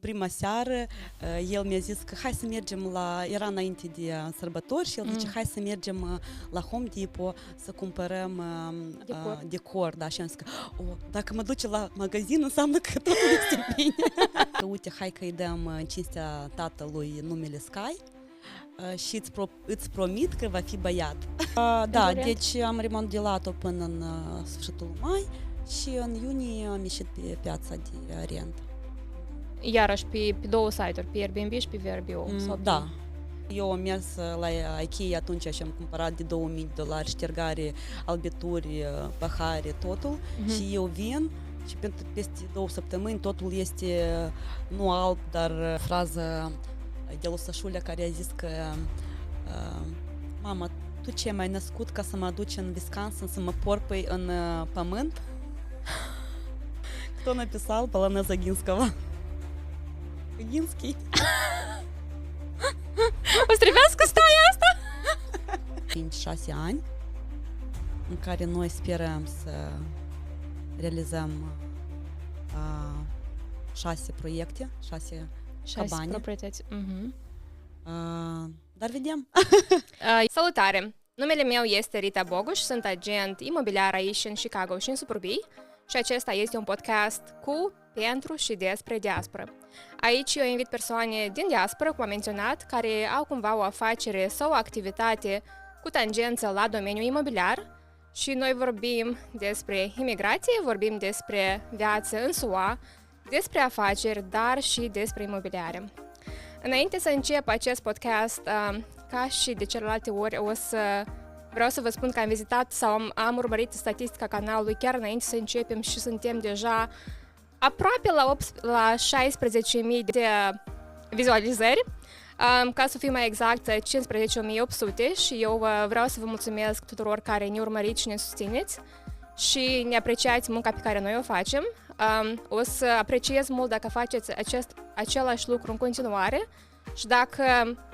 Prima seară, el mi-a zis că hai să mergem era înainte de sărbători și el zice, hai să mergem la Home Depot să cumpărăm decor, da, și am zis că, dacă mă duce la magazin, înseamnă că totul este bine. Uite, hai că îi dăm în cinstea tatălui numele Sky și îți promit că va fi băiat. Da, deci am remodelat-o până în sfârșitul mai și în iunie am ieșit pe piața de rentă. Iarăși pe două site-uri, pe Airbnb și pe VRBO. Da. Eu am mers la Ikea atunci și am cumpărat de $2000 ștergare, albituri, pahare, totul. Și eu vin și peste 2 săptămâni totul este nu alb, dar frază de lui Sășulea care a zis că mama, tu ce m-ai născut ca să mă aduci în Wisconsin să mă porpăi în pământ? Кто написал полонеза Гинского? Гинский. O să trebuiască staia asta? 5-6 ani în care noi sperăm să realizăm 6 proiecte, 6 cabane. Proprietăți. Dar vedem. Salutare! Numele meu este Rita Boguș, sunt agent imobiliar aici în Chicago și în Suburbii și acesta este un podcast cu, pentru și despre diaspora. Aici eu invit persoane din diaspora, cum am menționat, care au cumva o afacere sau o activitate cu tangență la domeniul imobiliar și noi vorbim despre imigrație, vorbim despre viață în SUA, despre afaceri, dar și despre imobiliare. Înainte să încep acest podcast, ca și de celelalte ori, vreau să vă spun că am vizitat sau am urmărit statistica canalului chiar înainte să începem și suntem deja aproape la 16.000 de vizualizări, ca să fiu mai exact 15.800 și eu vreau să vă mulțumesc tuturor care ne urmăriți și ne susțineți și ne apreciați munca pe care noi o facem. O să apreciez mult dacă faceți același lucru în continuare și dacă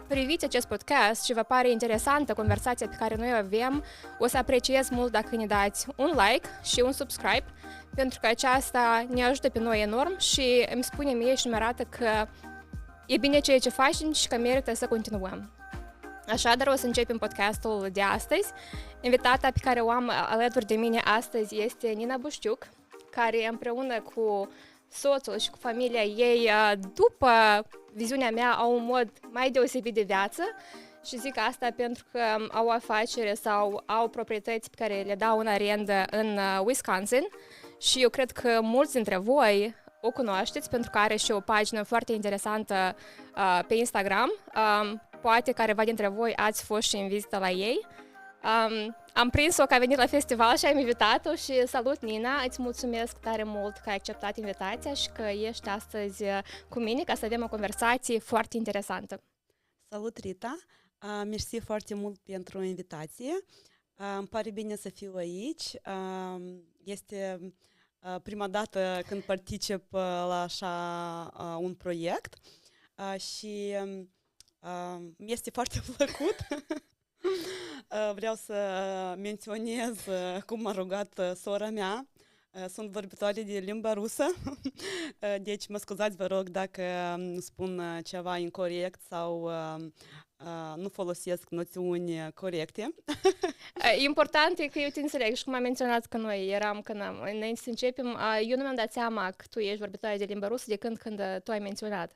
priviți acest podcast și vă pare interesantă conversația pe care noi o avem, o să apreciez mult dacă ne dați un like și un subscribe, pentru că aceasta ne ajută pe noi enorm și îmi spune mie și mi arată că e bine ceea ce facem și că merită să continuăm. Așadar, o să începem podcastul de astăzi. Invitata pe care o am alături de mine astăzi este Nina Buștiuc, care împreună cu soțul și cu familia ei, după viziunea mea, au un mod mai deosebit de viață și zic asta pentru că au o afacere sau au proprietăți pe care le dau în arendă în Wisconsin și eu cred că mulți dintre voi o cunoașteți pentru că are și o pagină foarte interesantă pe Instagram. Poate careva dintre voi ați fost și în vizită la ei. Am prins-o că a venit la festival și am invitat-o și salut, Nina, îți mulțumesc tare mult că ai acceptat invitația și că ești astăzi cu mine ca să avem o conversație foarte interesantă. Salut, Rita! Mersi foarte mult pentru invitație. Îmi pare bine să fiu aici. Este prima dată când particip la așa un proiect și mi este foarte plăcut. Vreau să menționez cum m-a rugat sora mea. Sunt vorbitoare de limba rusă, deci mă scuzați, vă rog, dacă spun ceva incorect sau nu folosesc noțiuni corecte. Important e că eu te înțeleg și cum am menționat că noi eram, înainte să începem, eu nu mi-am dat seama că tu ești vorbitoare de limba rusă de când tu ai menționat.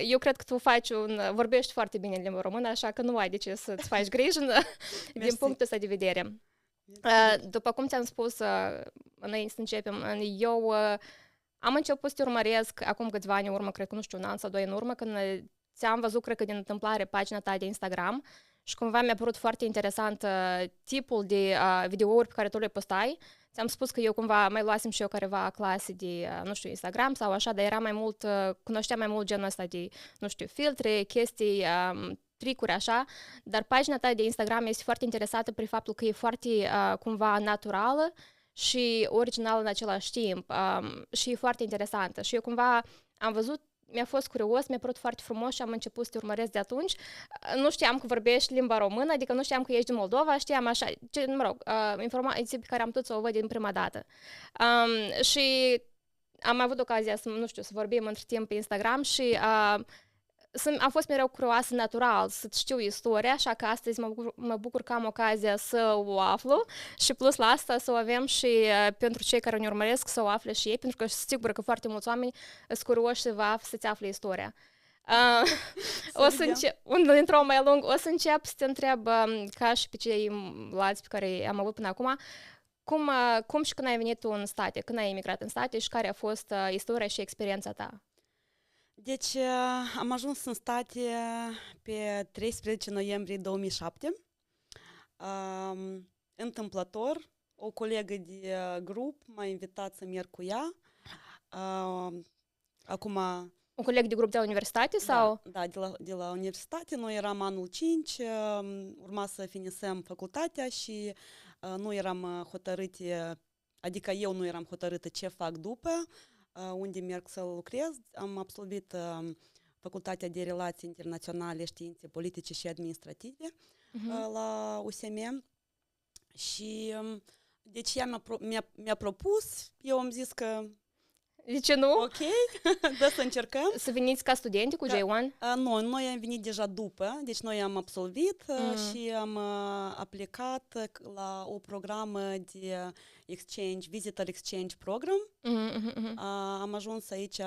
Eu cred că tu vorbești foarte bine în limba română, așa că nu ai de ce să-ți faci grijă din punctul ăsta de vedere. După cum ți-am spus înainte să începem, eu am început să te urmăresc acum câțiva ani în urmă, cred că nu știu, un an sau 2 în urmă, când ți-am văzut, cred că din întâmplare, pagina ta de Instagram și cumva mi-a părut foarte interesant tipul de videouri pe care tu le postai. Ți-am spus că eu cumva mai luasem și eu careva clase de, nu știu, Instagram sau așa, dar era mai mult, cunoșteam mai mult genul ăsta de, nu știu, filtre, chestii, tricuri așa, dar pagina ta de Instagram este foarte interesată prin faptul că e foarte cumva naturală și originală în același timp și e foarte interesantă. Și eu cumva am văzut, mi-a fost curios, mi-a părut foarte frumos și am început să te urmăresc de atunci. Nu știam că vorbești limba română, adică nu știam că ești din Moldova, știam așa, informații pe care am putut să o văd din prima dată. Și am avut ocazia să, nu știu, să vorbim între timp pe Instagram și am fost mereu curioasă natural să știu istoria, așa că astăzi mă bucur că am ocazia să o aflu și plus la asta să o avem și pentru cei care ne urmăresc să o afle și ei, pentru că sigur că foarte mulți oameni sunt curioși să-ți afle istoria. O să încep, un intro mai lung, o să încep să te întreb ca și pe ceilalți pe care am avut până acum, cum și când ai venit tu în state, când ai emigrat în state și care a fost istoria și experiența ta? Deci am ajuns în state pe 13 noiembrie 2007. Întâmplător, o colegă de grup m-a invitat să merg cu ea. Acum... Un coleg de grup de la universitate sau? Da, de la universitate. Noi eram anul 5, urma să finisem facultatea și nu eram hotărâte, adică eu nu eram hotărâtă ce fac după, unde merg să lucrez. Am absolvit facultatea de relații internaționale, științe politice și administrative la USM și deci ea mi-a propus, eu am zis că de ce nu? ok, da să încercăm. Să veniți ca studenți cu J1? Nu, noi am venit deja după, deci noi am absolvit și am aplicat la o programă de exchange, visitor exchange program. Am ajuns aici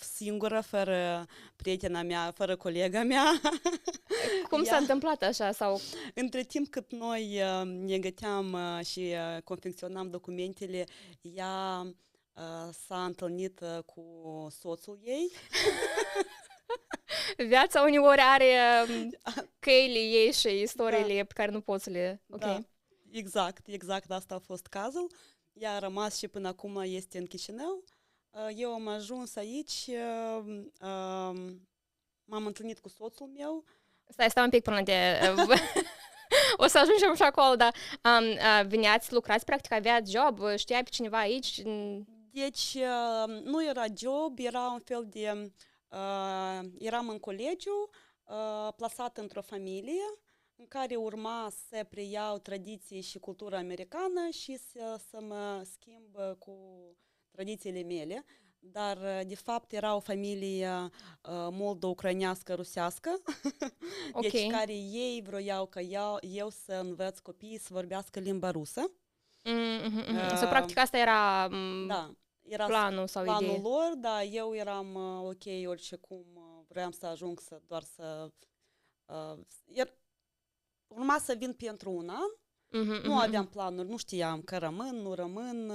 singură, fără prietena mea, fără colega mea. Cum s-a întâmplat așa? Sau? Între timp cât noi ne găteam și confecționam documentele, ea s-a întâlnit cu soțul ei. Viața uneori are căile ei și istoriile pe care nu poți să le... Da, exact asta a fost cazul. Ea a rămas și până acum este în Chișinău. Eu am ajuns aici, m-am întâlnit cu soțul meu. Stai un pic până de... O să ajungem și acolo, dar veneați, lucrați, practic aveați job, știai pe cineva aici? Deci nu era job, era un fel de... eram în colegiu, plasat într-o familie în care urma să preiau tradiții și cultura americană și să mă schimb cu tradițiile mele. Dar, de fapt, era o familie moldo-ucrainească, rusească, deci care ei vroiau ca eu să învăț copiii să vorbească limba rusă. So, practic, asta era... Era planul sau planul lor, da, eu eram ok, orice cum vreau să ajung doar să... urma să vin pentru un an, nu aveam planuri, nu știam că rămân, nu rămân,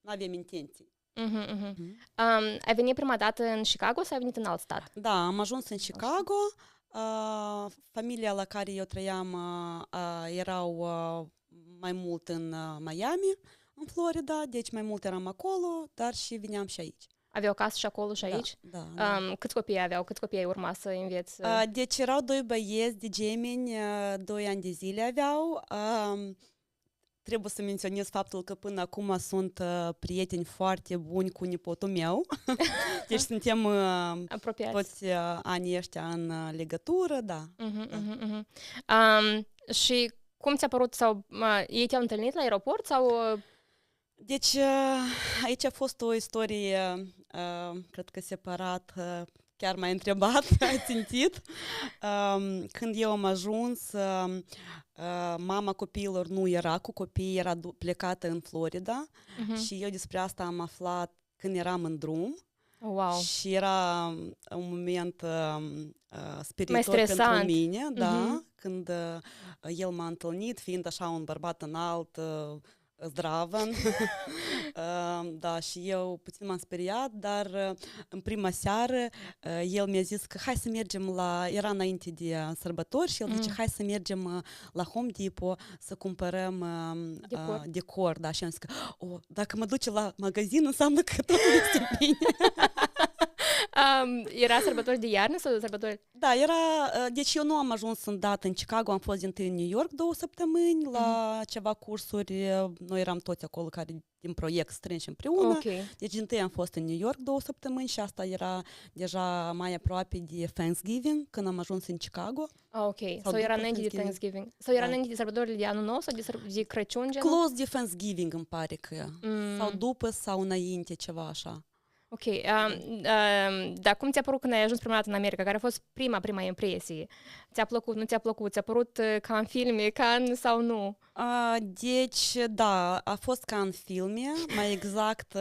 nu aveam intenții. Ai venit prima dată în Chicago sau ai venit în alt stat? Da, am ajuns în Chicago, familia la care eu trăiam erau mai mult în Miami, în Florida, deci mai mult eram acolo, dar și veneam și aici. Aveau casă și acolo și aici? Da. Câți copii aveau? Câți copii ai urma să înveți? Deci erau 2 băieți de gemeni, 2 ani de zile aveau. Trebuie să menționez faptul că până acum sunt prieteni foarte buni cu nepotul meu. Deci suntem toți anii ăștia în legătură, da. Și cum ți-a părut? Sau ei te-au întâlnit la aeroport? Sau... Deci aici a fost o istorie, cred că separat, chiar m-ai întrebat, ai țintit. Când eu am ajuns, mama copiilor nu era cu copii, era plecată în Florida și eu despre asta am aflat când eram în drum. Wow. Și era un moment speritor pentru mine, da, când el m-a întâlnit, fiind așa un bărbat înalt, zdravăn, da, și eu puțin m-am speriat, dar în prima seară el mi-a zis că hai să mergem era înainte de sărbători și el zice hai să mergem la Home Depot să cumpărăm decor, da, și am zis că dacă mă duce la magazin înseamnă că totul este bine. Era sărbători de iarnă sau sărbători? Da, deci eu nu am ajuns îndată în Chicago, am fost dintâi în New York 2 săptămâni la ceva cursuri, noi eram toți acolo care din proiect strânși împreună, deci dintâi am fost în New York 2 săptămâni și asta era deja mai aproape de Thanksgiving, când am ajuns în Chicago. Sau era înainte de Thanksgiving? Sau era înainte de sărbătorile de Anul Nou sau de Crăciun? Close de Thanksgiving îmi pare că, sau după sau înainte, ceva așa. Ok. Dar cum ți-a părut când ai ajuns prima dată în America? Care a fost prima impresie? Ți-a plăcut, nu ți-a plăcut? Ți-a părut ca în filme, sau nu? Deci, da, a fost ca în filme, mai exact,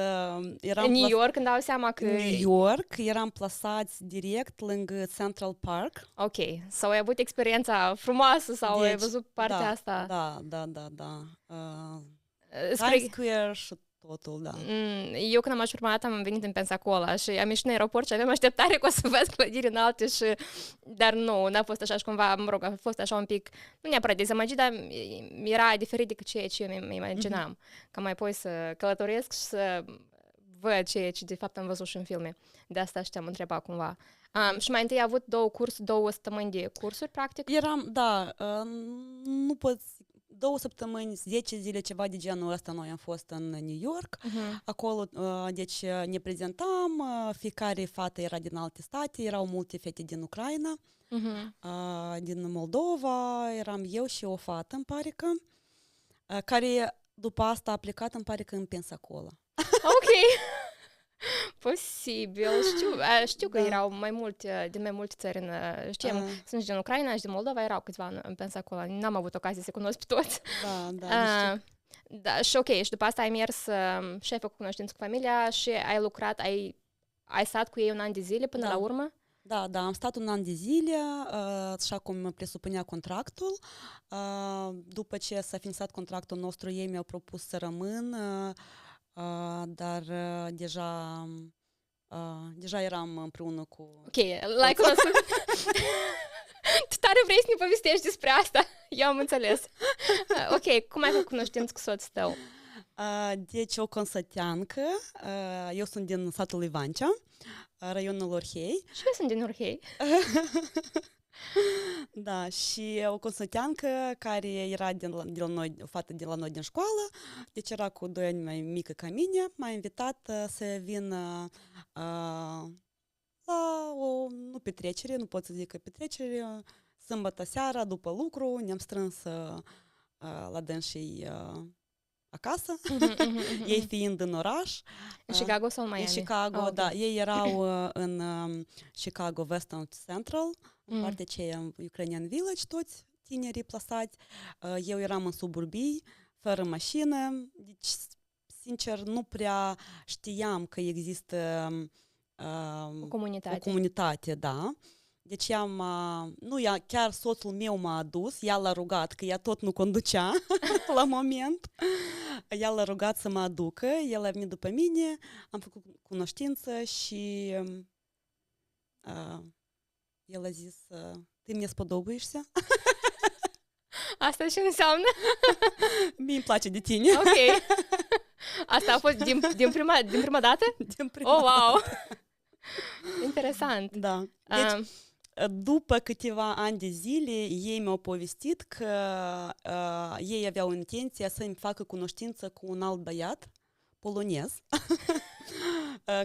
În New York, când dau seama că... New York, eram plasați direct lângă Central Park. Ok, sau ai avut experiența frumoasă sau ai văzut partea asta? Da. Times Square și totul, da. Eu când am ajuns prima dată am venit în Pensacola și am ieșit în aeroport și aveam așteptare că o să văd clădiri înalte dar nu, n-a fost așa și cumva, mă rog, a fost așa un pic, nu neapărat dezamăgit, dar era diferit decât ceea ce eu mi imaginam. Ca mai apoi să călătoresc și să văd ceea ce de fapt am văzut și în filme. De asta te-am întrebat cumva. Și mai întâi ai avut 2 săptămâni de cursuri, practic? Nu pot 2 săptămâni, 10 zile, ceva de genul ăsta, noi am fost în New York. Acolo, deci, ne prezentam, fiecare fată era din alte state, erau multe fete din Ucraina, din Moldova, eram eu și o fată, îmi pare că, care după asta a plecat, îmi pare că în Pensacola. Ok. Posibil. Știu că erau din mai multe țări. Știam, sunt și din Ucraina și din Moldova, erau câțiva în Pensacola. N-am avut ocazia să cunosc pe toți. Da, și ok, și după asta ai mers și ai făcut cunoștință cu familia și ai lucrat, ai stat cu ei un an de zile până la urmă? Da, am stat un an de zile, așa cum presupunea contractul. După ce s-a finisat contractul nostru, ei mi-au propus să rămân, dar deja eram împreună cu... Ok, l-ai cunoscut. Tu tare vrei să ne povestești despre asta. Eu am înțeles. Ok, cum ai făcut cunoștință cu soțul tău? Deci o consăteancă, eu sunt din satul Ivancea, raionul Orhei. Și eu sunt din Orhei. Da, și o consăteancă care era o fată de la noi din școală, deci era cu 2 ani mai mică ca mine, m-a invitat să vin la o, nu petrecere, nu pot să zic că petrecere, sâmbătă seara, după lucru, ne-am strâns la dânsii acasă, ei fiind în oraș. În Chicago sau în Miami? În Chicago, da. Ei erau în Chicago Western Central, în partea aceea Ukrainian Village, toți tinerii plasați. Eu eram în suburbii, fără mașină, deci, sincer, nu prea știam că există o comunitate, da. Deci chiar soțul meu m-a adus, ea l-a rugat, că ea tot nu conducea la moment. Ea l-a rugat să mă aducă, el a venit după mine, am făcut cunoștință și el a zis, ты мне сподобаешься. Asta ce înseamnă? Mie îmi place de tine. Ok. Asta a fost din prima dată? Din prima dată. Wow! Interesant. Da. Deci, după câteva ani de zile, ei mi-au povestit că ei aveau intenția să-mi facă cunoștință cu un alt băiat, polonez,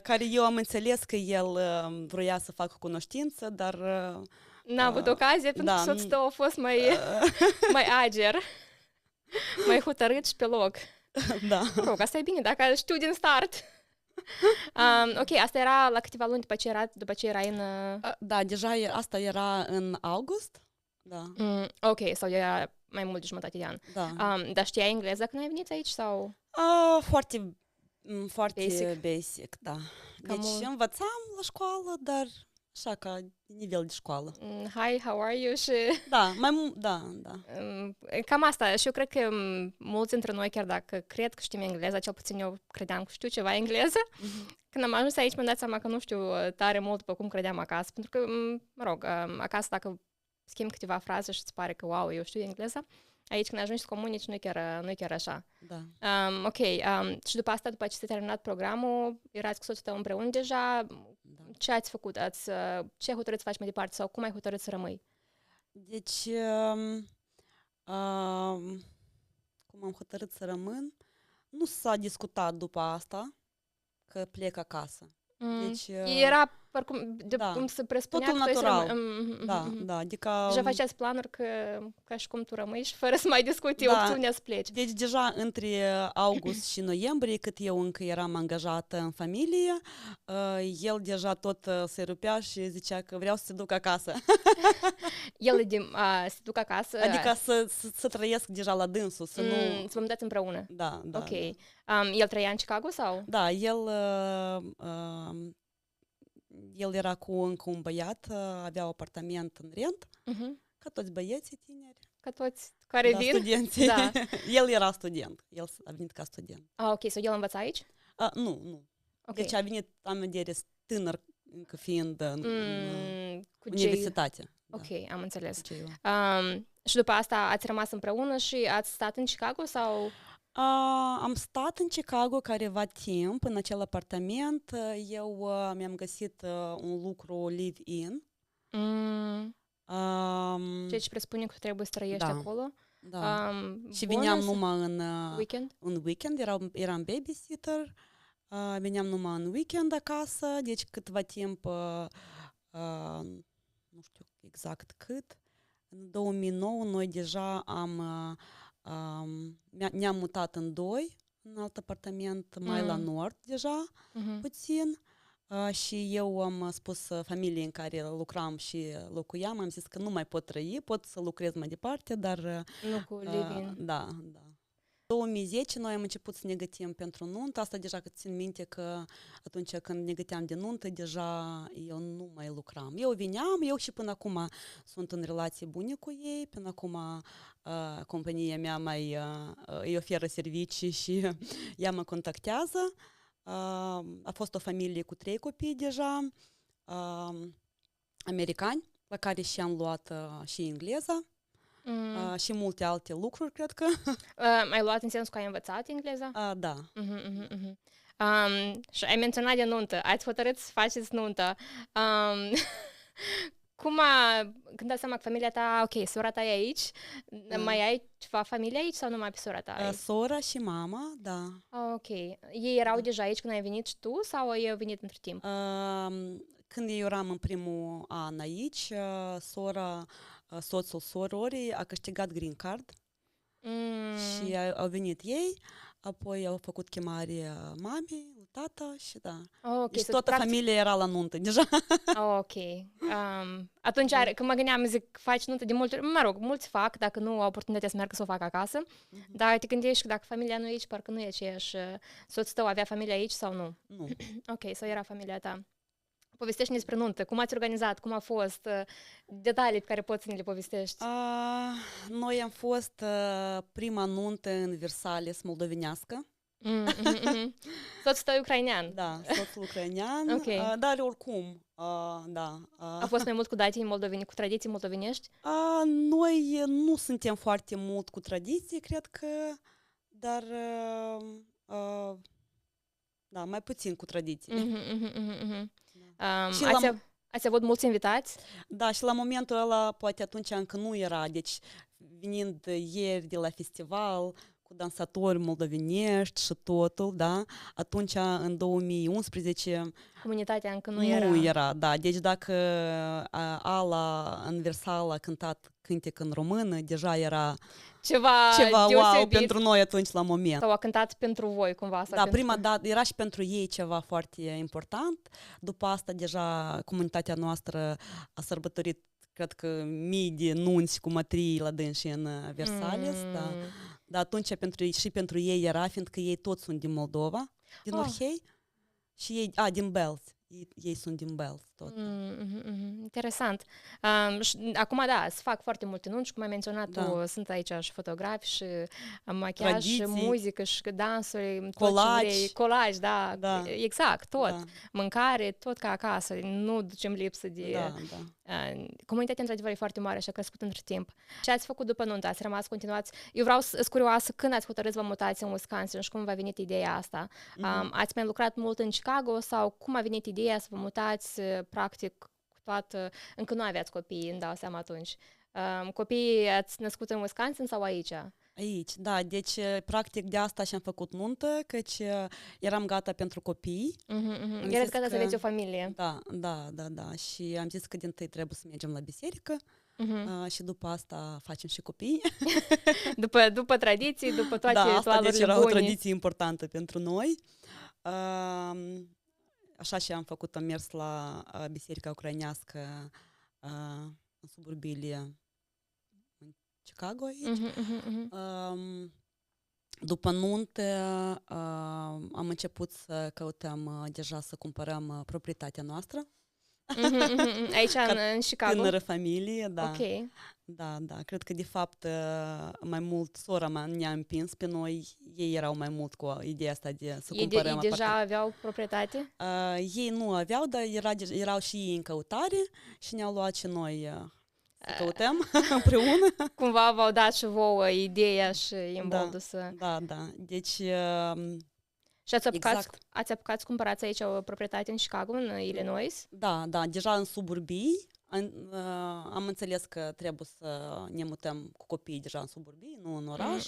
care eu am înțeles că el vroia să facă cunoștință, dar... N-a avut ocazie, pentru că soțul tău a fost mai ager, mai hotărât și pe loc. Da. Rog, asta e bine, dacă știu din start. Ok, asta era la câteva luni după ce erai în... Da, deja asta era în august. Da. Ok, sau era mai mult de jumătate de an. Da. Dar știai engleză când ai venit aici sau? Foarte basic, da. Deci învățam la școală, dar așa ca nivel de școală. Hi, how are you? Și... Da, da. Cam asta. Și eu cred că mulți dintre noi, chiar dacă cred că știm engleză, cel puțin eu credeam că știu ceva engleză, când am ajuns aici mi-am dat seama că nu știu tare mult după cum credeam acasă. Pentru că, mă rog, acasă dacă schimbi câteva fraze și îți pare că, wow, eu știu engleză, aici când ajungi să comunici nu e chiar așa. Da. Ok, și după asta, după ce s-a terminat programul, erați cu soțul tău împreună deja. Ce ați făcut? Ce ai hotărât să faci mai departe sau cum ai hotărât să rămâi? Deci, cum am hotărât să rămân, nu s-a discutat după asta că plec acasă. Deci, era Parcum, Da. cum se presupunea Totul că tu natural. Da, adică... Deja faceați planuri ca și cum tu rămâi și fără să mai discuti opțiunea să pleci. Deci deja între august și noiembrie, cât eu încă eram angajată în familie, el deja tot se rupea și zicea că vreau să se duc acasă. El se duc acasă? Adică să trăiesc deja la dânsul, să nu... Să vă mutați împreună? Da. Ok. El trăia în Chicago sau? Da, el era cu încă un băiat, avea un apartament în rent, ca toți băieții tineri. Ca toți care vin? Studenții. Da. El era student, el a venit ca student. Ok, el învăța aici? Nu. Okay. Deci a venit, am vedere, tânăr, încă fiind în cu universitate. Ok, am înțeles. Și după asta ați rămas împreună și ați stat în Chicago sau... Am stat în Chicago careva timp, în acel apartament. Eu mi-am găsit un lucru live-in. Ceea ce presupune că trebuie să trăiești acolo. Da. Și veneam numai în weekend, eram babysitter. Veneam numai în weekend acasă, deci câtva timp, nu știu exact cât, în 2009 noi deja ne-am mutat în doi, în alt apartament, mai la nord deja, puțin. Și eu am spus familiei în care lucram și locuiam, am zis că nu mai pot trăi, pot să lucrez mai departe, dar... Nu cu living. Da. 2010 noi am început să ne gătim pentru nuntă, asta deja că țin minte că atunci când ne găteam de nuntă, deja eu nu mai lucram. Eu veneam, eu și până acum sunt în relație bune cu ei, până acum compania mea mai îi oferă servicii și ea mă contactează. A fost o familie cu 3 copii deja, americani, la care și am luat și engleza. Și multe alte lucruri, cred că. Ai luat în sensul că ai învățat engleza? Da. Și ai menționat de nuntă. Ați hotărât să faceți nuntă. Când ai seama că familia ta, ok, sora ta e aici, mai ai ceva familie aici sau numai pe sora ta? Sora și mama, da. Ok. Ei erau deja aici când ai venit și tu sau ei au venit între timp? Când eu eram în primul an aici, soțul sororii a câștigat green card și au venit ei, apoi au făcut chemare mamei, tata și da. Okay, deci toată familia era la nuntă deja. Ok. Atunci, când mă gândeam, zic, faci nuntă de multe ori, mă rog, mulți fac, dacă nu au oportunitatea să meargă să o facă acasă, dar te gândești că dacă familia nu e aici, parcă nu e aceeași. Soțul tău avea familia aici sau nu? Nu. Ok, sau era familia ta. Povestește-ne despre nuntă. Cum ați organizat? Cum a fost? Detalii pe care poți să ne le povestești. Noi am fost prima nuntă în Versailles moldovenească. Soțul tău ucrainean. Da, soțul ucrainean. Okay. Dar oricum, da. A fost mai mult cu datii moldoveni, cu tradiții moldovenești? Noi nu suntem foarte mult cu tradiții, cred că, dar... da, mai puțin cu tradiții. Ați avut mulți invitați? Da, și la momentul ăla, poate atunci încă nu era, deci venind ieri de la festival, cu dansatori moldovenești și totul, da, atunci în 2011... Comunitatea încă nu era, da, deci dacă Ala în Versailles a cântat cântec în română, deja era... Ceva wow pentru noi atunci la moment. Sau a cântat pentru voi cumva? Sau da, prima dată era și pentru ei ceva foarte important. După asta deja comunitatea noastră a sărbătorit, cred că, mii de nunți cu mătrii la dânsii în Versailles. Da. Dar atunci și pentru ei era, fiindcă ei toți sunt din Moldova, din Orhei, și ei, din Belz. Ei sunt din Belz tot. Interesant. Acum, da, se fac foarte multe nunți, cum ai menționat tu, sunt aici și fotografi și machiaj, tradiții, și muzică și dansuri, colaj, da, exact, tot. Da. Mâncare, tot ca acasă, nu ducem lipsă de... Comunitatea, într-adevăr, e foarte mare și a crescut între timp. Ce ați făcut după nuntă? Ați rămas continuați? Eu vreau să sunt curioasă când ați hotărât să vă mutați în Wisconsin și cum v-a venit ideea asta. Ați mai lucrat mult în Chicago sau cum a venit ideea să vă mutați practic cu toată... Încă nu aveați copii, îmi dau seama atunci. Copiii ați născut în Wisconsin sau aici? Aici, da, deci practic de asta și-am făcut nuntă, căci eram gata pentru copii. Am Erați zis gata să că- aveți o familie. Da, și am zis că din tâi trebuie să mergem la biserică și după asta facem și copii. După tradiții, după toate Da, asta deci ritualurile era o bune. tradiție importantă pentru noi. Așa și am făcut, am mers la biserica ucrainească în suburbiile în Chicago aici. După nuntă am început să căutăm deja să cumpărăm proprietatea noastră. Aici în Chicago? Tânără familie, da. Ok. Da. Cred că de fapt mai mult sora mea ne-a împins pe noi. Ei erau mai mult cu ideea asta de să cumpărăm Ei deja aveau proprietate? Ei nu aveau, dar erau și ei în căutare și ne-au luat și noi să căutăm împreună. Cumva v-au dat și vouă ideea și imboldul să... Da. Deci... Și ați apucat să cumpărați aici o proprietate în Chicago, în Illinois? Da, deja în suburbii. Am înțeles că trebuie să ne mutăm cu copiii deja în suburbii, nu în oraș.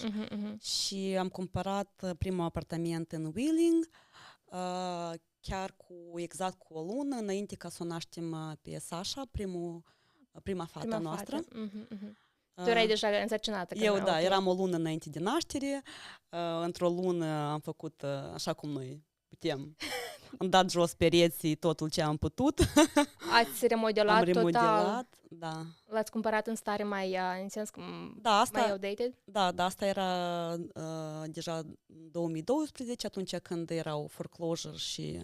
Și am cumpărat primul apartament în Wheeling, chiar exact cu o lună, înainte ca să o naștem pe Sasha, prima fata noastră. Tu erai deja însărcinată. Eu, eram o lună înainte de naștere. Într-o lună am făcut așa cum noi putem. Am dat jos pereții, totul ce am putut. Ați remodelat total? Da. L-ați cumpărat în stare mai, în sens, mai outdated? Da, asta era deja 2012, atunci când erau foreclosure și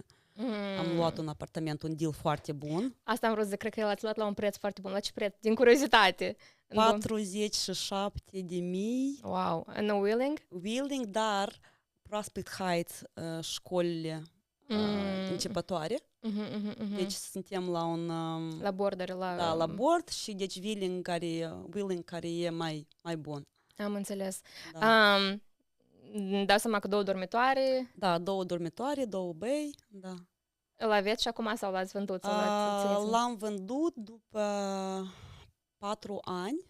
am luat un apartament, un deal foarte bun. Asta am vrut să cred că l-ați luat la un preț foarte bun. La ce preț? Din curiozitate. 47.000. Wow. În Wheeling? Wheeling, dar Prospect Heights, școlile începătoare. Deci suntem la un... la border, la bord și deci Wheeling care e mai bun. Am înțeles. Da. Dau seama că 2 dormitoare. Da, 2 dormitoare, 2 băi, da. Îl aveți și acum sau l-ați vândut? L-am vândut după 4 ani.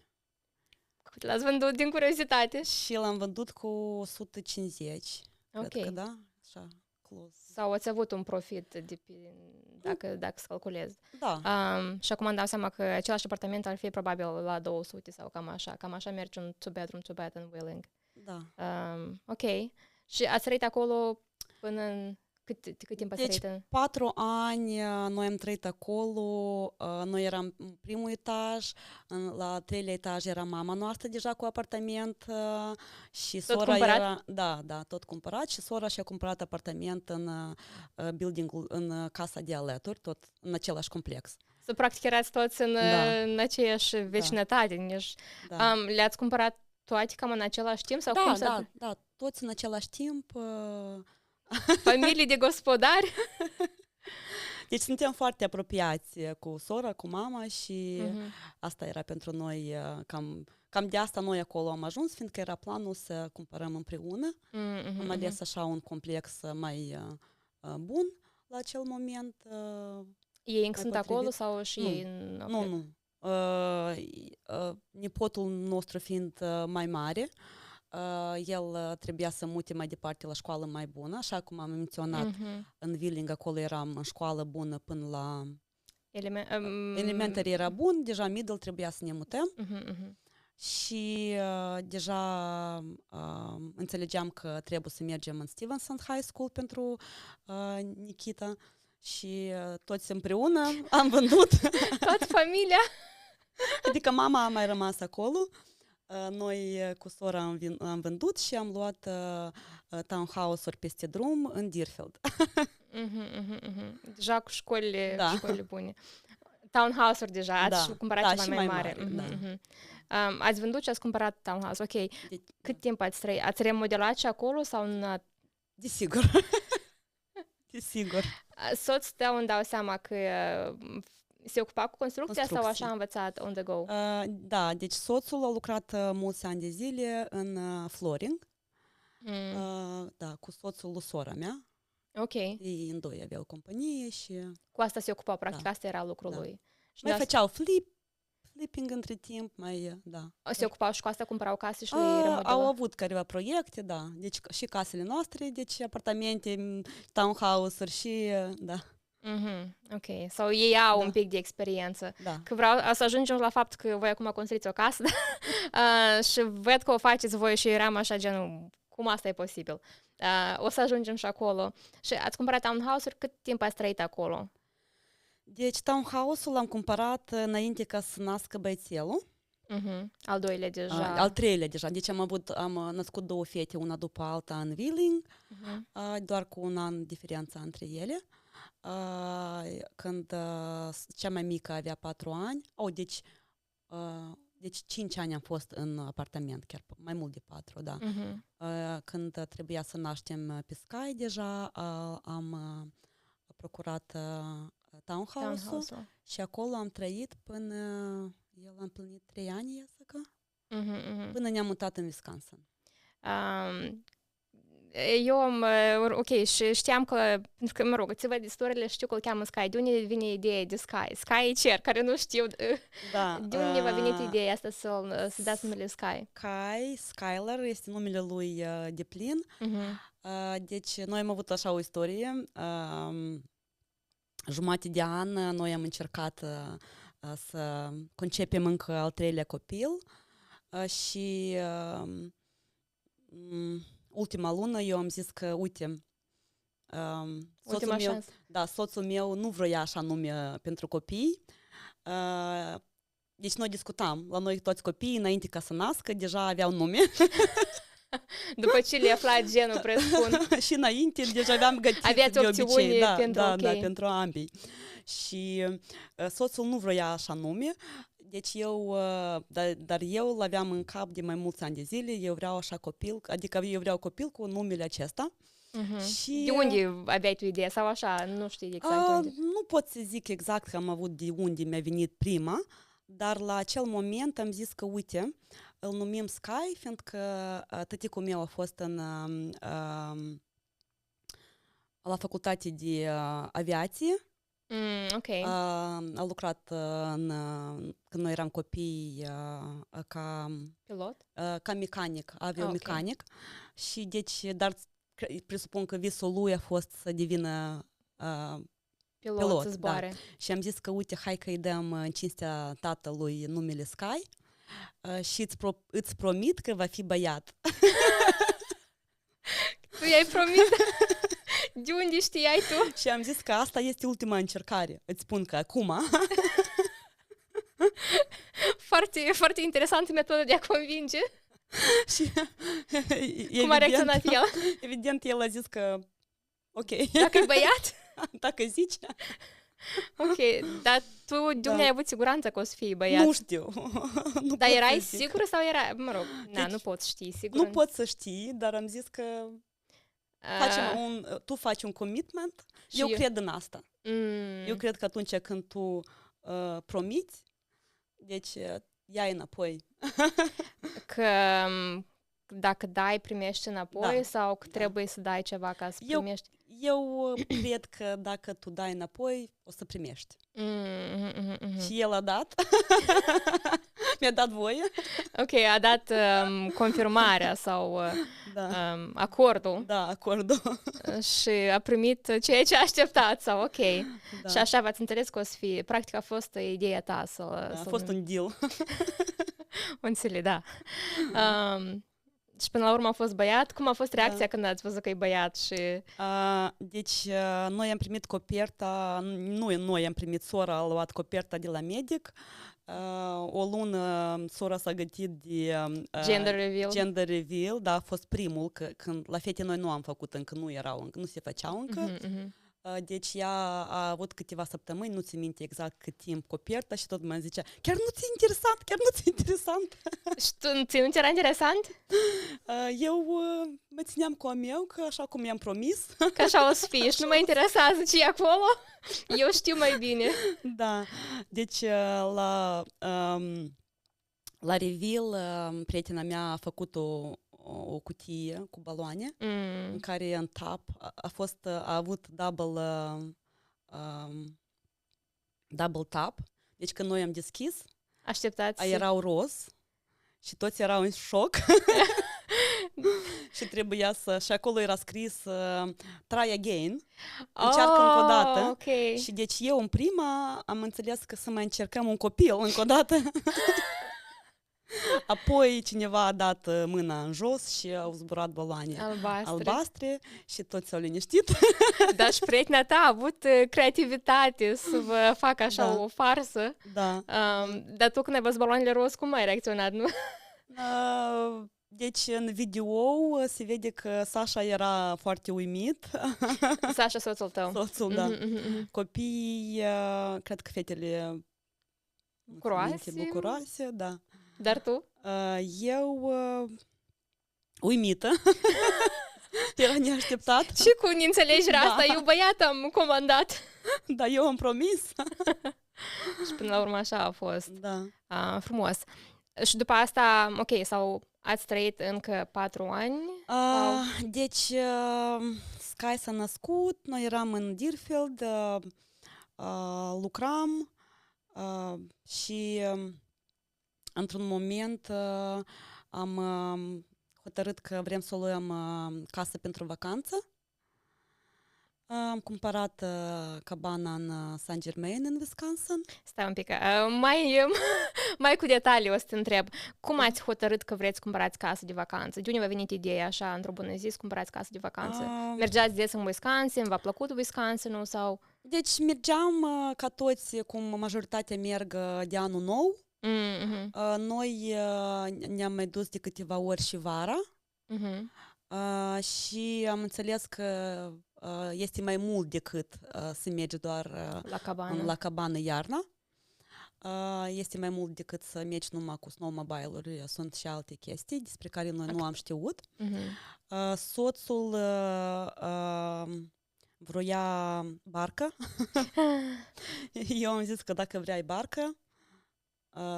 Cât l-ați vândut din curiozitate? Și l-am vândut cu 150. Ok. Cred că da, așa, close. Sau ați avut un profit dacă să calculez. Da. Și acum îmi dau seama că același apartament ar fi probabil la 200 sau cam așa. Cam așa merge un 2-bedroom, 2-bath în Wheeling. Da. Ok. Și ați trăit acolo până în... Cât timp ați trăit? 4 ani noi am trăit acolo, noi eram în primul etaj, la 3-lea etaj era mama noastră deja cu apartament și tot sora cumpărat? era... Da, tot cumpărat și sora și-a cumpărat apartament în building-ul, în casa de alături, tot în același complex. Practic erați toți în aceeași vecinătate. Da. Le-ați cumpărat toate cam în același timp? Sau Da, toți în același timp. Familii de gospodari? Deci suntem foarte apropiați cu sora, cu mama și asta era pentru noi, cam de asta noi acolo am ajuns, fiindcă era planul să cumpărăm împreună. Am ales așa un complex mai bun la acel moment. Ei încă sunt acolo sau și ei? Nu. Nepotul nostru fiind mai mare, el trebuia să mute mai departe la școală mai bună, așa cum am menționat, în Wheeling acolo eram în școală bună până la elementary era bun, deja middle trebuia să ne mutăm și deja înțelegeam că trebuie să mergem în Stevenson High School pentru Nikita și toți împreună am vândut. Toată familia? Adică mama a mai rămas acolo. Noi cu sora am vândut și am luat townhouse-uri peste drum în Deerfield. Deja cu școlile bune. Townhouse-uri deja, ați cumpărat ceva mai mare. Ați vândut și ați cumpărat townhouse, ok. Cât timp ați trăit? Ați remodelat și acolo sau în... Desigur. Soț tău îmi dau seama că se ocupa cu construcția sau așa a învățat on the go? Da, deci soțul a lucrat mulți ani de zile în flooring. Da, cu soțul lui sora mea. Ok. Ei în doi aveau companie și... Cu asta se ocupa, practic, asta era lucrul lui. Și mai făceau flipping între timp, mai, da. Se ocupau și cu asta, cumpărau case și le remodelau? Au avut careva proiecte, da. Deci și casele noastre, deci apartamente, townhouse-uri și, da. Ok. Sau ei au un pic de experiență. Da. Că vreau să ajungem la fapt că voi acum construiți o casă și văd că o faceți voi și eram așa genul, cum asta e posibil? O să ajungem și acolo. Și ați cumpărat townhouse-uri, cât timp ați trăit acolo? Deci townhouse-ul l-am cumpărat înainte ca să nască băiețelul. Al doilea deja. Al treilea deja. Deci am născut 2 fete, una după alta în Wheeling, doar cu un an diferență între ele. Când cea mai mică avea 4 ani, deci 5 ani am fost în apartament, chiar mai mult de 4, da. Când trebuia să naștem pe Sky, deja am procurat townhouse-ul și acolo am trăit până el a împlinit 3 ani, iasă până ne-am mutat în Wisconsin. Eu am, ok, și știam că, pentru că, mă rog, ți văd istoriile, știu că îl cheamă Sky. De unde vine ideea de Sky? Sky e cer, care nu știu. Da, de unde v-a venit ideea asta să dați numele Sky? Skylar este numele lui de plin. Deci noi am avut așa o istorie. Jumătate de an noi am încercat să concepem încă al 3-lea copil și ultima lună eu am zis că, uite, soțul meu nu vroia așa nume pentru copii. Deci noi discutam, la noi toți copiii, înainte ca să nască, deja aveau nume. După ce le aflat genul, presupun. Și înainte, deja aveam gătit aveați de obicei. Da, pentru ambii. Și soțul nu vroia așa nume. Deci dar eu l-aveam în cap de mai mulți ani de zile, eu vreau așa copil, adică eu vreau copil cu numele acesta. Și, de unde aveai tu ideea sau așa, nu știi exact unde? Nu pot să zic exact că am avut de unde mi-a venit prima, dar la acel moment am zis că, uite, îl numim Sky, fiindcă tăticul meu a fost la facultate de aviație. Okay. A lucrat când noi eram copii ca pilot? Ca mecanic, aviomecanic. Și deci, dar presupun că visul lui a fost să devină pilot să zboare. Da. Și am zis că, uite, hai că îi dăm în cinstea tatălui numele Sky și îți promit că va fi băiat. Tu i-ai promis? De unde știai tu? Și am zis că asta este ultima încercare. Îți spun că acum... Foarte, foarte interesantă metodă de a convinge. Și cum a reacționat el? Evident, el a zis că ok. Dacă e băiat? Dacă zici. Ok, dar tu de unde ai avut siguranță că o să fii băiat? Nu știu. Dar erai sigură sau era... Mă rog, deci, nu poți ști, sigur. Nu pot să știi, dar am zis că tu faci un commitment. Eu cred în asta. Eu cred că atunci când tu promiți, deci ia înapoi. Că dacă dai, primești înapoi sau că trebuie să dai ceva ca să primești? Eu cred că dacă tu dai înapoi, o să primești. Și el a dat. Mi-a dat voie. Ok, a dat confirmarea sau acordul. Da, acordul. Și a primit ceea ce a așteptat sau ok. Da. Și așa v-ați înțeles că o să fie. Practic a fost ideea ta a fost un deal. Înțeleg, da. Și până la urmă a fost băiat. Cum a fost reacția când ați văzut că e băiat? Și... Deci noi am primit coperta, noi am primit, sora a luat coperta de la medic. O lună sora s-a gătit de gender reveal, da, a fost primul, când la fete noi nu am făcut încă, nu se făceau încă. Deci ea a avut câteva săptămâni, nu ți minte exact cât timp coperta și tot mă zicea, chiar nu ți-e interesant? Și nu ți-era interesant? Eu mă țineam cu a meu, că așa cum i-am promis. Că așa o să fie și nu mă interesează ce e acolo, eu știu mai bine. Da, deci la reveal prietena mea a făcut o cutie cu baloane în care în top a avut double top. Deci când noi am deschis, Așteptați? Erau roz și toți erau în șoc. Și trebuia și acolo era scris try again, încearcă încă o dată. Okay. Și deci eu în prima am înțeles că să mai încercăm un copil încă o dată. Apoi cineva a dat mâna în jos și au zburat baloane albastre și toți s-au liniștit. Dar și prietena ta a avut creativitate să vă facă așa o farsă. Da. Dar tu când ai văzut baloanele roz, cum ai reacționat, nu? Deci în video se vede că Sasha era foarte uimit. Sasha, soțul tău. Soțul, da. Copiii, cred că fetele bucuroase, da. Dar tu? Eu uimită. Era neașteptat. Și cu neînțelegerea asta, eu băiat am comandat. Da, eu am promis. Și până la urmă așa a fost. Da. Frumos. Și după asta, ok, sau ați trăit încă 4 ani? Deci, Sky s-a născut, noi eram în Deerfield, lucram și într-un moment am hotărât că vrem să luăm casă pentru vacanță. Am cumpărat cabana în Saint Germain, în Wisconsin. Stai un pic, mai cu detalii o să te întreb. Cum ați hotărât că vreți să cumpărați casă de vacanță? De unde v-a venit ideea așa, într-o bună zi, să cumpărați casă de vacanță? Mergeați des în Wisconsin? V-a plăcut Wisconsin-ul sau? Deci mergeam ca toți, cum majoritatea merg de anul nou. Noi ne-am mai dus de câteva ori și vara. Și am înțeles că este mai mult decât să mergi doar la cabană iarna. Este mai mult decât să mergi numai cu snowmobile-uri. Sunt și alte chestii despre care noi nu am știut. Soțul vroia barcă. Eu am zis că dacă vrei barcă,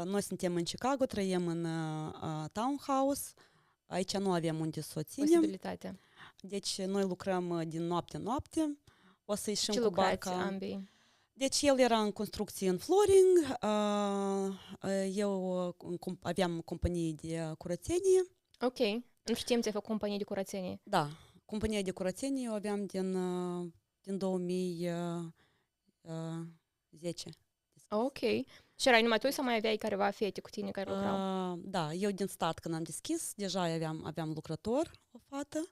noi suntem în Chicago, trăim în townhouse. Aici nu avem unde să o ținem. Posibilitate. Deci noi lucrăm din noapte în noapte. O să ieșim cu barca. Ambii? Deci el era în construcții în flooring. Eu aveam companie de curățenie. Ok. Nu știam ți-ai făcut companie de curățenie. Da. Compania de curățenie eu aveam din 2010. Ok. Și erai numai tu sau mai aveai careva fete cu tine care lucrau? Da, eu din start când am deschis, deja aveam lucrător, o fată.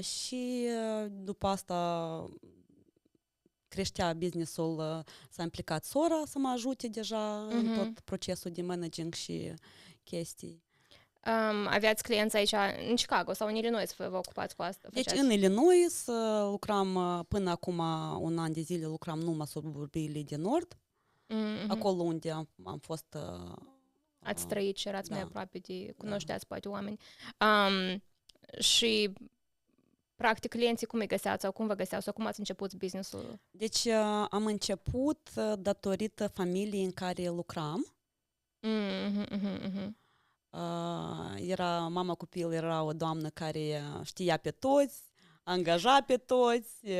Și după asta creștea business-ul, s-a implicat sora să mă ajute deja în tot procesul de managing și chestii. Aveați clienți aici în Chicago sau în Illinois să vă ocupați cu asta? Deci în Illinois lucram până acum un an de zile, lucram numai suburbiile de nord. Acolo unde am fost... Ați trăit și erați mai aproape de... Cunoșteați poate oameni. Și practic clienții cum îi găseați sau cum vă găseau sau cum ați început business-ul? Deci am început datorită familiei în care lucram. Era mama copil, era o doamnă care știa pe toți, angaja pe toți.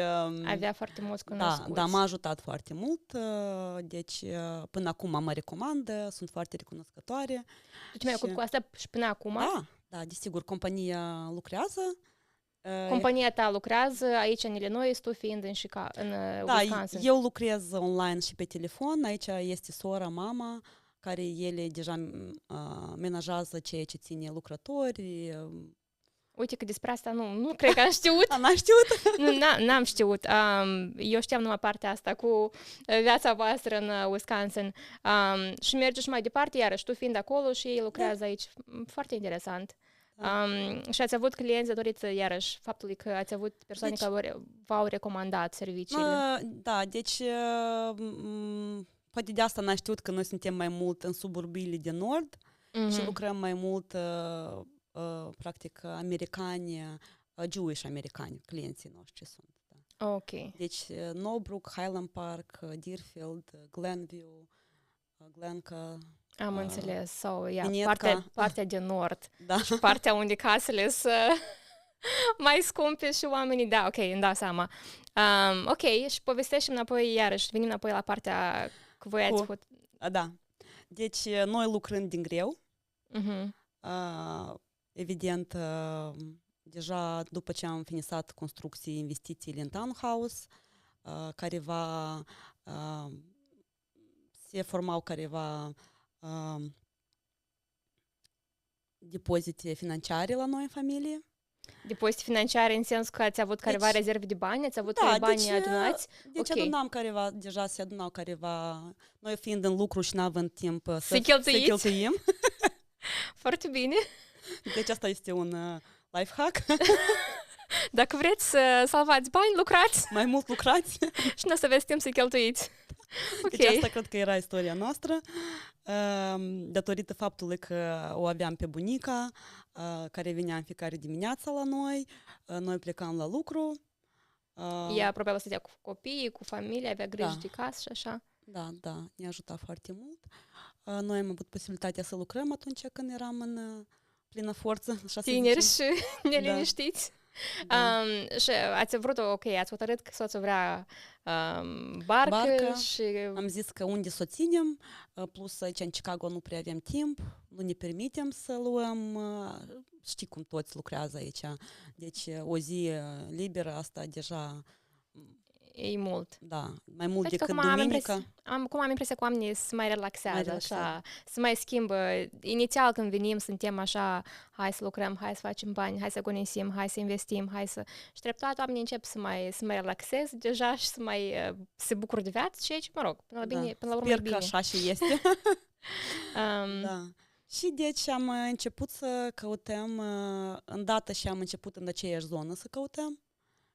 Avea foarte mulți cunoscuți. Da, m-a ajutat foarte mult. Deci până acum mă recomandă, sunt foarte recunoscătoare. Tu te-ai ocupat cu asta și până acum? Da, desigur, compania lucrează. Compania ta lucrează aici în Illinois, tu fiind în Wisconsin. Da, eu lucrez online și pe telefon. Aici este sora, mama, care ele deja menajează ceea ce ține lucrători. Uite că despre asta nu cred că am știut. N-am știut? Nu, n-am știut. Eu știam numai partea asta cu viața voastră în Wisconsin. Și merge și mai departe, iarăși tu fiind acolo și ei lucrează aici. Foarte interesant. Și ați avut clienți datorită, iarăși, faptului că ați avut persoane care v-au recomandat serviciile. Da, deci poate de asta n-am știut că noi suntem mai mult în suburbiile de nord și lucrăm mai mult practic americani, Jewish americani, clienții noștri sunt. Da. Ok. Deci Knowbrook, Highland Park, Deerfield, Glenview, Glencoe. Am înțeles. Sau partea de nord. Da. Și partea unde casele sunt mai scumpe și oamenii, da, ok, îmi dau seama. Ok, și povestește-mi înapoi, iarăși, venim înapoi la partea cu voi ați Da. Deci, noi lucrând din greu, Mhm. evident, deja după ce am finisat construcții, investițiile în townhouse, careva se formau careva depozite financiare la noi în familie. Depozite financiare în sens că ați avut careva rezerve de bani? Ați avut bani adunați? Deci adunam careva, deja se adunau careva, noi fiind în lucru și n-având timp să cheltuim. Foarte bine. Deci asta este un life hack. Dacă vreți să salvați bani, lucrați. Mai mult lucrați. Și nu o să aveți timp să cheltuiți. Deci asta cred că era istoria noastră, datorită faptului că o aveam pe bunica, care venea în fiecare dimineață la noi, noi plecam la lucru. Ea probabil stătea cu copiii, cu familia, avea grijă de casă și așa. Da, ne ajuta foarte mult. Noi am avut posibilitatea să lucrăm atunci când eram în plină forță. Tineri și neliniștiți. Și ați vrut, ați hotărât că soțul vrea barcă și... Am zis că unde să o ținem, plus aici în Chicago nu prea avem timp, nu ne permitem să luăm, știi cum toți lucrează aici, deci o zi liberă, asta deja... E mult. Da, mai mult decât duminica. Cum am impresia că oamenii se mai relaxează, așa, se mai schimbă. Inițial când venim suntem așa, hai să lucrăm, hai să facem bani, hai să economisim, hai să investim, Și treptat oamenii încep să mai relaxeze deja și să mai se bucură de viață, ceea ce, mă rog, până la urmă Sper că așa și este. Da. Și deci am început să căutăm, îndată și am început în aceeași zonă să căutăm,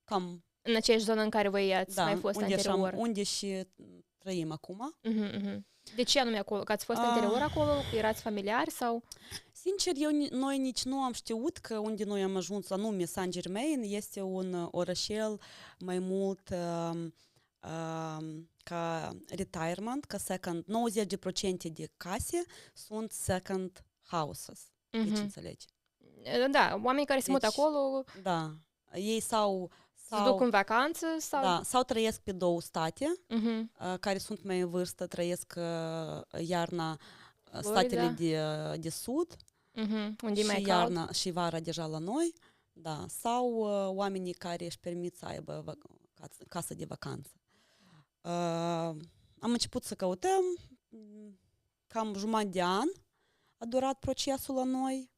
cam... În aceeași zonă în care voi ați mai fost anterior. Unde și trăim acum. De ce anume acolo? Că ați fost anterior acolo? Că erați familiari sau? Sincer, noi nici nu am știut că unde noi am ajuns, anume Saint-Germain, este un orășel mai mult ca retirement, ca second. 90% de case sunt second houses. Deci înțelegi. Da, oamenii care se mută acolo... Da, ei se duc în vacanță? Sau trăiesc pe două state, care sunt mai în vârstă, trăiesc iarna statele de sud, unde e mai iarna și vara deja la noi, sau oamenii care își permit să aibă casă de vacanță. Am început să căutăm, cam jumătate de an a durat procesul la noi.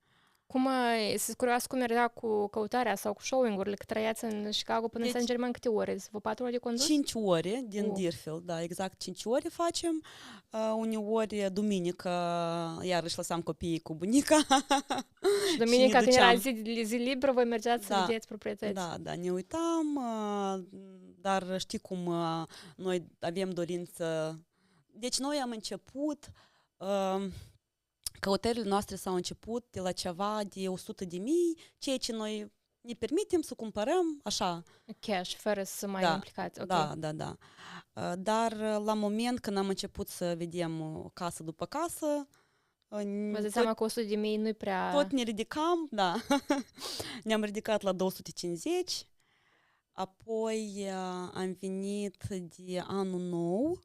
Sunt curioasă cum era cu căutarea sau cu showing-urile, că trăiați în Chicago până în Saint-Germain câte ore? Vă 4 ore de condus? 5 ore din Deerfield, exact 5 ore facem. Uneori, duminică, iarăși lăsam copiii cu bunica. Și duminica, când era zi liberă, voi mergeați să vedeți proprietăți. Da, ne uitam, dar știi cum noi avem dorință. Deci noi am început... Căutările noastre s-au început de la ceva de 100.000, ceea ce noi ne permitem să cumpărăm așa. Cash, fără să mai implicați. Okay. Da. Dar la moment când am început să vedem casă după casă... Vă dați seama că 100.000 nu-i prea... Tot ne ridicam, ne-am ridicat la 250, apoi am venit de anul nou,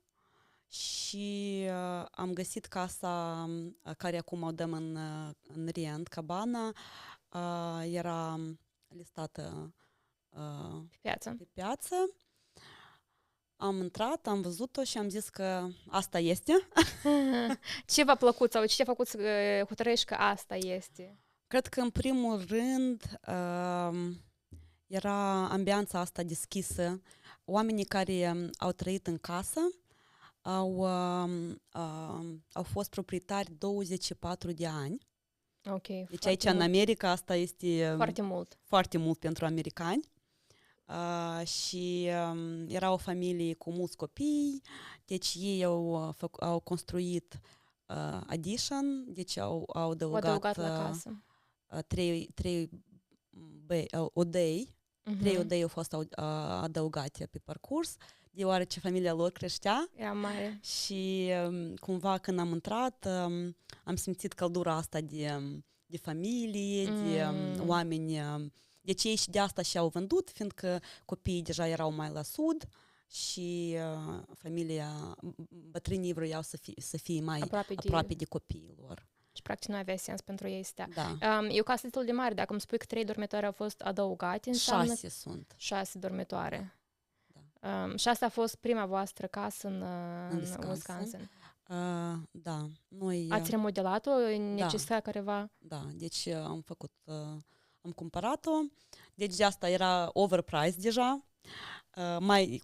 și am găsit casa care acum o dăm în rent, cabana, era listată pe piață. Am intrat, am văzut-o și am zis că asta este. Ce v-a plăcut sau ce te-a făcut să hotărăști că asta este? Cred că în primul rând era ambianța asta deschisă. Oamenii care au trăit în casă au fost proprietari 24 de ani. Deci aici în America asta este foarte mult pentru americani. Și era o familie cu mulți copii, deci ei au construit addition, deci au adăugat la casă. 3 odăi. 3 odăi au fost adăugate pe parcurs, deoarece familia lor creștea. Era mare. Și cumva când am intrat, am simțit căldura asta de familie, de oameni. Deci ei și de asta și-au vândut, fiindcă copiii deja erau mai la sud și familia, bătrânii vreau să fie mai aproape de copiii lor. Și practic nu avea sens pentru ei să stea. Da. E o casă destul de mare. Dacă îmi spui că 3 dormitoare au fost adăugate, înseamnă 6 sunt. 6 dormitoare. Da. Și asta a fost prima voastră casă în Wisconsin. Da. Noi, ați remodelat-o? Necesita careva? Da, deci am cumpărat-o. Deci de asta era overpriced deja.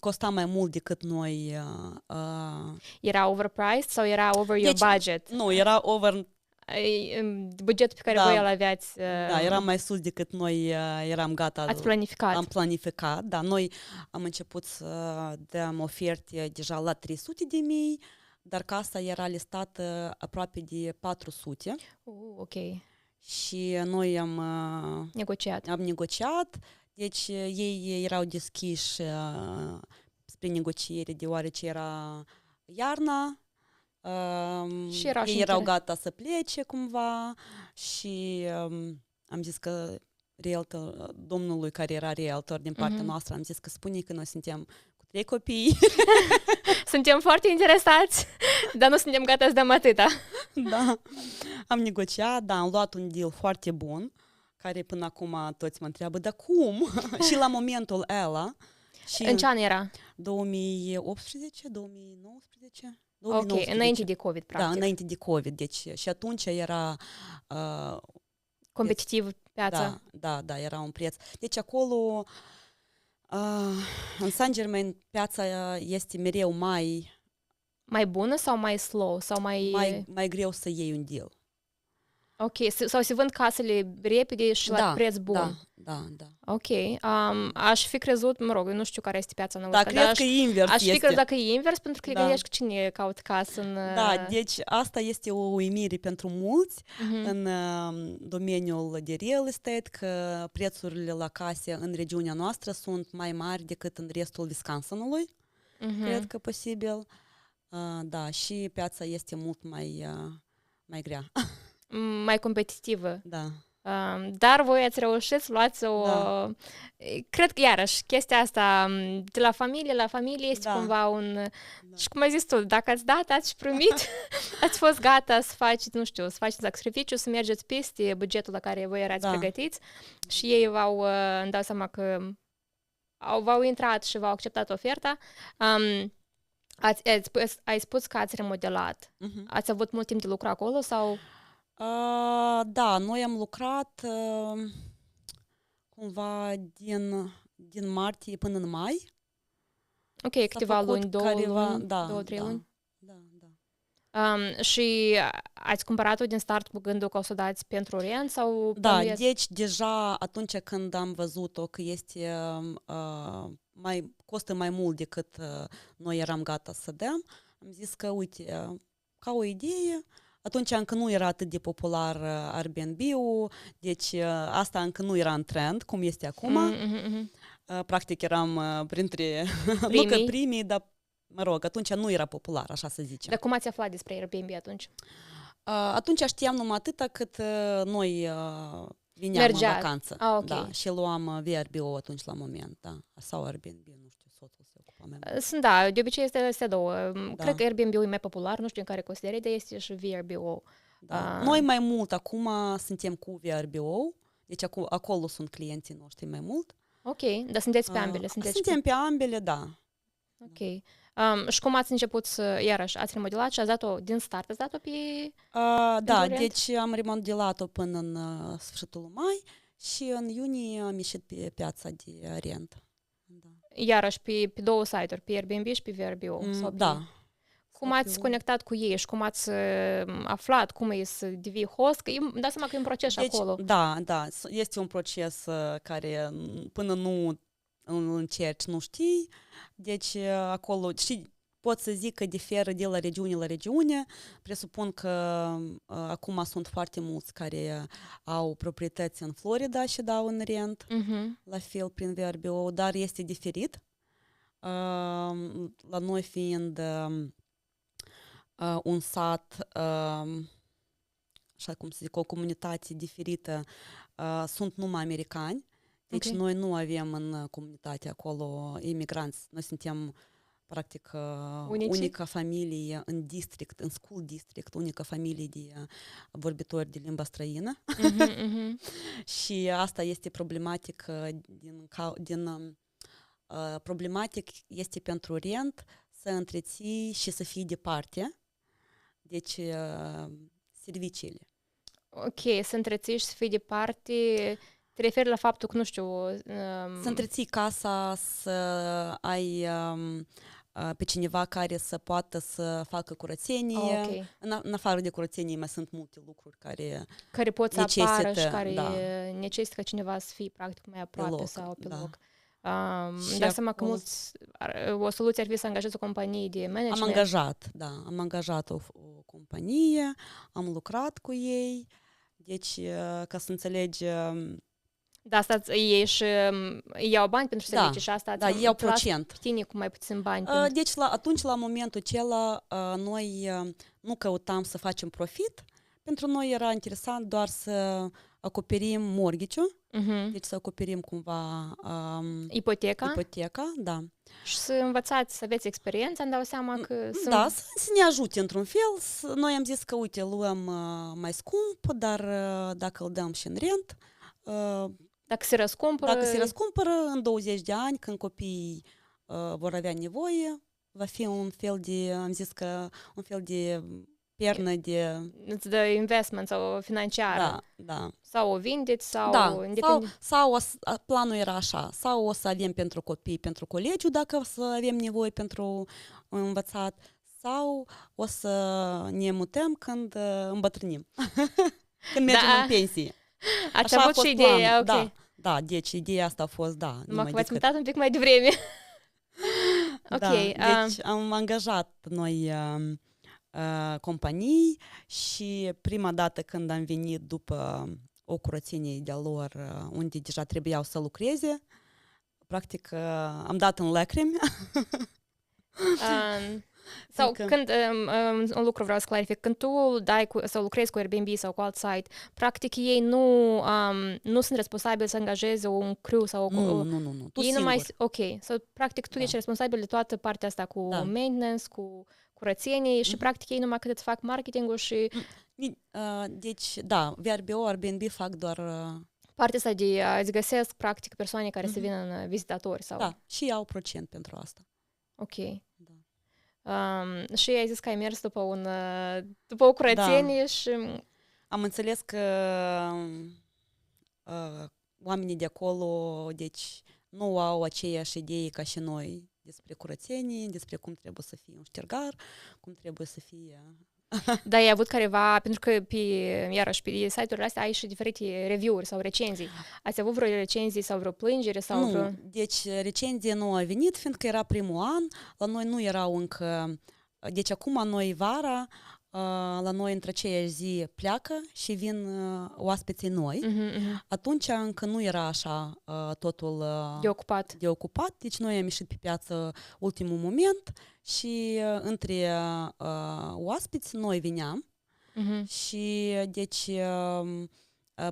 Costa mai mult decât noi. Era overpriced sau era over your budget? Nu, era over... Bugetul pe care voi îl aveați... Da, era mai sus decât noi eram gata. Ați planificat. Am planificat, da. Noi am început să dăm oferte deja la 300.000, dar casa era listată aproape de 400. Ok. Și noi am negociat. Deci ei erau deschiși spre negociere, deoarece era iarna. Și ei erau gata să plece cumva și am zis că domnului care era realtor din partea noastră, am zis că spune că noi suntem cu 3 copii. Suntem foarte interesați, dar nu suntem gata să dăm atâta. Da, am negociat, da, am luat un deal foarte bun, care până acum toți mă întreabă, dar cum? Și la momentul ăla... În ce an era? 2018, 2019... Ok, înainte de COVID, practic. Da, înainte de COVID. Deci, și atunci era... competitiv piața. Da, era un preț. Deci acolo, în Saint-Germain, piața este mereu mai bună sau mai slow? Sau mai greu să iei un deal. Ok, sau se vând casele repede și la preț bun. Da. Ok, aș fi crezut, mă rog, nu știu care este piața în Da, cred că e invers. Aș fi crezut că e invers, pentru că le gândești că cine caută casă în... Da, deci asta este o uimire pentru mulți în domeniul de real estate, că prețurile la case în regiunea noastră sunt mai mari decât în restul Wisconsinului. Cred că posibil. Da, și piața este mult mai grea. Mai competitivă. Da. Dar voi ați reușit să luați o... Da. Cred că, iarăși, chestia asta de la familie este cumva un... Da. Și cum ai zis tu, dacă ați dat, ați și primit, ați fost gata să faceți, nu știu, să faceți sacrificiu, să mergeți peste bugetul la care voi erați pregătiți și ei îmi dau seama că v-au intrat și v-au acceptat oferta. Ai spus că ați remodelat. Ați avut mult timp de lucru acolo sau... Da, noi am lucrat cumva din martie până în mai. Ok, câteva luni, 2 luni, 2-3 luni. Da. Și ați cumpărat-o din start cu gândul că o să o dați pentru rent sau... Da, deci deja atunci când am văzut-o că este costă mai mult decât noi eram gata să dăm, am zis că, uite, ca o idee... Atunci încă nu era atât de popular Airbnb-ul, deci asta încă nu era în trend, cum este acum. Practic eram printre, nu că primii, dar mă rog, atunci nu era popular, așa să zicem. Dar cum ați aflat despre Airbnb atunci? Atunci știam numai atâta cât noi vineam în vacanță. Okay. Da, și luam VRBO atunci la moment, da, sau Airbnb, nu știu, soțul se ocupa mai mult. Sunt, da, de obicei este două. Da. Cred că Airbnb-ul e mai popular, nu știu în care consideri, dar este și VRBO. Da. Noi mai mult acum suntem cu VRBO, deci acolo sunt clienții noștri mai mult. Ok, dar sunteți pe ambele? Suntem pe ambele, da. Ok. Și cum ați început să, iarăși, ați remodelat și ați dat-o din start, ați dat-o pe... Da, deci am remodelat-o până în sfârșitul mai și în iunie am ieșit pe piața de rent. Da. Iarăși pe două site-uri, pe Airbnb și pe VRBO? Da. Cum ați conectat cu ei și cum ați aflat cum e să devii host? Că îmi dați seama că e un proces acolo. Da, este un proces care până nu îl încerci, nu știi. Deci acolo și pot să zic că diferă de la regiune la regiune. Presupun că acum sunt foarte mulți care au proprietăți în Florida și dau în rent, la fel prin VRBO, dar este diferit. La noi fiind un sat, așa cum să zic, o comunitate diferită, sunt numai americani. Deci noi nu avem în comunitate acolo imigranți. Noi suntem practic Unicii? unica familie în district, în school district, unica familie de vorbitori de limba străină. Și asta este problematic problematic este pentru rent să întreții și să fii departe. Deci serviciile. Ok, să întreții și să fii departe. Te referi la faptul că, nu știu... Să întreții casa, să ai pe cineva care să poată să facă curățenie. Okay. În afară de curățenie mai sunt multe lucruri care pot să necesită, apară și care necesită ca cineva să fie practic mai aproape loc, sau pe da. loc. Îmi dau seama că o soluție ar fi să angajezi o companie de management. Am angajat o companie, am lucrat cu ei, deci ca să înțelegi... Da, asta ei și iau bani pentru servicii și asta da, iau procent. Pe tine cu mai puțin bani. Deci atunci, la momentul acela, noi nu căutam să facem profit. Pentru noi era interesant doar să acoperim mortgage-ul, deci să acoperim cumva ipoteca, da. Și să învățați, să aveți experiență, îmi dau seama că... Da, să ne ajute într-un fel. Noi am zis că, uite, luăm mai scump, dar dacă îl dăm și în rent... Dacă se răscumpără, în 20 de ani, când copiii vor avea nevoie, va fi un fel de, am zis că, un fel de pernă de... Îți dă investment sau financiară. Da. Sau o vindeți, sau... Da, sau planul era așa, sau o să avem pentru copii, pentru colegiu, dacă o să avem nevoie pentru învățat, sau o să ne mutăm când îmbătrânim, când mergem în pensie. Ați avut și ideea, ok. Da, deci ideea asta a fost, da. Numai că v-ați mutat un pic mai devreme. Ok. Deci am angajat noi companii și prima dată când am venit după o curățenie de-a lor unde deja trebuiau să lucreze, practic am dat în lacrimi. Sau când, un lucru vreau să clarific, când tu sau lucrezi cu Airbnb sau cu alt site, practic ei nu sunt responsabili să angajeze un crew sau Nu, tu singur. Ok, practic tu ești responsabil de toată partea asta cu maintenance, cu curățenie și practic ei numai cât îți fac marketing-ul și... Deci, da, VRBO, Airbnb fac doar... Partea asta de îți găsesc practic persoane care să vină în vizitatori sau... Da, și iau procent pentru asta. Ok. Și ai zis că ai mers după o curățenie și... Am înțeles că oamenii de acolo, deci, nu au aceeași idee ca și noi despre curățenie, despre cum trebuie să fie un ștergar, cum trebuie să fie... Da, ai avut careva, pentru că iarăși pe site-urile astea ai și diferite review-uri sau recenzii. Ați avut vreo recenzii sau vreo plângere? Sau deci recenzie nu a venit, fiindcă era primul an, la noi nu erau încă... Deci acum noi vara, la noi între aceeași zi pleacă și vin oaspeții noi. Atunci încă nu era așa totul de ocupat, deci noi am ieșit pe piață ultimul moment și între oaspeți noi veneam și deci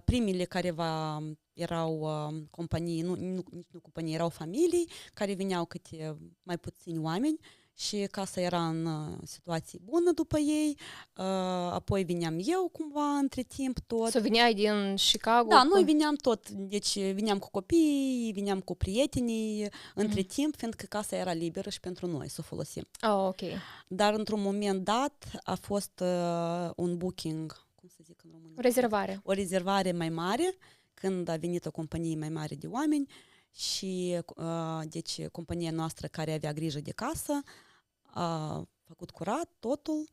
primele careva erau companii, nici nu companii, erau familii care veneau câte mai puțini oameni și casa era în situație bună după ei, apoi veneam eu cumva între timp tot. Să veneai din Chicago? Da, noi veneam tot, deci veneam cu copiii, veneam cu prietenii, între timp, fiindcă casa era liberă și pentru noi să o folosim. Ok. Dar într-un moment dat a fost un booking, cum să zic în română? O rezervare mai mare, când a venit o companie mai mare de oameni și deci compania noastră care avea grijă de casă a făcut curat totul.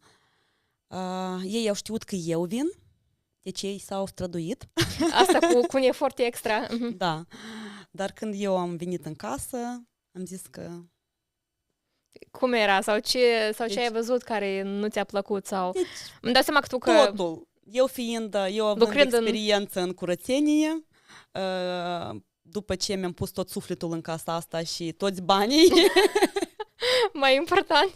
Ei au știut că eu vin, deci ei s-au străduit. Asta cu un efort extra. Da, dar când eu am venit în casă, am zis că... Cum era? Sau ce ai văzut care nu ți-a plăcut? Sau... Deci, îmi dau seama că tu că... Totul. Eu având experiență în curățenie, după ce mi-am pus tot sufletul în casa asta și toți banii. Mai important.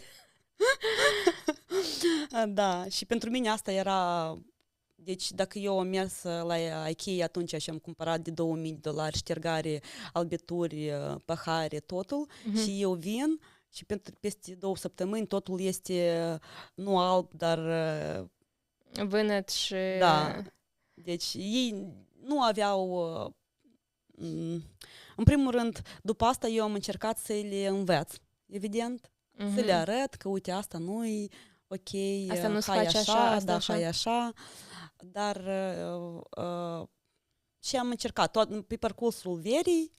Da, și pentru mine asta era... Deci dacă eu am mers la Ikea atunci și am cumpărat de $2000 ștergare, albituri, pahare, totul, și eu vin și peste 2 săptămâni totul este nu alb, dar vânăt și... da. Deci ei nu aveau... În primul rând, după asta eu am încercat să le învăț, evident, să le arăt că, uite, asta nu-i ok, asta nu se hai face așa, asta da, așa. hai așa, dar și am încercat pe parcursul verii.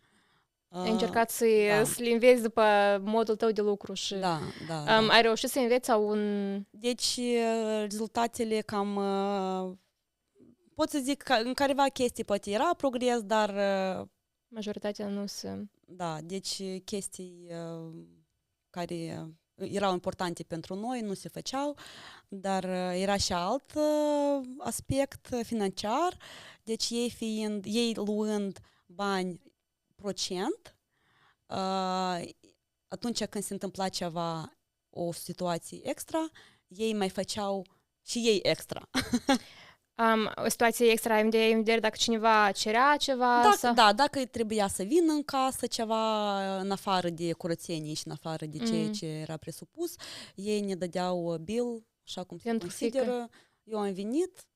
Ai încercat să-i înveți după modul tău de lucru și... Da. Ai reușit să înveți sau un... Deci, rezultatele cam... pot să zic că în careva chestii poate era progres, dar... majoritatea nu se... Da, deci chestii care erau importante pentru noi nu se făceau, dar era și alt aspect financiar, deci ei luând bani procent, atunci când se întâmpla ceva, o situație extra, ei mai făceau și ei extra. O situație extra în vedere dacă cineva cerea ceva? Da, dacă trebuia să vină în casă ceva în afară de curățenie și în afară de ceea ce era presupus, ei ne dădeau bill, așa cum se consideră. Eu am venit.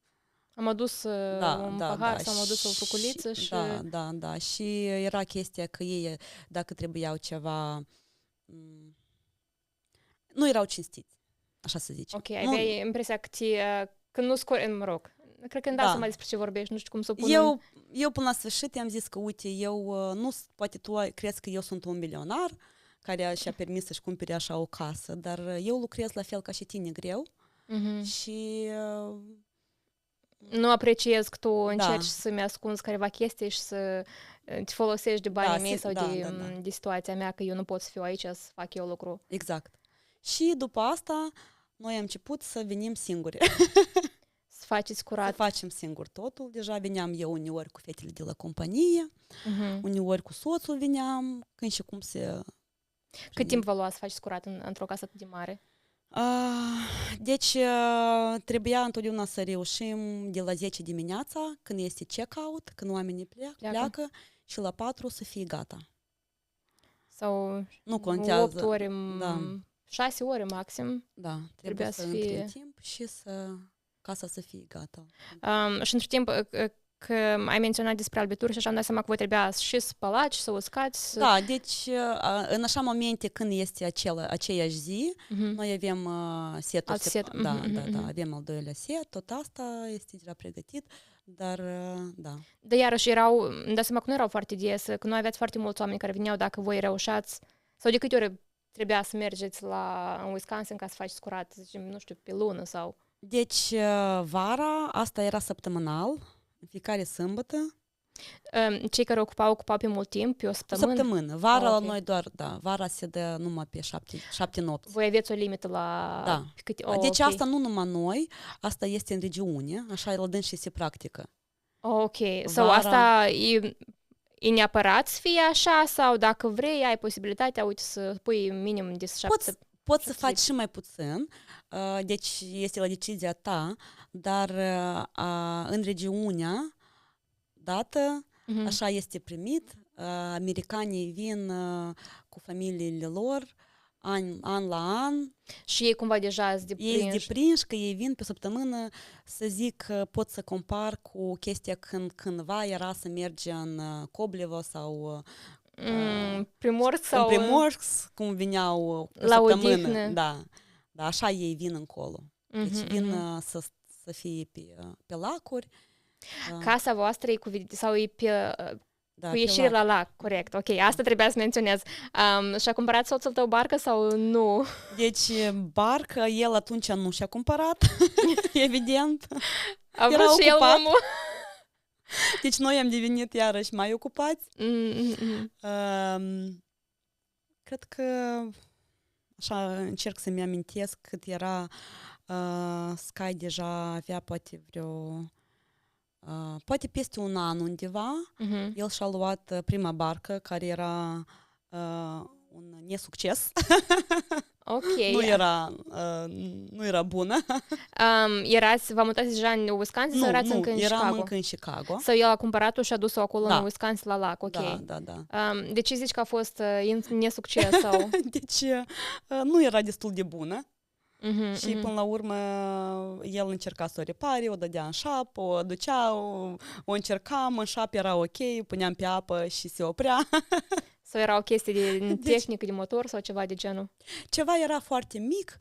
Am adus un pahar sau am adus o fruculiță și... Da. Și era chestia că ei, dacă trebuiau ceva, nu erau cinstiți, așa să zicem. Ok, aveai impresia că când nu scori, mă rog, cred că îmi dau seama despre ce vorbești, nu știu cum să o pun. Eu până la sfârșit i-am zis că, uite, poate tu crezi că eu sunt un milionar care și-a permis să-și cumpere așa o casă, dar eu lucrez la fel ca și tine greu și... Nu apreciez că tu încerci să-mi ascunzi careva chestii și să te folosești de banii mei sau de situația mea, că eu nu pot să fiu aici să fac eu lucru. Exact. Și după asta noi am început să venim singuri. Să faceți curat. Să facem singur totul. Deja veneam eu uneori cu fetele de la companie, uneori cu soțul veneam, când și cum se... Cât timp vă lua să faceți curat într-o casă atât de mare? Deci trebuia întotdeauna să reușim de la 10 dimineața, când este check-out, când oamenii pleacă și la 4 să fie gata. Sau nu contează. 8 ore, 6 ore maxim. Da, trebuie să fie timp și casa să fie gata. Și între timp că ai menționat despre albituri și așa, îmi dai seama că voi trebuia și să spălați, să uscați. Da, deci în așa momente când este aceeași zi, noi avem setul. Avem al doilea set, tot asta este deja pregătit, dar da. Dar iarăși îmi dai seama că nu erau foarte des, că nu aveați foarte mulți oameni care veneau dacă voi reușați, sau de câte ori trebuia să mergeți în Wisconsin ca să faceți curat, zicem, nu știu, pe lună sau... Deci vara, asta era săptămânal, în fiecare sâmbătă. Cei care ocupau pe mult timp, pe o săptămână? Vara la noi doar, vara se dă numai pe 7 nopți. Voi aveți o limită la... Da. Deci asta nu numai noi, asta este în regiune, așa la dâns și se practică. Ok, sau asta e neapărat să fie așa sau dacă vrei, ai posibilitatea, uite, să pui minim de 7... Poți să faci și mai puțin, deci este la decizia ta, dar în regiunea dată, așa este primit, americanii vin cu familiile lor an la an. Și ei cumva deja sunt deprinși. Ei sunt deprinși că ei vin pe săptămână, să zic, pot să compar cu chestia când cândva era să merge în Coblevo sau... Primorsk sau... În Primorsk, cum vineau o la săptămână. Odihnă. Da, așa ei vin încolo. Deci vin să fie pe lacuri. Casa voastră e sau e cu ieșire la lac, corect. Ok, asta trebuia să menționez. Și-a cumpărat soțul tău barcă sau nu? Deci barcă, el atunci nu și-a cumpărat, evident. A vrut și el omul. Deci noi am devenit iarăși mai ocupați. Cred că așa încerc să-mi amintesc cât era Sky deja avea poate poate peste un an undeva. El și-a luat prima barcă care era un nesucces. Ok. Nu era bună. V-am mutat deja în Wisconsin sau erați încă în eram Chicago? încă în Chicago. Sau el a cumpărat-o și a dus-o acolo în Wisconsin la lac, ok. Da. De ce zici că a fost nesucces sau? Deci nu era destul de bună. Și până la urmă el încerca să o repare, o dădea în șapă, o ducea, o încercam, în șapă era ok, puneam pe apă și se oprea. Sau era o chestie de tehnică de motor sau ceva de genul? Ceva era foarte mic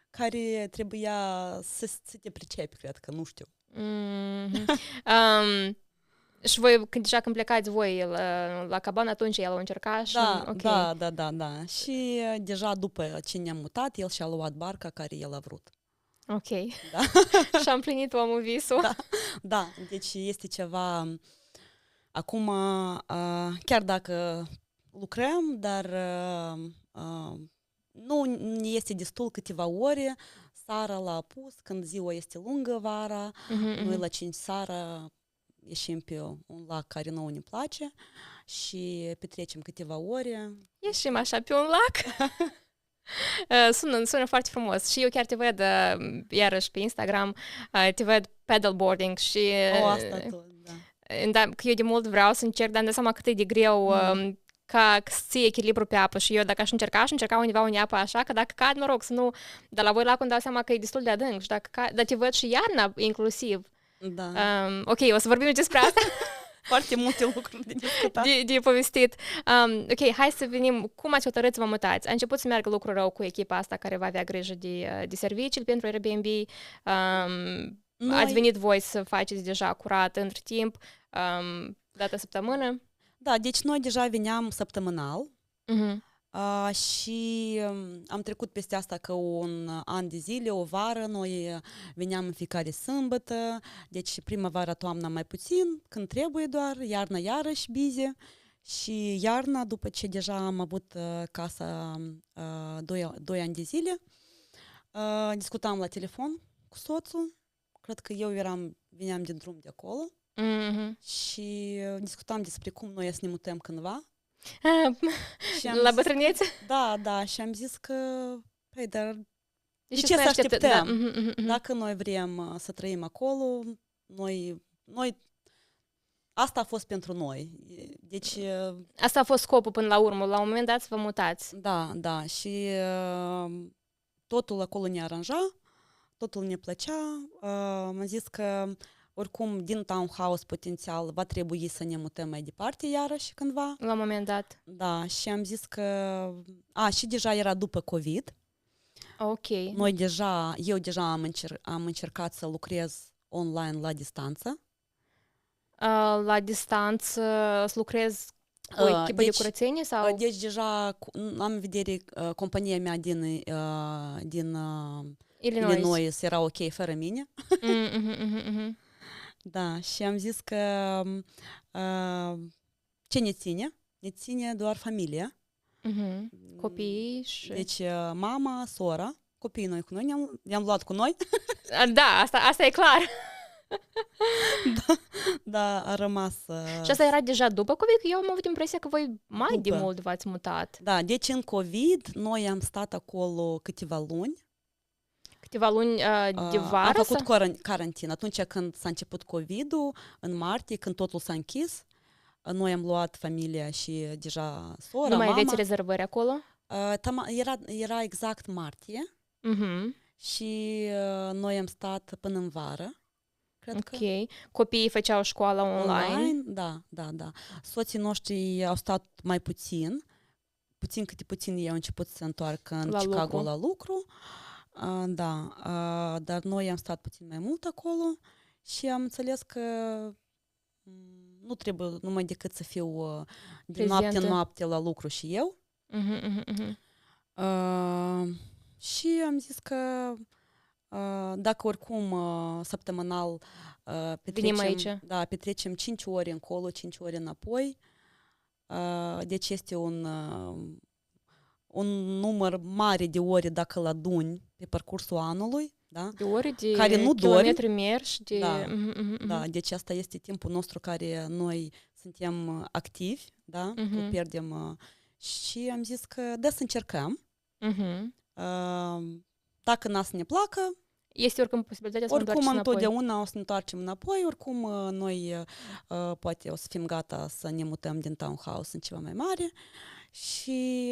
care trebuia să te pricepi, cred că, nu știu. Și voi, când plecați voi la cabană, atunci el a încercat și... Da. Și deja după ce ne-am mutat, el și-a luat barca care el a vrut. Ok. Da. Și-a împlinit omul visul. Da, deci este ceva... Acum, chiar dacă lucrăm, dar nu este destul câteva ore, seara la apus, când ziua este lungă vara, noi la 5 seara ieșim pe un lac care nouă ne place și petrecem câteva ore. Ieșim așa pe un lac? Sună foarte frumos și eu chiar te văd iarăși pe Instagram, te văd paddleboarding și... asta tot, da. Că eu de mult vreau să încerc, dar îmi dau seama cât e de greu ca să ții echilibru pe apă și eu dacă aș încerca undeva unde apă așa, că dacă cad, mă rog, să nu... Dar la voi lacul îmi dau seama că e destul de adânc și dacă cad, dar te văd și iarna inclusiv. Da. Ok, o să vorbim despre asta. Foarte multe lucruri de discutat. De povestit. Ok, hai să venim. Cum ați hotărât să vă mutați? A început să meargă lucrul rău cu echipa asta care va avea grijă de servicii pentru Airbnb. Ați venit voi să faceți deja curat între timp, data săptămână? Da, deci noi deja veneam săptămânal și am trecut peste asta că un an de zile, o vară, noi veneam în fiecare sâmbătă, deci primăvara, toamna mai puțin, când trebuie doar, iarna iarăși busy și iarna, după ce deja am avut casa 2 ani de zile, discutam la telefon cu soțul, cred că eu veneam din drum de acolo și discutam despre cum noi să ne mutăm cândva. La bătrânețe? Da, și am zis că, păi, dar de ce să așteptăm? Dacă noi vrem să trăim acolo, noi asta a fost pentru noi. Deci... Asta a fost scopul până la urmă, la un moment dat să vă mutați. Da, și totul acolo ne aranja, totul ne plăcea. Am zis că oricum, din townhouse potențial va trebui să ne mutăm mai departe iarăși cândva. La un moment dat. Da, și am zis că... și deja era după COVID. Ok. Eu deja am încercat să lucrez online la distanță. La distanță să lucrez cu o echipă de curățenie? Sau? Deci deja am în vedere compania mea din Illinois era ok fără mine. Da, și am zis că ce ne ține? Ne ține doar familia. Copii și... Deci mama, sora, copiii noi cu noi, ne-am luat cu noi. Da, asta e clar. Da, a rămas... Și asta era deja după COVID? Că eu am avut impresia că voi mai de mult v-ați mutat. Da, deci în COVID noi am stat acolo câteva luni. Câteva luni de vară? Am făcut carantină. Atunci când s-a început COVID-ul, în martie, când totul s-a închis, noi am luat familia și deja sora, nu mai mama. aveți rezervări acolo? Era exact martie și noi am stat până în vară. Cred că. Copiii făceau școala online? Da. Soții noștri au stat mai puțin câte puțin ei au început să se întoarcă în Chicago la lucru. Dar noi am stat puțin mai mult acolo și am înțeles că nu trebuie numai decât să fiu din noapte în noapte la lucru și eu. Și am zis că dacă oricum săptămânal petrecem 5 ore încolo, 5 ore înapoi, deci este un număr mare de ore dacă îl aduni pe parcursul anului, da? De ore, de care nu kilometri mergi. Da, deci asta este timpul nostru care noi suntem activi, da? Nu pierdem și am zis că să încercăm. Mhm. Dacă n-a să ne placă, Este oricum posibilitatea să mă întoarceți oricum înapoi. întotdeauna o să ne întoarcem înapoi, oricum noi poate o să fim gata să ne mutăm din townhouse în ceva mai mare și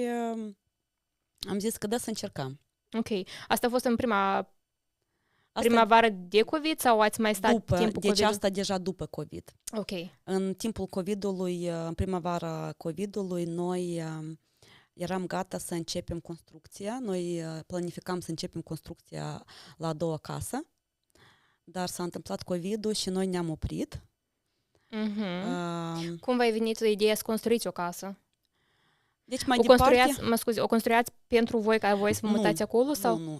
am zis că să încercăm. Ok. Asta a fost în primăvară de COVID sau ați mai stat timpul Deci COVID? asta deja după COVID. Ok. În timpul COVID-ului, în primăvara COVID-ului, noi eram gata să începem construcția. Noi planificam să începem construcția la a doua casă, dar s-a întâmplat COVID-ul și noi ne-am oprit. Cum v-a venit ideea să construiți o casă? Deci mai o departe... o construiați pentru voi ca voi să vă mutați acolo? Sau? Nu.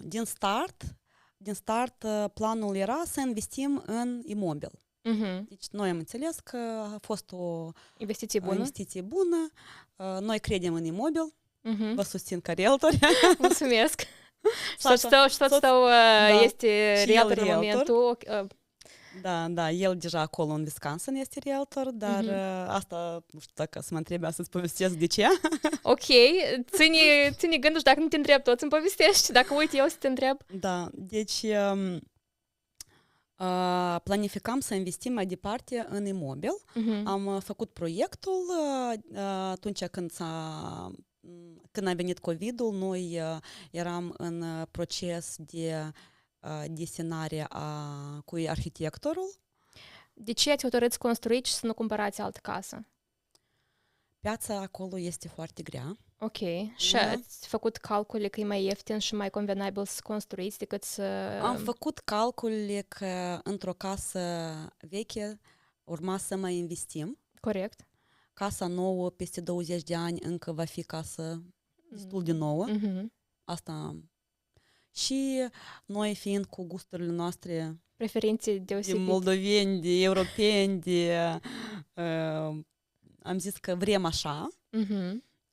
Din start, planul era să investim în imobil. Deci noi am înțeles că a fost o investiție bună. Noi credem în imobil. Vă susțin ca realtor. Mulțumesc. Soțul tău este realtor în momentul. Da, el deja acolo în Wisconsin este realtor, dar asta nu știu dacă să mă întrebi să-ți povestesc de ce. Ok, ține gândul și dacă nu te întreb tot, îmi povestești. Dacă uite, eu să te întreb. Da, deci planificam să investim mai departe în imobil. Am făcut proiectul atunci când a venit COVID-ul, noi eram în proces de desenare cu arhitectorul. De ce ați hotărât să construiți și să nu cumpărați altă casă? Piața acolo este foarte grea. Ok. Și ați făcut calcule că e mai ieftin și mai convenabil să construiți decât să... Am făcut calcule că într-o casă veche urma să mai investim. Corect. Casa nouă, peste 20 de ani, încă va fi casă destul de nouă. Asta. Și noi fiind cu gusturile noastre... Preferințe deosebite. De moldoveni, de europeni, am zis că vrem așa.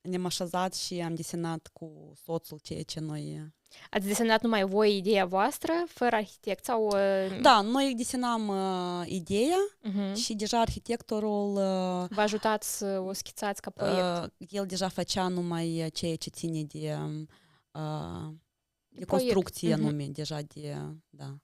Ne-am așezat și am desenat cu soțul ceea ce noi... Ați desenat numai voi ideea voastră, fără arhitect? Sau... Da, noi desenam ideea și deja arhitectorul... V-a ajutat să o schițați ca proiect? El deja făcea numai ceea ce ține de construcție anume, deja de... Da.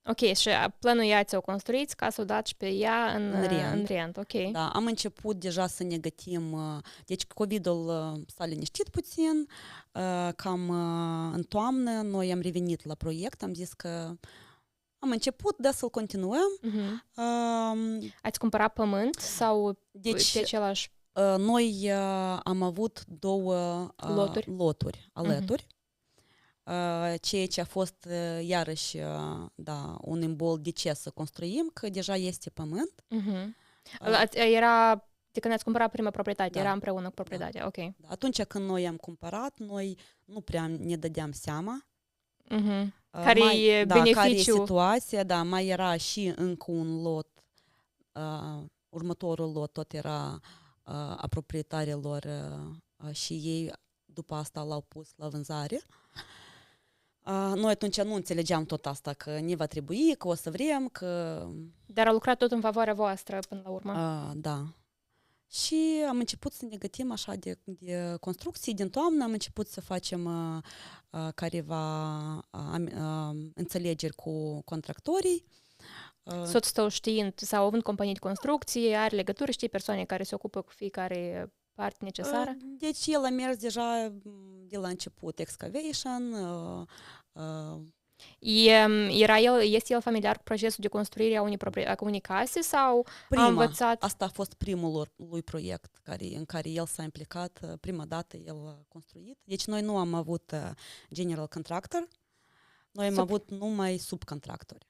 Ok, și plănuiați să o construiți ca să o dați pe ea în rent. Ok. Da, am început deja să ne gătim, deci COVID-ul s-a liniștit puțin, cam în toamnă noi am revenit la proiect, am zis că am început, să-l continuăm. Ați cumpărat pământ sau pe același? Noi am avut două loturi alături. Ceea ce a fost iarăși un imbol de ce să construim, că deja este pământ. Era de când ați cumpărat prima proprietate, era împreună cu proprietatea, ok. Atunci când noi am cumpărat, noi nu prea ne dădeam seama care e beneficiul. Care e situația, mai era și încă un lot, următorul lot tot era a proprietarilor și ei după asta l-au pus la vânzare. Noi atunci nu înțelegeam tot asta, că ne va trebui, că o să vrem, că... Dar a lucrat tot în favoarea voastră până la urmă. Da. Și am început să ne gătim așa de construcții. Din toamnă am început să facem careva înțelegeri cu contractorii. Soțul tău știind sau având companii de construcție, are legături, știi persoane care se ocupă cu fiecare parte necesară? Deci el a mers deja de la început excavation. Este el familiar cu procesul de construire a unei case sau a învățat? Asta a fost primul lui proiect în care el s-a implicat. Prima dată el a construit. Deci noi nu am avut general contractor, noi am avut numai subcontractori.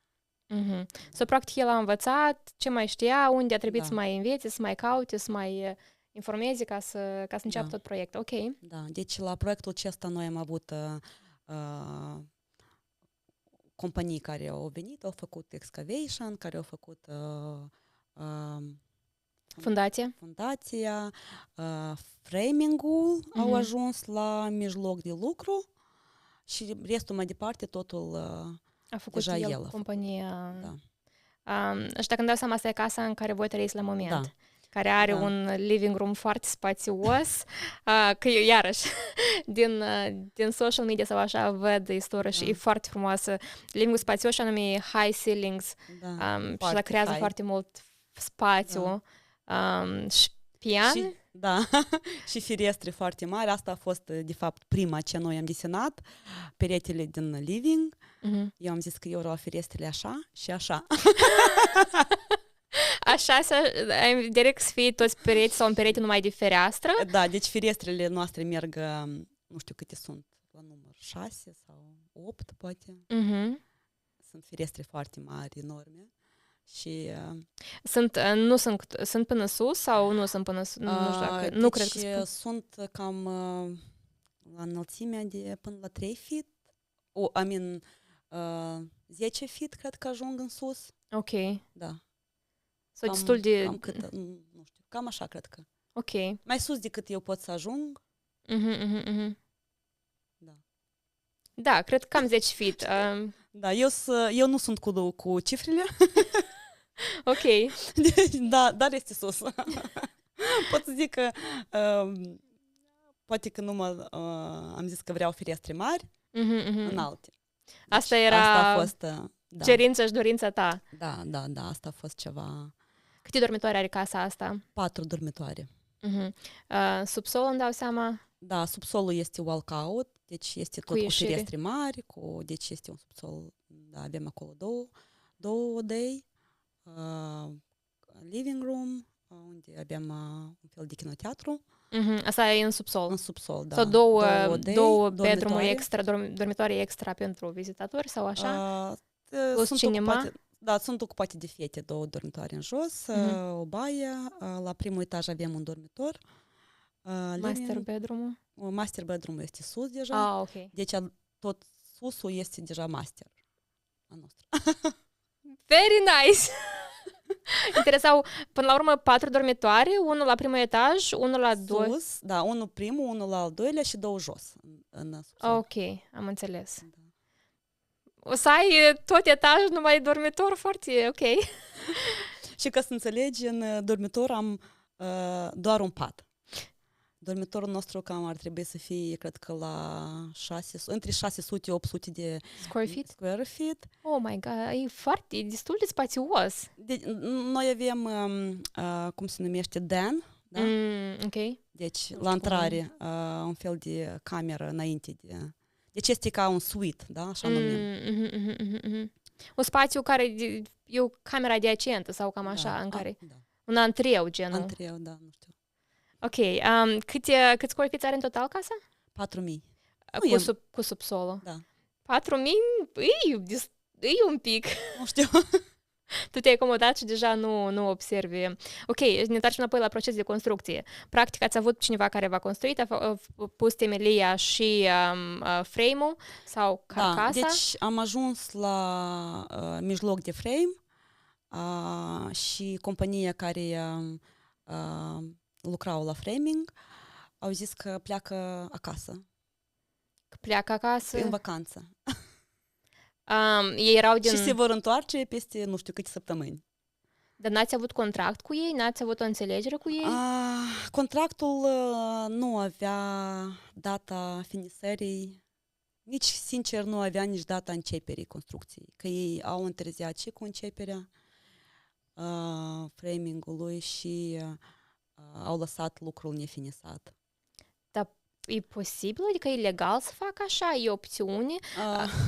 Practic el a învățat ce mai știa, unde a trebuit să mai învețe, să mai caute, să mai informeze ca să înceapă tot proiectul. Ok. Da, deci la proiectul acesta noi am avut companii care au venit, au făcut excavation, care au făcut fundația, framing-ul au ajuns la mijloc de lucru și restul mai departe totul a făcut deja el compania. Da. Și dacă îmi dau seama, asta e casa în care voi trăiți la moment. Da. care are un living room foarte spațios, că eu, iarăși, din social media sau așa, văd istorie și e foarte frumoasă. Living-ul spațios și anume high ceilings și la creează foarte mult spațiu. Și pian. Și, și ferestre foarte mari. Asta a fost, de fapt, prima ce noi am desenat, peretele din living. Eu am zis că eu vreau ferestrele așa și așa. Așa, direct să fie toți pereți sau un perete numai de fereastră? Da, deci ferestrele noastre merg, nu știu câte sunt, la număr 6 sau 8, poate. Sunt ferestre foarte mari, enorme. Și sunt până sus sau nu sunt până sus? Nu știu dacă, nu cred că sunt cam la înălțimea de până la 3 feet. 10 feet cred că ajung în sus. Ok. Da. Sau destul de... Cam cât, nu știu, cam așa cred că. Ok. Mai sus decât eu pot să ajung. Da. Da, cred că cam 10 feet. Da, eu nu sunt cu cifrele. Ok. Da, dar este sus. Pot să zic că poate că am zis că vreau ferestre mari, înalte. Deci, asta a fost cerința și dorința ta. Da, asta a fost ceva. Câte dormitoare are casa asta? 4 dormitoare. Subsolul îmi dau seama? Da, subsolul este walkout, deci este tot cu ferestre mari, deci este un subsol, da, avem acolo două odăi, living room, unde avem un fel de kinoteatru. Asta e în subsol? În subsol, da. Sau două bedroom-uri extra, dormitoare extra pentru vizitatori sau așa? Plus cinema? Sunt ocupate de fete, 2 dormitoare în jos, o baie, la primul etaj avem un dormitor. Master bedroom-ul? Master bedroom este sus deja. Ok. Deci tot susul este deja master a nostru. Very nice! Interesau, până la urmă, 4 dormitoare, unul la primul etaj, unul la doi. Sus, da, unul primul, unul la al doilea și 2 jos. În subsol. Ok, am înțeles. Da. O să ai tot etajul numai dormitor, foarte ok. Și ca să înțelegi, în dormitor am doar un pat. Dormitorul nostru cam ar trebui să fie, cred că între 600-800 de square feet. Oh my God, e destul de spațios. Noi avem, cum se numește, den, da? Ok. Deci, la intrare, un fel de cameră înainte de... Deci este ca un suite, da? Așa numim. Un spațiu care e o camera adiacentă sau cam așa, în care... Da. Un antreu, genul. Antreu, da, nu știu. Ok. Câți square feet are în total casa? 4.000. Cu subsolul? Da. 4.000? E un pic. Nu știu. Tu te-ai acomodat și deja nu observi. Ok, ne întoarcem înapoi la proces de construcție. Practic ați avut cineva care v-a construit, a pus temelia și frame-ul sau carcasa? Da, deci am ajuns la mijloc de frame și compania care lucrau la framing au zis că pleacă acasă. Că pleacă acasă? În vacanță. Ei erau Și se vor întoarce peste nu știu câte săptămâni. Dar n-ați avut contract cu ei? N-ați avut o înțelegere cu ei? Contractul nu avea data finisării, nici, sincer, nu avea nici data începerii construcției. Că ei au întârziat și cu începerea framing-ului și au lăsat lucrul nefinisat. Dar e posibil? Adică e legal să facă așa? E opțiune?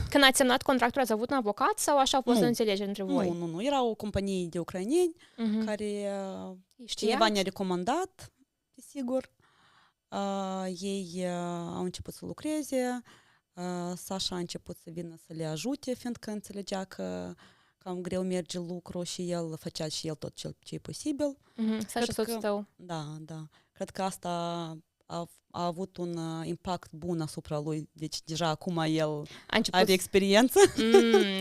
Când ați semnat contractul, ați avut un avocat sau așa a fost o înțelegere între voi? Nu. Era o companie de ucraineni care cineva ne-a recomandat, desigur. Ei au început să lucreze. Sasha a început să vină să le ajute, fiindcă înțelegea că cam greu merge lucru și el făcea și el tot ce e posibil. Sasha, soțul tău. Da. Cred că asta a avut un impact bun asupra lui. Deci deja acum el are experiență.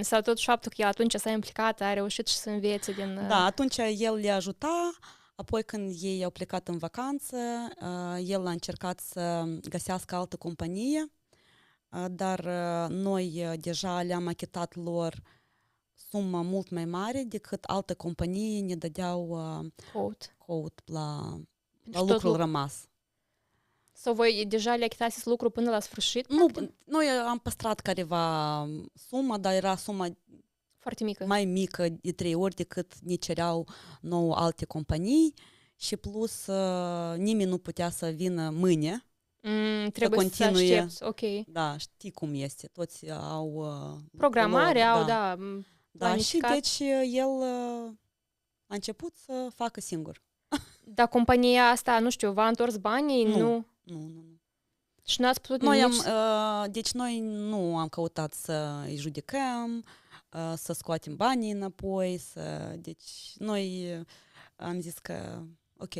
Sau tot faptul că el atunci s-a implicat, a reușit și să învețe din... Da, atunci el le ajuta. Apoi când ei au plecat în vacanță, el a încercat să găsească altă companie, dar noi deja le-am achitat lor sumă mult mai mare decât alte companii ne dădeau quote la lucrul rămas. Sau voi deja le achitați lucru până la sfârșit? Nu, noi am păstrat careva sumă, dar era suma foarte mică. Mai mică de 3 ori decât ne cereau nouă alte companii și plus nimeni nu putea să vină mâine. Trebuie să aștepți, ok. Da, știi cum este, toți au... programare au, da. Da, și deci el a început să facă singur. Dar compania asta, nu știu, v-a întors banii? Nu. Și n-ați putut deci noi nu am căutat să îi judecăm, să scoatem banii înapoi, deci noi am zis că ok.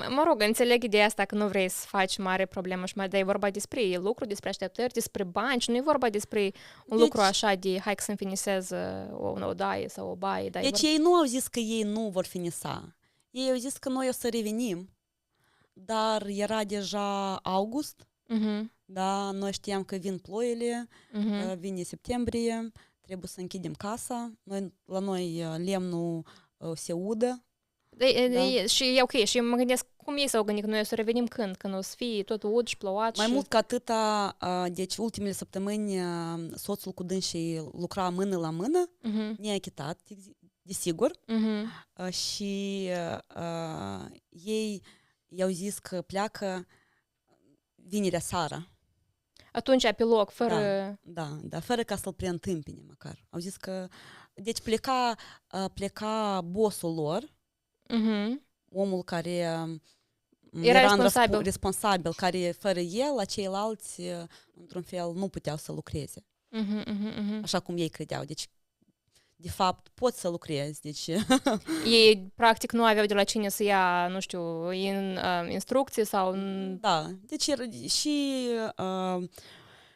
Mă rog, înțeleg ideea asta că nu vrei să faci mare problemă și dar e vorba despre lucru, despre așteptări, despre bani și nu e vorba despre un lucru așa de hai că să-mi finisez o odaie sau o baie. Deci ei nu au zis că ei nu vor finisa. Ei au zis că noi o să revenim, dar era deja august, da, noi știam că vin ploile, vine septembrie, trebuie să închidem casa, la noi lemnul se udă. Și e ok, și mă gândesc cum ei s-au gândit că noi o să revenim când o să fie tot ud și plouat. Mai mult ca atâta, deci ultimele săptămâni soțul cu dânsii lucra mână la mână, ne-a achitat, desigur, și ei i-au zis că pleacă vinerea seara. Atunci pe loc, fără... Da, fără ca să-l preîntâmpine măcar. Au zis că... Deci pleca bossul lor, omul care era responsabil, care fără el, la ceilalți, într-un fel, nu puteau să lucreze. Așa cum ei credeau. Deci, de fapt, poți să lucrezi. Deci... Ei, practic, nu aveau de la cine să ia, nu știu, instrucții sau... Da, deci și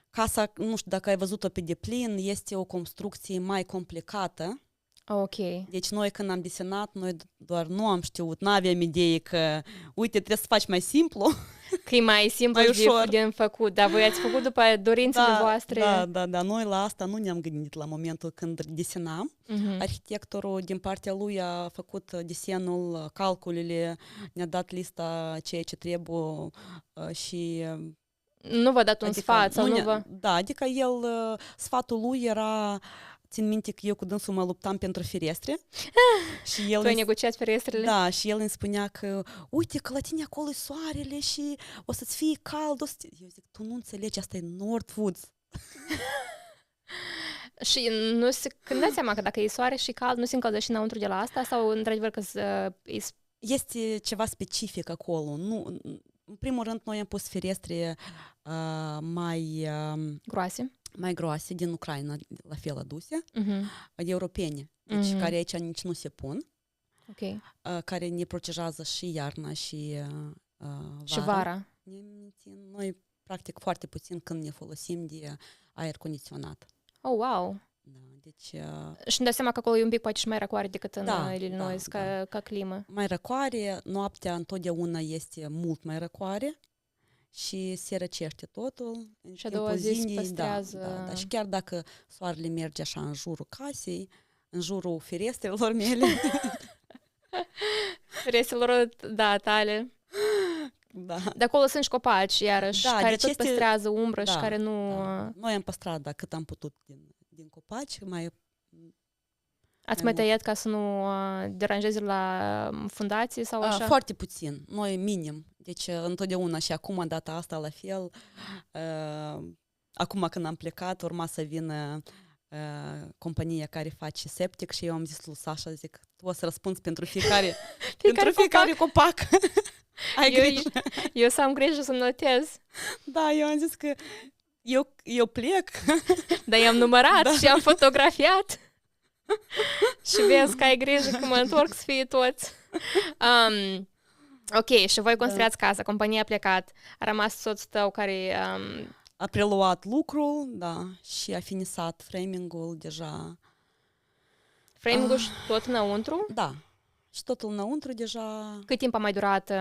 casa, nu știu dacă ai văzut-o pe deplin, este o construcție mai complicată. Ok. Deci noi când am desenat, noi doar nu am știut, nu aveam idee că, uite, trebuie să faci mai simplu. Că e mai simplu de făcut, dar voi ați făcut după dorințele voastre. Da, noi la asta nu ne-am gândit la momentul când desenam. Arhitectorul din partea lui a făcut desenul, calculele, ne-a dat lista ceea ce trebuie și... Nu v-a dat un sfat? Sau nu Da, adică el, sfatul lui era... Țin minte că eu cu dânsul mă luptam pentru ferestre. Și el tu ai negociat ferestrele? Da, și el îmi spunea că uite că la tine acolo e soarele și o să-ți fie cald. Eu zic, tu nu înțelegi, asta e Northwoods. Și când dați seama că dacă e soare și cald, nu se încălză și înăuntru de la asta? Sau într-adevăr că este ceva specific acolo. Nu, în primul rând, noi am pus ferestre mai... groase din Ucraina, la fel aduse, europene, deci care aici nici nu se pun, care ne protejează și iarna și vara. Și vara. Noi, practic, foarte puțin când ne folosim de aer condiționat. Oh, wow! Da, deci, și îmi dau seama că acolo e un pic poate și mai răcoare decât în Illinois, ca climă. Mai răcoare, noaptea întotdeauna este mult mai răcoare. Și se răcește totul. Și a doua zi se păstrează. Da. Și chiar dacă soarele merge așa în jurul casei, în jurul ferestrelor mele. Ferestrelor, tale. Da. De acolo sunt și copaci, iarăși, care tot păstrează umbră și care nu... Noi am păstrat, cât am putut din copaci. Ați mai tăiat ca să nu deranjeze la fundații sau așa? Foarte puțin. Noi minim. Deci întotdeauna și acum, data asta, la fel. Acum când am plecat, urma să vină compania care face septic și eu am zis lui Sasha, zic, tu o să răspunzi pentru fiecare copac. Ai grijă. Eu să am grijă să-mi notez. Da, eu am zis că eu plec. Dar i-am numărat și am fotografiat. Și vezi că ai grijă că mă întorc să fie toți. Ok, și voi construiați casa, compania a plecat, a rămas soțul tău care... A preluat lucrul, da, și a finisat framing-ul deja. Framing-ul și tot înăuntru? Da, și totul înăuntru deja... Cât timp a mai durat?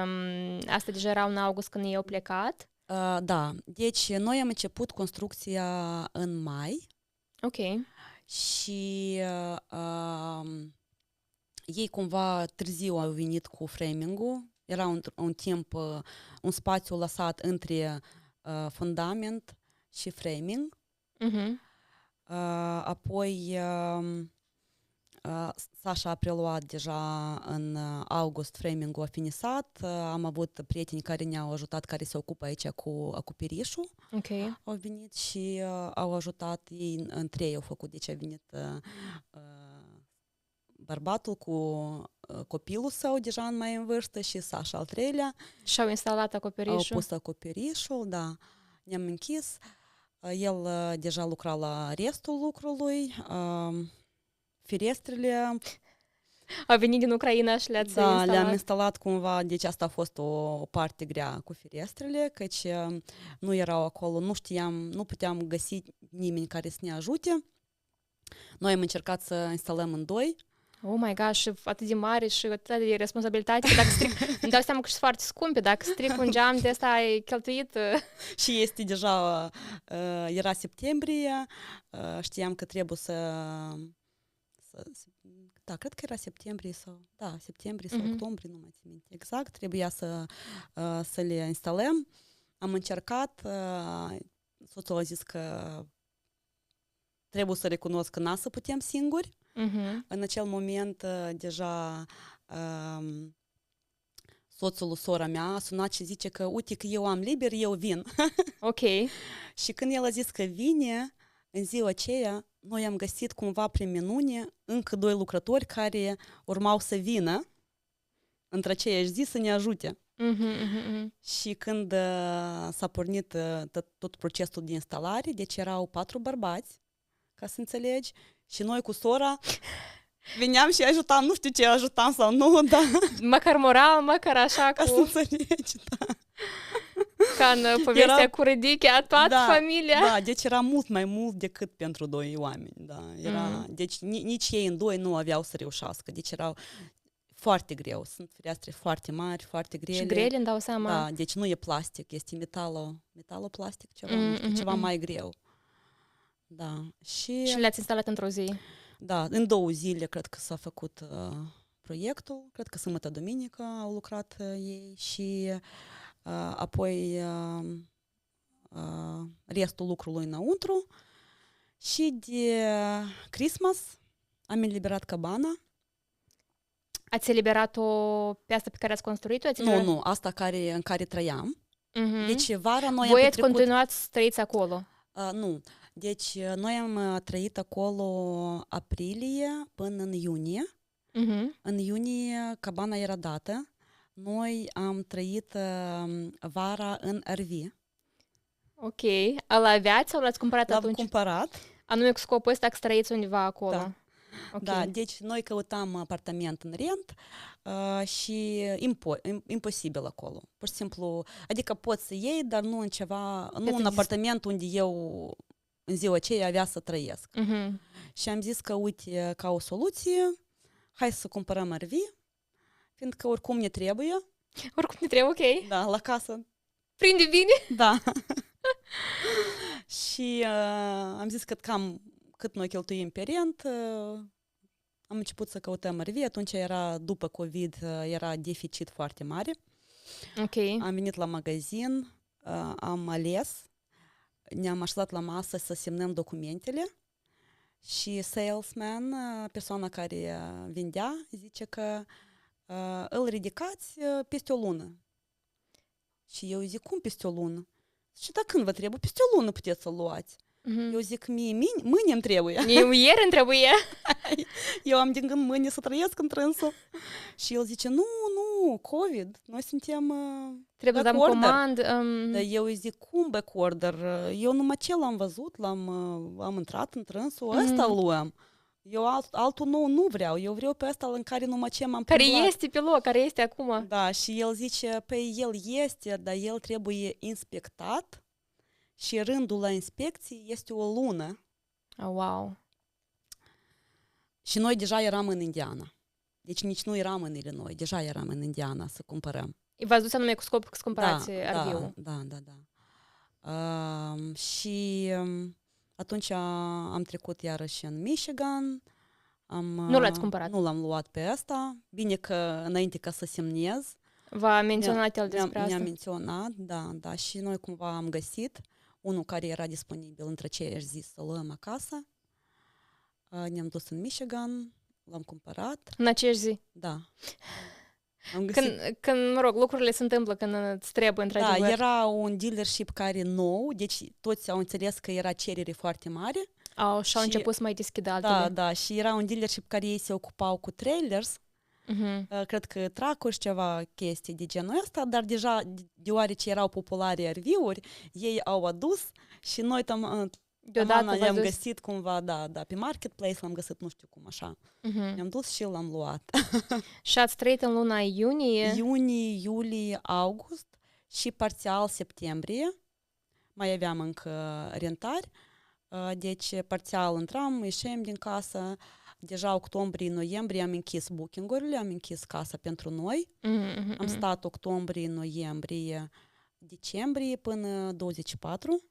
Asta deja era în august când ei au plecat? Da, deci noi am început construcția în mai. Ok. Și ei cumva târziu au venit cu framing-ul. Era un timp, un spațiu lăsat între fundament și framing. Apoi Sasha a preluat deja în august framing-ul a finisat. Am avut prieteni care ne-au ajutat, care se ocupă aici cu acoperișul. Ok. Au venit și au ajutat ei, în 3 au făcut, deci a venit bărbatul cu copilul său deja mai în vârstă și Sasha al 3-lea. Și-au instalat acoperișul. Au pus acoperișul, da. Ne-am închis. El deja lucra la restul lucrului. Ferestrele... Au venit din Ucraina și le-ați instalat? le-am instalat cumva, deci asta a fost o parte grea cu ferestrele, căci nu erau acolo, nu știam, nu puteam găsi nimeni care să ne ajute. Noi am încercat să instalăm în 2. Oh my gosh, și atât de mare și atât de responsabilitate, că dacă stric, îmi dau seama că sunt foarte scumpe, dacă stric un geam de ăsta ai cheltuit. Și este deja, era septembrie, știam că trebuie da, cred că era septembrie sau octombrie, nu mai țin minte exact, trebuia să le instalăm. Am încercat, soțul a zis că trebuie să recunosc că n-a să putem singuri. În acel moment deja soțul lui sora mea a sunat și zice că uite că eu am liber, eu vin. Ok. Și când el a zis că vine, în ziua aceea, noi am găsit cumva prin minune încă 2 lucrători care urmau să vină între aceeași zi să ne ajute. Și când s-a pornit tot procesul de instalare, deci erau 4 bărbați, ca să înțelegi, și noi cu sora veneam și ajutam, nu știu ce ajutam sau nu, dar... Măcar moral, măcar așa ca cu... să înțelegi, da. Ca în povestea cu Râdichea, toată familia. Da, deci era mult mai mult decât pentru 2 oameni, da. Deci nici ei în 2 nu aveau să reușească, deci erau foarte greu. Sunt fereastre foarte mari, foarte grele. Și grele, îmi dau seama. Da, deci nu e plastic, este metaloplastic ceva, nu știu, ceva mai greu. Da. Și le-ați instalat într-o zi? Da, în 2 zile cred că s-a făcut proiectul, cred că sâmbătă duminică au lucrat ei și apoi restul lucrului înăuntru. Și de Christmas am eliberat cabana. Ați eliberat-o pe asta pe care ați construit-o? Nu, asta în care trăiam. Deci vara noi Voi am ați continuat să trăiți acolo? Nu. Deci noi am trăit acolo aprilie până în iunie. În iunie cabana era dată. Noi am trăit vara în RV. Ok. Îl aveați sau l-ați cumpărat atunci? L-am cumpărat. Anume cu scopul ăsta că trăiți undeva acolo. Da. Okay. Da, deci noi căutam apartament în rent și imposibil acolo. Pur și simplu, adică poți să iei, dar nu în ceva, nu în apartament unde eu în ziua aceea avea să trăiesc. Și am zis că, uite, ca o soluție, hai să cumpărăm RV, fiindcă oricum ne trebuie. Oricum ne trebuie, ok. Da, la casă. Prinde bine? Da. Și am zis că cât noi cheltuim pe rent, am început să căutăm RV. Atunci era, după COVID, era deficit foarte mare. Ok. Am venit la magazin, am ales, ne-am așezat la masă să semnăm documentele și salesman, persoana care vindea, zice că îl ridicați peste o lună. Și eu zic, cum peste o lună? Și da, când vă trebuie? Peste o lună puteți să-l luați. Eu zic, mie mâine îmi trebuie. Ieri îmi trebuie. Eu am din gând mâine să trăiesc în trânsul. Și el zice, nu, COVID, noi suntem trebuie să dăm comand. Eu îi zic, cum backorder? Eu numai ce l-am văzut, am intrat în trânsul, ăsta îl luăm. Eu altul nu vreau, eu vreau pe ăsta în care numai ce m-am care plimbat. este pe loc, care este acum. Da, și el zice, păi el este, dar el trebuie inspectat și rândul la inspecții este o lună. Oh, wow. Și noi deja eram în Indiana. Deci nici nu eram în Illinois, deja eram în Indiana să cumpărăm. V-ați dus anume cu scop să cumpărați RV-ul. Da. Și atunci am trecut iarăși în Michigan. Nu l-ați cumpărat? Nu l-am luat pe ăsta. Bine că înainte ca să semnez. V-a menționat el despre asta? Mi-a menționat, da. Și noi cumva am găsit unul care era disponibil între aceeași zi să luăm acasă. Ne-am dus în Michigan, l-am cumpărat. În aceeași zi? Da. Am găsit... Când, mă rog, lucrurile se întâmplă când îți trebuie, într-adevăr. Da, era un dealership care nou, deci toți au înțeles că era cerere foarte mare. Și-au început să mai deschidă altele. Da, și era un dealership care ei se ocupau cu trailers, cred că truck-uri și ceva chestii de genul ăsta, dar deja, deoarece erau populare RV-uri, ei au adus și noi deodată i-am găsit cumva, da, pe Marketplace l-am găsit, nu știu cum, așa. Ne-am dus și l-am luat. Și ați trăit în luna iunie? Iunie, iulie, august și parțial septembrie. Mai aveam încă rentari. Deci parțial intram, ieșim din casă. Deja octombrie, noiembrie am închis booking-urile, am închis casa pentru noi. Am stat octombrie, noiembrie, decembrie până 24.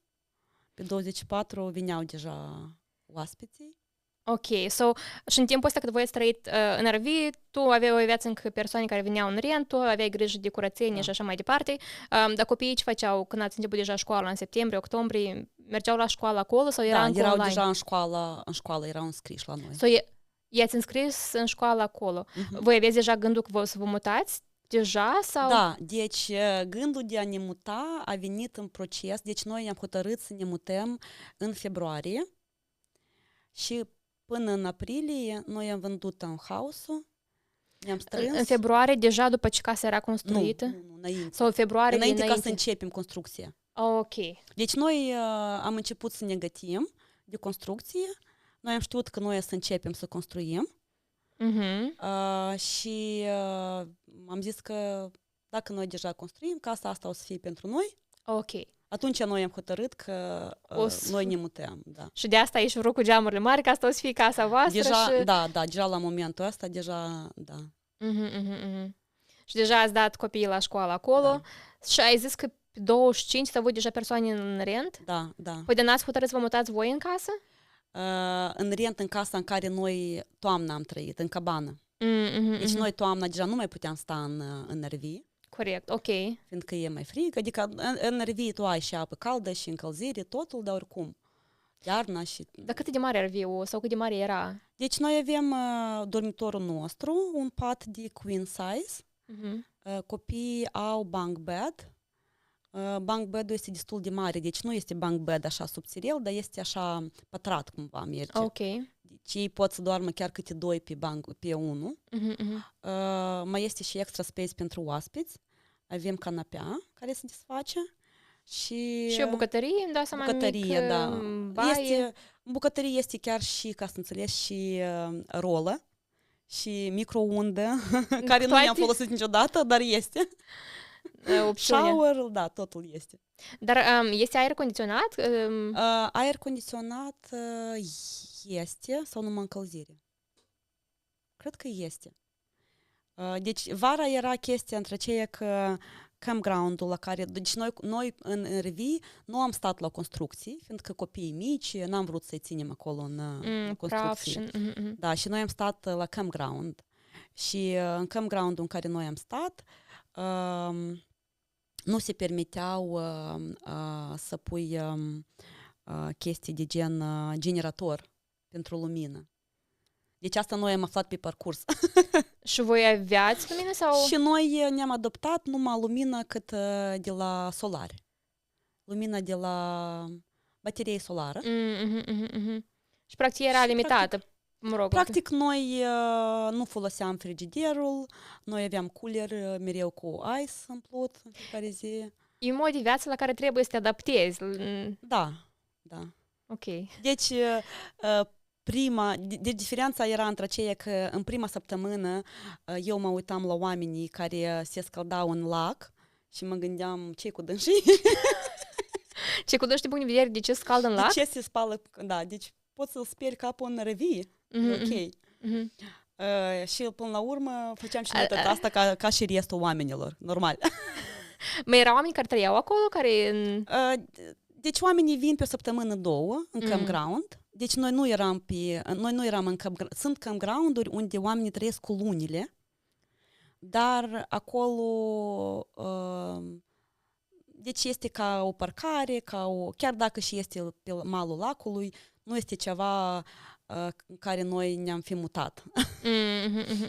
Pe 24 vineau deja oaspeții. Ok, și în timpul ăsta când voi ați trăit în RV, tu aveai o viață încă persoane care veneau în rent, tu aveai grijă de curățenie și așa mai departe. Dar copiii ce făceau când ați început deja școala în septembrie, octombrie, mergeau la școală acolo sau erau încă erau online? Deja în școală, erau înscriși la noi. I-ați înscris în școală acolo. Voi aveți deja gândul că să vă mutați deja? Sau? Da, deci gândul de a ne muta a venit în proces, deci noi am hotărât să ne mutăm în februarie și până în aprilie noi am vândut townhouse-ul, ne-am strâns. În februarie, deja după ce casa era construită? Nu, înainte. Sau februarie înainte ca să începem construcția. Ok. Deci noi am început să ne gătim de construcție, noi am știut că noi să începem să construim și am zis că dacă noi deja construim, casa asta o să fie pentru noi. Ok. Atunci noi am hotărât că noi ne mutăm. Da. Și de asta ești vrut cu geamurile mari, că asta o să fie casa voastră? Deja, și... Da, deja la momentul ăsta, deja, da. Și deja ați dat copiii la școală acolo și ai zis că pe 25 să avut deja persoane în rent? Da. Păi de n-ați hotărât să vă mutați voi în casă? În rent în casa în care noi toamna am trăit, în cabană. Deci noi toamna deja nu mai puteam sta în RV. Corect, ok. Fiindcă e mai frig, adică în RV tu ai și apă caldă și încălzire, totul, dar oricum. Iarna și... Dar cât de mare RV-ul sau cât de mare era? Deci noi avem dormitorul nostru, un pat de queen size. Copiii au bunk bed. Bunk bed-ul este destul de mare, deci nu este bunk bed așa subțirel, dar este așa pătrat cumva merge. Ok. Deci ei pot să doarmă chiar câte doi pe unul. Mai este și extra space pentru oaspeți. Avem canapea care se desface. Și o bucătărie, îmi dau seama, bucătărie, mic, da. baie. În bucătărie este chiar și, ca să înțelegi, și rolă și microundă, care nu i-am folosit niciodată, dar este. Shower, da, totul este. Dar este aer condiționat? Aer condiționat este, sau numai încălzire? Cred că este. Deci vara era chestia între aceea că campground-ul la care... Deci noi în RV nu am stat la construcții, fiindcă copiii mici, n-am vrut să-i ținem acolo în construcții. Da, și noi am stat la campground. Și în campground-ul în care noi am stat, nu se permiteau să pui chestii de gen generator pentru lumină. Deci asta noi am aflat pe parcurs. Și voi aveați lumină sau? Și noi ne-am adoptat numai lumină cât de la solare. Lumina de la baterie solară. Și practic era limitată. Mă rog. Practic noi nu foloseam frigiderul, noi aveam cooler mereu cu ice împlut în fiecare zi. E un mod de viață la care trebuie să te adaptezi. Da. Ok. Deci diferența era între aceea că în prima săptămână eu mă uitam la oamenii care se scăldau în lac și mă gândeam ce cu dânsii. Ce cu dânsii din punct de vedere de ce se scaldă în lac? De ce se spală, da, deci poți să-l speli capul în revie. Ok. Și până la urmă făceam și noi tot asta ca și restul oamenilor, normal. Mai erau oameni care trăiau acolo? Care... Deci oamenii vin pe o săptămână, două în campground. Deci noi nu eram în campground. Sunt campground-uri unde oamenii trăiesc cu lunile, dar acolo deci este ca o parcare, chiar dacă și este pe malul lacului, nu este ceva în care noi ne-am fi mutat.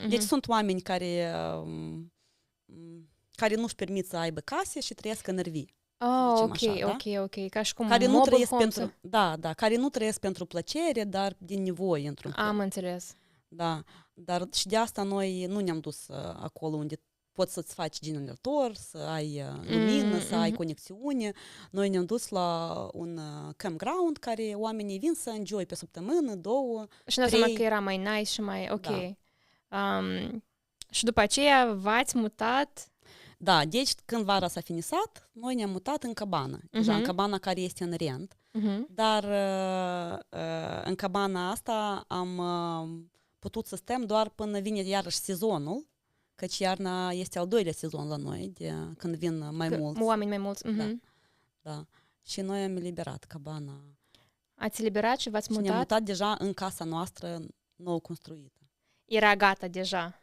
Deci sunt oameni care nu-și permit să aibă case și trăiesc în RV. Ok. Ca și cum care nu mobile trăiesc homes. care nu trăiesc pentru plăcere, dar din nevoie într-un fel. Am înțeles. Da, dar și de asta noi nu ne-am dus acolo unde poți să-ți faci generator, să ai lumină, să ai conexiune. Noi ne-am dus la un campground care oamenii vin să enjoy pe săptămână, două, Și ne-am seama că era mai nice și mai ok. Da. Și după aceea v-ați mutat. Da, deci când vara s-a finisat, noi ne-am mutat în cabană. Deja în cabana care este în rent. Dar în cabana asta am putut să stăm doar până vine iarăși sezonul, căci iarna este al doilea sezon la noi, când vin mai mulți. Oameni mai mulți. Da. Și noi am eliberat cabana. Ați eliberat și v-ați mutat? Și ne-am mutat deja în casa noastră nou construită. Era gata deja?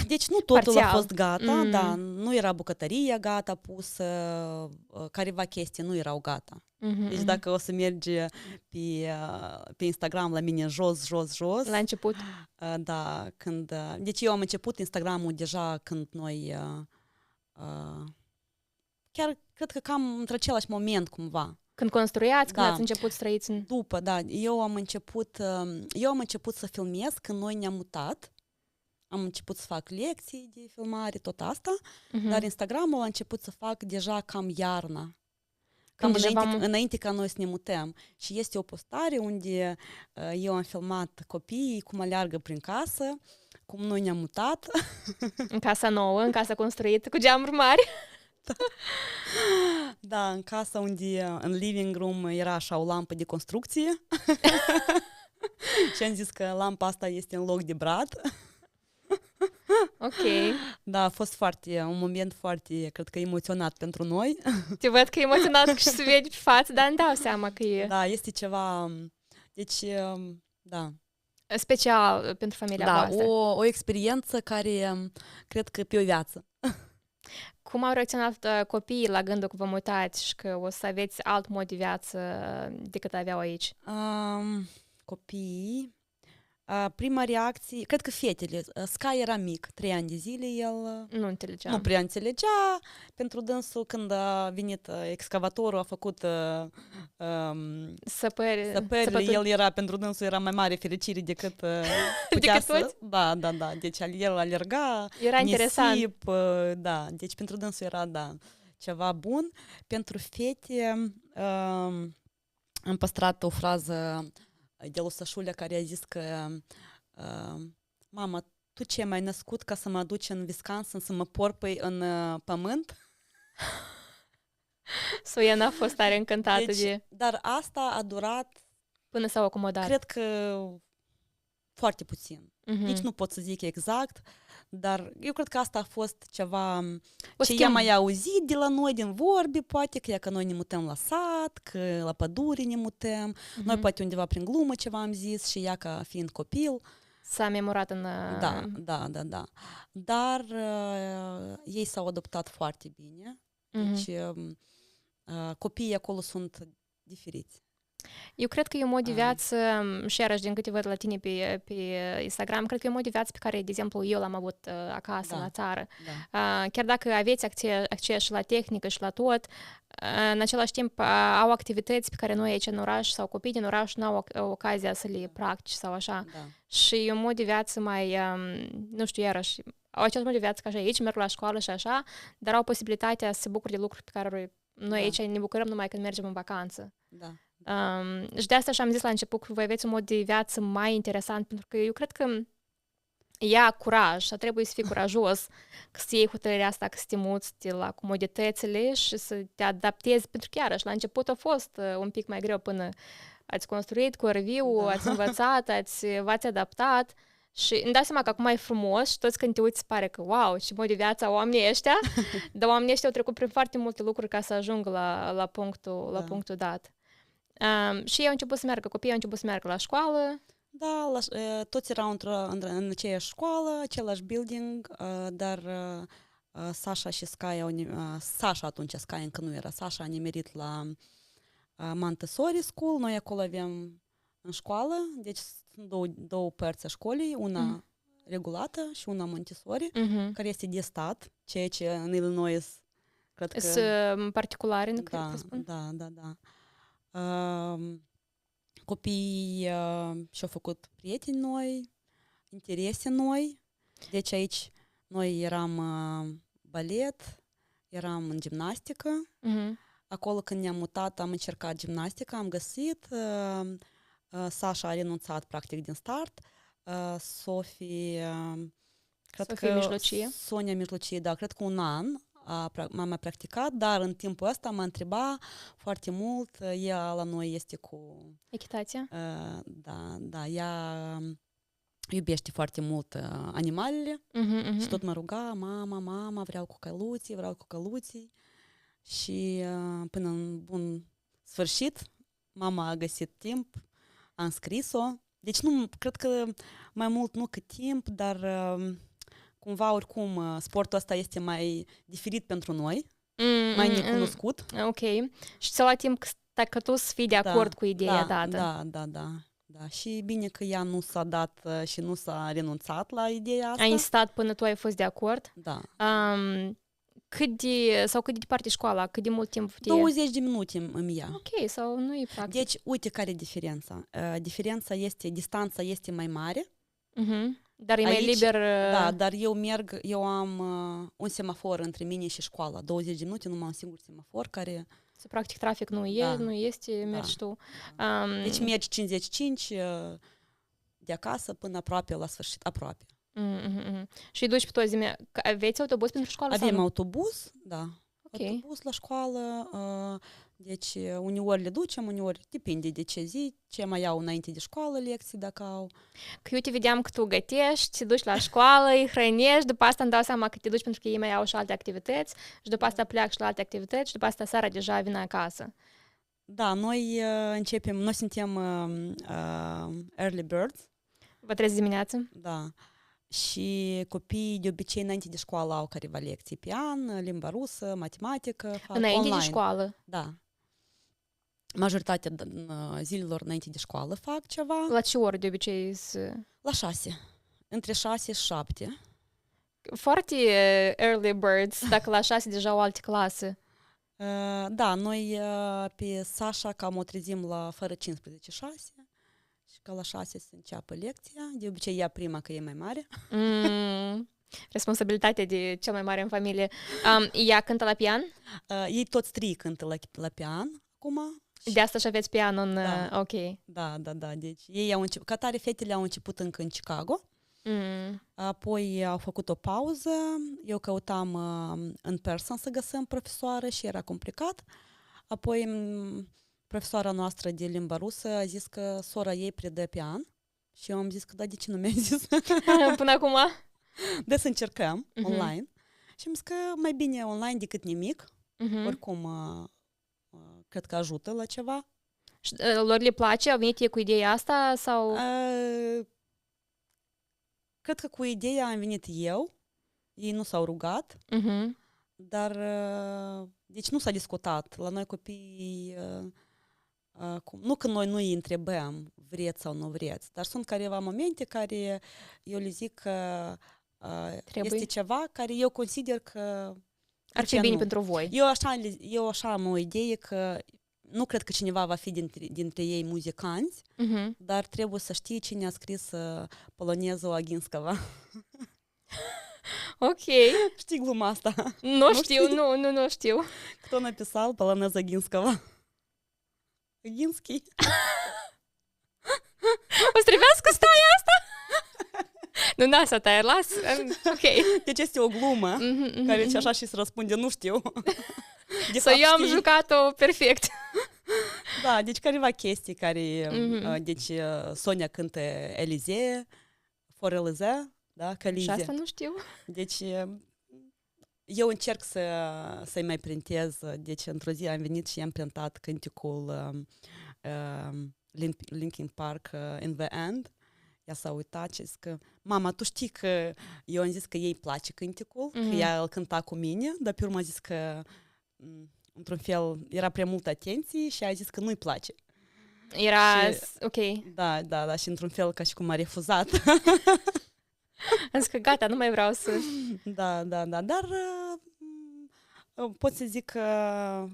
Deci nu totul parțial. A fost gata, da, nu era bucătăria gata pusă, careva chestii nu erau gata. Deci dacă o să mergi pe Instagram la mine jos. La început? Da, deci eu am început Instagram-ul deja când noi, chiar cred că cam într același moment cumva. Când construiați, când ați început să trăiți în... După, da, eu am început să filmez când noi ne-am mutat. Am început să fac lecții de filmare, tot asta, dar Instagram-ul a început să fac deja cam iarna. Cam înainte ca noi să ne mutăm. Și este o postare unde eu am filmat copiii cum aleargă prin casă, cum noi ne-am mutat. În casa nouă, în casa construită, cu geamuri mari. Da, în casa unde în living room era așa o lampă de construcție. Și am zis că lampa asta este în loc de brad. Ok. Da, a fost un moment foarte, cred că emoționat pentru noi. Te văd că e emoționat și se vede pe față, dar îmi dau seama că e... Da, este ceva, deci, da. Special pentru familia voastră. Da, o experiență care cred că pe o viață. Cum au reacționat copiii la gândul că vă mutați și că o să aveți alt mod de viață decât aveau aici? Copiii... Prima reacție, cred că fetele, Sky era mic, 3 ani de zile, el nu prea înțelegea. Pentru dânsul, când a venit excavatorul, a făcut săpările, el era, pentru dânsul era mai mare fericire decât putea să... Da, deci el alerga, era interesant. Da, deci pentru dânsul era, ceva bun. Pentru fete am păstrat o frază de la Sășulea care a zis că mama, tu ce m-ai născut ca să mă aduci în Wisconsin să mă porpăi în pământ? Ea n-a fost tare încântată Dar asta a durat până s-au acomodat. Cred că foarte puțin. Nici nu pot să zic exact, dar eu cred că asta a fost ceva ce ea mai auzit de la noi din vorbe, poate că noi ne mutăm la sat, că la pădure ne mutăm, noi poate undeva prin glumă ceva am zis și ea ca fiind copil. S-a memorat în... Da. Dar ei s-au adoptat foarte bine, deci copiii acolo sunt diferiți. Eu cred că e un mod de viață, și iarăși din câte văd la tine pe Instagram, cred că e un mod de viață pe care, de exemplu, eu l-am avut acasă, la țară. Chiar dacă aveți acces și la tehnică și la tot, în același timp au activități pe care noi aici în oraș sau copiii din oraș nu au ocazia să le practici sau așa. Și e un mod de viață mai, nu știu, iarăși, au acest mod de viață ca și aici, merg la școală și așa, dar au posibilitatea să se bucure de lucruri pe care noi aici ne bucurăm numai când mergem în vacanță. Și de asta și-am zis la început că voi aveți un mod de viață mai interesant, pentru că eu cred că ia curaj, și trebuie să fii curajos că să iei hotărârea asta, că să te muți de la comoditățile și să te adaptezi, pentru că iarăși la început a fost un pic mai greu până ați construit cu RV-ul, ați învățat, v-ați adaptat Și îmi dau seama că acum e frumos și toți când te uiți pare că, wow, ce mod de viață au oamenii ăștia, dar oamenii ăștia au trecut prin foarte multe lucruri ca să ajungă la punctul dat. Și ei au început să meargă, copiii au început să meargă la școală. Da, toți erau în aceeași școală, același building, dar Sasha și Sky Sasha atunci, Sky încă nu era, Sasha a nimerit la Montessori School, noi acolo avem în școală, deci sunt două părți a școlii, una regulată și una Montessori, care este de stat, ceea ce în Illinois cred că... Sunt particulare, nu cred că spun. Da. Copiii și-au făcut prieteni noi, interese noi, deci aici noi eram balet, eram în gimnastică, acolo când ne-am mutat am încercat gimnastică, am găsit, Sasha a renunțat practic din start, Sofia Mijlocie. Sonia Mijlocie, da, cred că un an m-am mai practicat, dar în timpul ăsta m-a întrebat foarte mult, ea la noi este cu... Echitația? Da, ea iubește foarte mult animalele și tot mă ruga, mama, vreau cu căluții și până în bun sfârșit mama a găsit timp, a înscris-o, deci nu, cred că mai mult nu cât timp, dar cumva oricum sportul ăsta este mai diferit pentru noi, mai necunoscut. Ok, și ți-a luat timp că tu să fii de acord cu ideea dată. Da, și bine că ea nu s-a dat și nu s-a renunțat la ideea asta. Ai insistat până tu ai fost de acord? Da. Cât de departe școala? Cât de mult timp? 20 de minute îmi ia. Ok, sau nu e practic. Deci, uite care e diferența. Diferența este, distanța este mai mare. Dar e mai liber... Da, dar eu am un semafor între mine și școala. 20 de minute, numai un singur semafor care... Practic trafic nu este, mergi tu. Deci mergi 55 de acasă până aproape la sfârșit, aproape. Și îi duci pe toți zimea. Aveți autobuz pentru școală? Avem autobuz, da. Okay. Autobuz la școală, deci uneori le ducem, uneori depinde de ce zi, ce mai iau înainte de școală lecții dacă au. Că eu te vedeam că tu gătești, te duci la școală, îi hrănești, după asta îmi dau seama că te duci pentru că ei mai au și alte activități și după asta pleacă și la alte activități și după asta seara deja vine acasă. Da, noi suntem early birds. Vă trezi dimineața? Da. Și copiii de obicei înainte de școală au careva lecții, pian, limba rusă, matematică, înainte online. De școală? Da. Majoritatea zilelor înainte de școală fac ceva. La ce oră de obicei? La 6. Între 6 și 7. Foarte early birds, dacă la 6 deja au alte clase. Da, noi pe Sasha cam o trezim la fără 15-6. Și ca la 6 să înceapă lecția. De obicei ea prima, că e mai mare. Responsabilitatea de cel mai mare în familie. Ea cântă la pian? Ei toți trei cântă la pian acum. De asta și aveți pian în... Ok. Da. Deci ei au început, ca tare fetele au început încă în Chicago. Apoi au făcut o pauză. Eu căutam în person să găsim profesoară și era complicat. Apoi profesoara noastră de limba rusă a zis că sora ei predă pian și eu am zis că da, de ce nu mi-a zis? Până acum? De să încercăm online. Și am zis că mai bine online decât nimic. Oricum, cred că ajută la ceva. Și lor le place? Au venit ei cu ideea asta? Sau? Cred că cu ideea am venit eu. Ei nu s-au rugat. Dar, deci nu s-a discutat. La noi copiii... nu că noi nu îi întrebăm vreți sau nu vreți, dar sunt careva momente care eu le zic că este ceva care eu consider că ar fi bine pentru voi. Eu așa am o idee că nu cred că cineva va fi dintre ei muzicanți, dar trebuie să știi cine a scris polonezul Aginskova. Ok. Știi gluma asta? Nu știu, nu știu. Кто написал полонез Агинского? Агинский. O să trebuiască stai asta? Nu, asta te-ai las. Ok. Deci este o glumă care și așa și se răspunde, nu știu. Eu am jucat-o perfect. Da, deci careva chestii care... Deci Sonia cântă Elizee forelize, da, Și călize. asta nu știu. Deci eu încerc să-i mai printez. Deci într-o zi am venit și am printat cânticul Linkin Park In The End. Ea s-a uitat și zis că, mama, tu știi că eu am zis că ei place cânticul, că ea îl cânta cu mine, dar pe urmă a zis că într-un fel era prea multă atenție și a zis că nu-i place. Era Și, ok. Da, și într-un fel ca și cum a refuzat. Am zis că gata, nu mai vreau să... Da, dar pot să zic că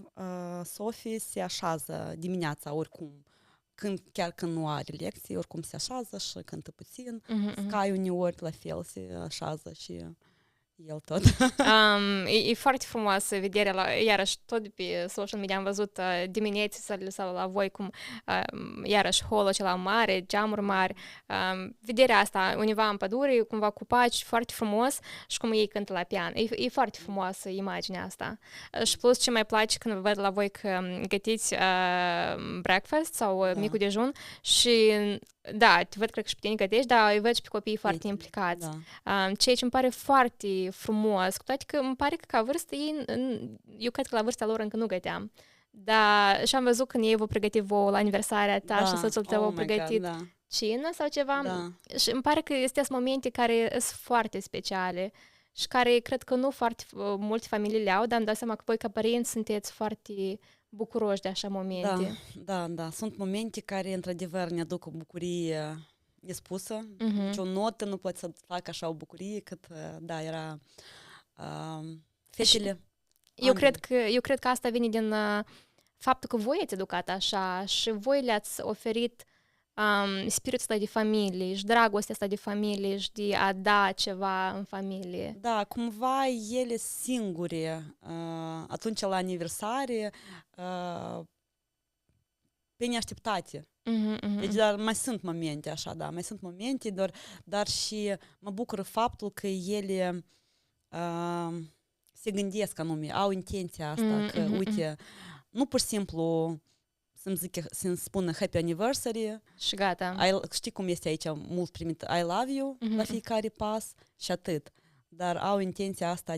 Sofie se așează dimineața oricum, chiar când nu are lecții, oricum se așează și cântă puțin. Sky uneori la fel se așează și el tot. E foarte frumoasă vederea, iarăși tot de pe social media am văzut diminețile sau la voi cum iarăși holul acela mare, geamuri mari, vederea asta undeva în pădure, cumva cu paci, foarte frumos și cum ei cântă la pian. E foarte frumoasă imaginea asta. Și plus ce mai place când văd la voi că gătiți breakfast sau micul dejun și da, te văd, cred că și pe tine gătești, dar îi văd și pe copiii foarte implicați. Da. Ceea ce îmi pare foarte frumos, cu toate că îmi pare că ca vârstă ei, eu cred că la vârsta lor încă nu găteam. Dar și am văzut când ei vă pregăti vouă la aniversarea ta și soțul tău a pregătit cină sau ceva. Da. Și îmi pare că este momente care sunt foarte speciale și care cred că nu foarte multe familii le au, dar îmi dau seama că voi ca părinți sunteți foarte bucuroși de așa momente. Da. Sunt momente care, într-adevăr, ne aduc o bucurie nespusă. Deci o notă nu poate să facă așa o bucurie cât, era fetele. Eu cred că asta vine din faptul că voi ați educat așa și voi le-ați oferit spiritul ăsta de familie și dragostea asta de familie și de a da ceva în familie. Da, cumva ele singure, atunci la aniversare, pe neașteptate. Deci, dar mai sunt momente așa, mai sunt momente, dar și mă bucură faptul că ele se gândesc anume, au intenția asta, că, uite, nu pur și simplu să-mi spună happy anniversary și gata. Știi cum este aici mult primit I love you la fiecare pas și atât. Dar au intenția asta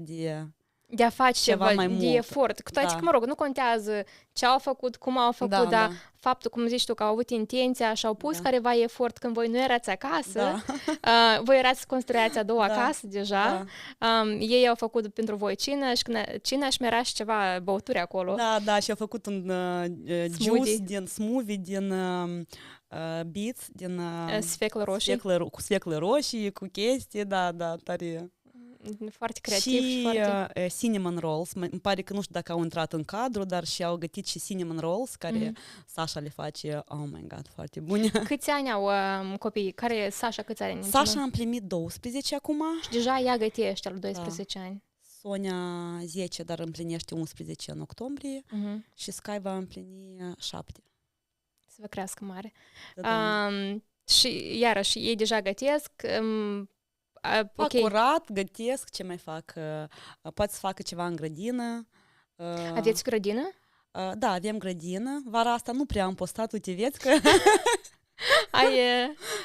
de a face ceva mai de mult. efort. Cu toate că, mă rog, nu contează ce au făcut, cum au făcut, dar faptul, cum zici tu, că au avut intenția și au pus careva efort când voi nu erați acasă, voi erați construiați a doua casă deja, ei au făcut pentru voi cină și mi era și ceva băuturi acolo. Da, și au făcut un smoothie din beets, din sfeclă roșii. Cu sfeclă roșii, cu chestii, da, tare. Foarte creativ și foarte... cinnamon rolls, îmi pare că nu știu dacă au intrat în cadru, dar și au gătit și cinnamon rolls, care Sasha le face, oh my god, foarte bune. Câți ani au copiii? Sasha câți ani? Sasha a împlinit 12 acum. Și deja ea gătește la 12 ani. Sonia 10, dar împlinește 11 în octombrie și Sky va împlini 7. Să vă crească mare. Și iarăși, ei deja gătesc... Fac curat, gătesc, ce mai fac? Poate să facă ceva în grădină. Aveți grădină? Da, avem grădină. Vara asta nu prea am postat, uite, vezi că...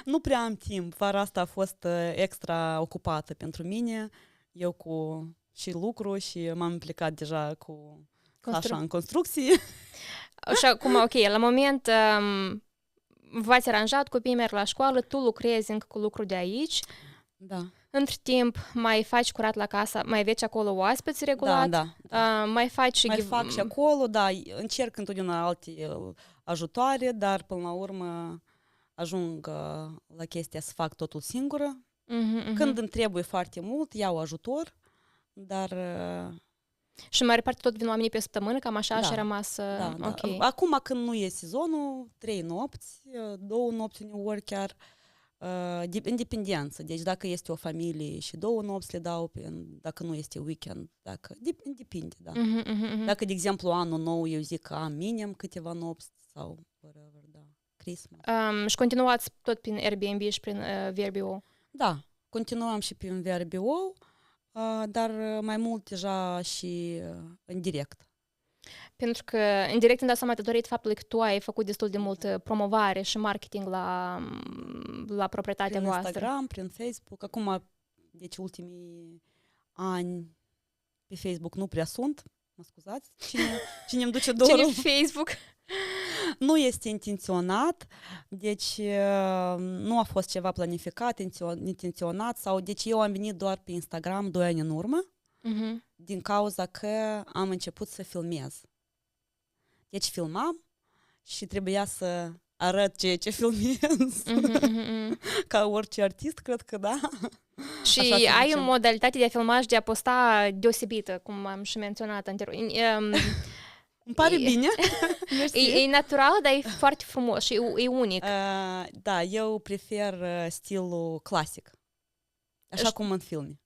Nu prea am timp. Vara asta a fost extra ocupată pentru mine. Eu cu și lucru și m-am implicat deja cu Sasha în construcții. Și acum, ok, la moment v-ați aranjat, copiii merg la școală, tu lucrezi încă cu lucru de aici. Da. Între timp, mai faci curat la casă, mai aveți acolo oaspeți regulat? Da. Mai faci și... Mai fac și acolo, da, încerc întotdeauna alte ajutoare, dar până la urmă ajung la chestia să fac totul singură. Când îmi trebuie foarte mult, iau ajutor, dar... Și mai reparte tot vin oamenii pe săptămână, cam așa și a rămas... Da. Okay. Acum când nu e sezonul, 3 nopți, 2 nopți uneori chiar, independență. Deci dacă este o familie și 2 nopți le dau, dacă nu este weekend, depinde, da. Dacă, de exemplu, anul nou, eu zic că am minim câteva nopți sau whatever, da. Christmas. Și continuați tot prin Airbnb și prin VRBO? Da, continuăm și prin VRBO, dar mai mult deja și în direct. Pentru că, în direct îmi dau seama, datorită faptului că tu ai făcut destul de mult promovare și marketing la proprietatea Prin voastră. Instagram, prin Facebook. Acum, deci ultimii ani pe Facebook nu prea sunt. Mă scuzați? Cine îmi duce dorul? Cine Facebook? Nu este intenționat, deci nu a fost ceva planificat, intenționat, sau deci eu am venit doar pe Instagram 2 ani în urmă, din cauza că am început să filmez. Deci filmam și trebuia să arăt ceea ce filmez. Ca orice artist, cred că da. Și ai o modalitate de a filma și de a posta deosebită, cum am și menționat anterior. Îmi pare bine. E natural, dar e foarte frumos și e unic. Da, eu prefer stilul clasic. Așa cum în filme.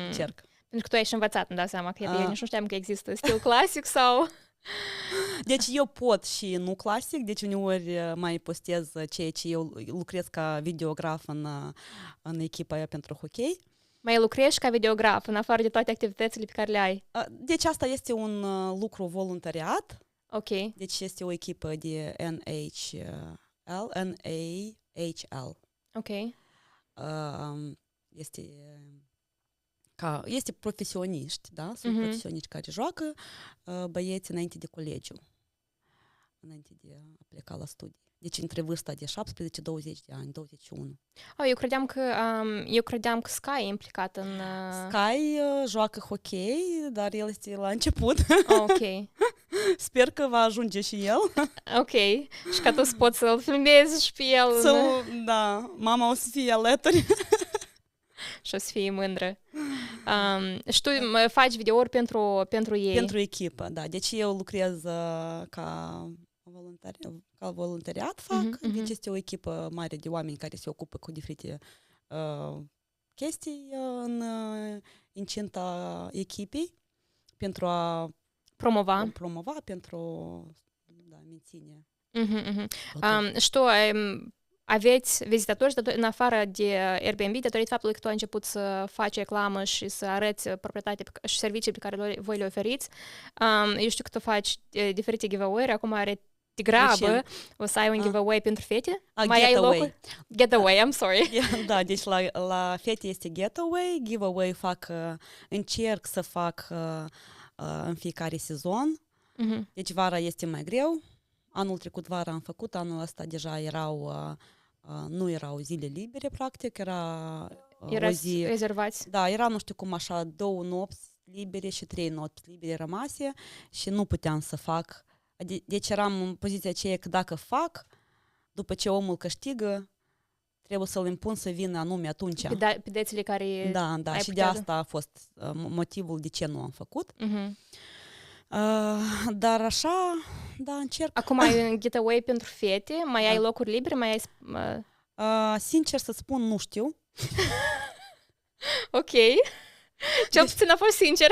Încerc. Pentru că tu ai și învățat, îmi dau seama că eu nici nu știam că există stil clasic sau... Deci eu pot și nu clasic, deci uneori mai postez ceea ce eu lucrez ca videograf în echipa pentru hockey. Mai lucrezi ca videograf, în afară de toate activitățile pe care le ai? Deci asta este un lucru voluntariat. Ok. Deci este o echipă de NHL. Ok. Este profesioniști, da? Sunt profesioniști care joacă băieți înainte de colegiu, înainte de a pleca la studii. Deci între vârsta de 17-20 de ani, 21. Eu credeam că Sky e implicat în... Sky joacă hockey, dar el este la început. Ok. Sper că va ajunge și el. Ok. Și că tu poți să-l filmezi și pe el. Da, mama o să fie alături. Și o să fie mândră. Și tu faci videouri pentru ei? Pentru echipă, da. Deci eu lucrez ca voluntariat fac. Deci este o echipă mare de oameni care se ocupă cu diferite chestii în incinta echipei pentru a promova pentru menține. Și tu aveți vizitatori în afară de Airbnb, datorită faptului că tu ai început să faci reclamă și să arăți proprietatea și servicii pe care voi le oferiți. Eu știu că tu faci diferite giveaway-uri, acum are degrabă o să ai un giveaway pentru fete? Mai ai locuri? Getaway, I'm sorry. Da, deci la fete este getaway, giveaway încerc să fac în fiecare sezon. Deci vara este mai greu. Anul trecut vara am făcut, anul ăsta deja nu erau zile libere, practic, era o zi... rezervați? Da, era, nu știu cum, așa, 2 nopți libere și 3 nopți libere rămase și nu puteam să fac. Deci eram în poziția aceea că dacă fac, după ce omul câștigă, trebuie să-l impun să vină anume atunci. Pe dețile care Da, și de asta a fost motivul de ce nu am făcut. Dar așa, da, încerc. Acum ai un getaway pentru fete? Mai ai locuri libere? Mai ai... Sincer să spun, nu știu. Ok. Cel puțin a fost sincer.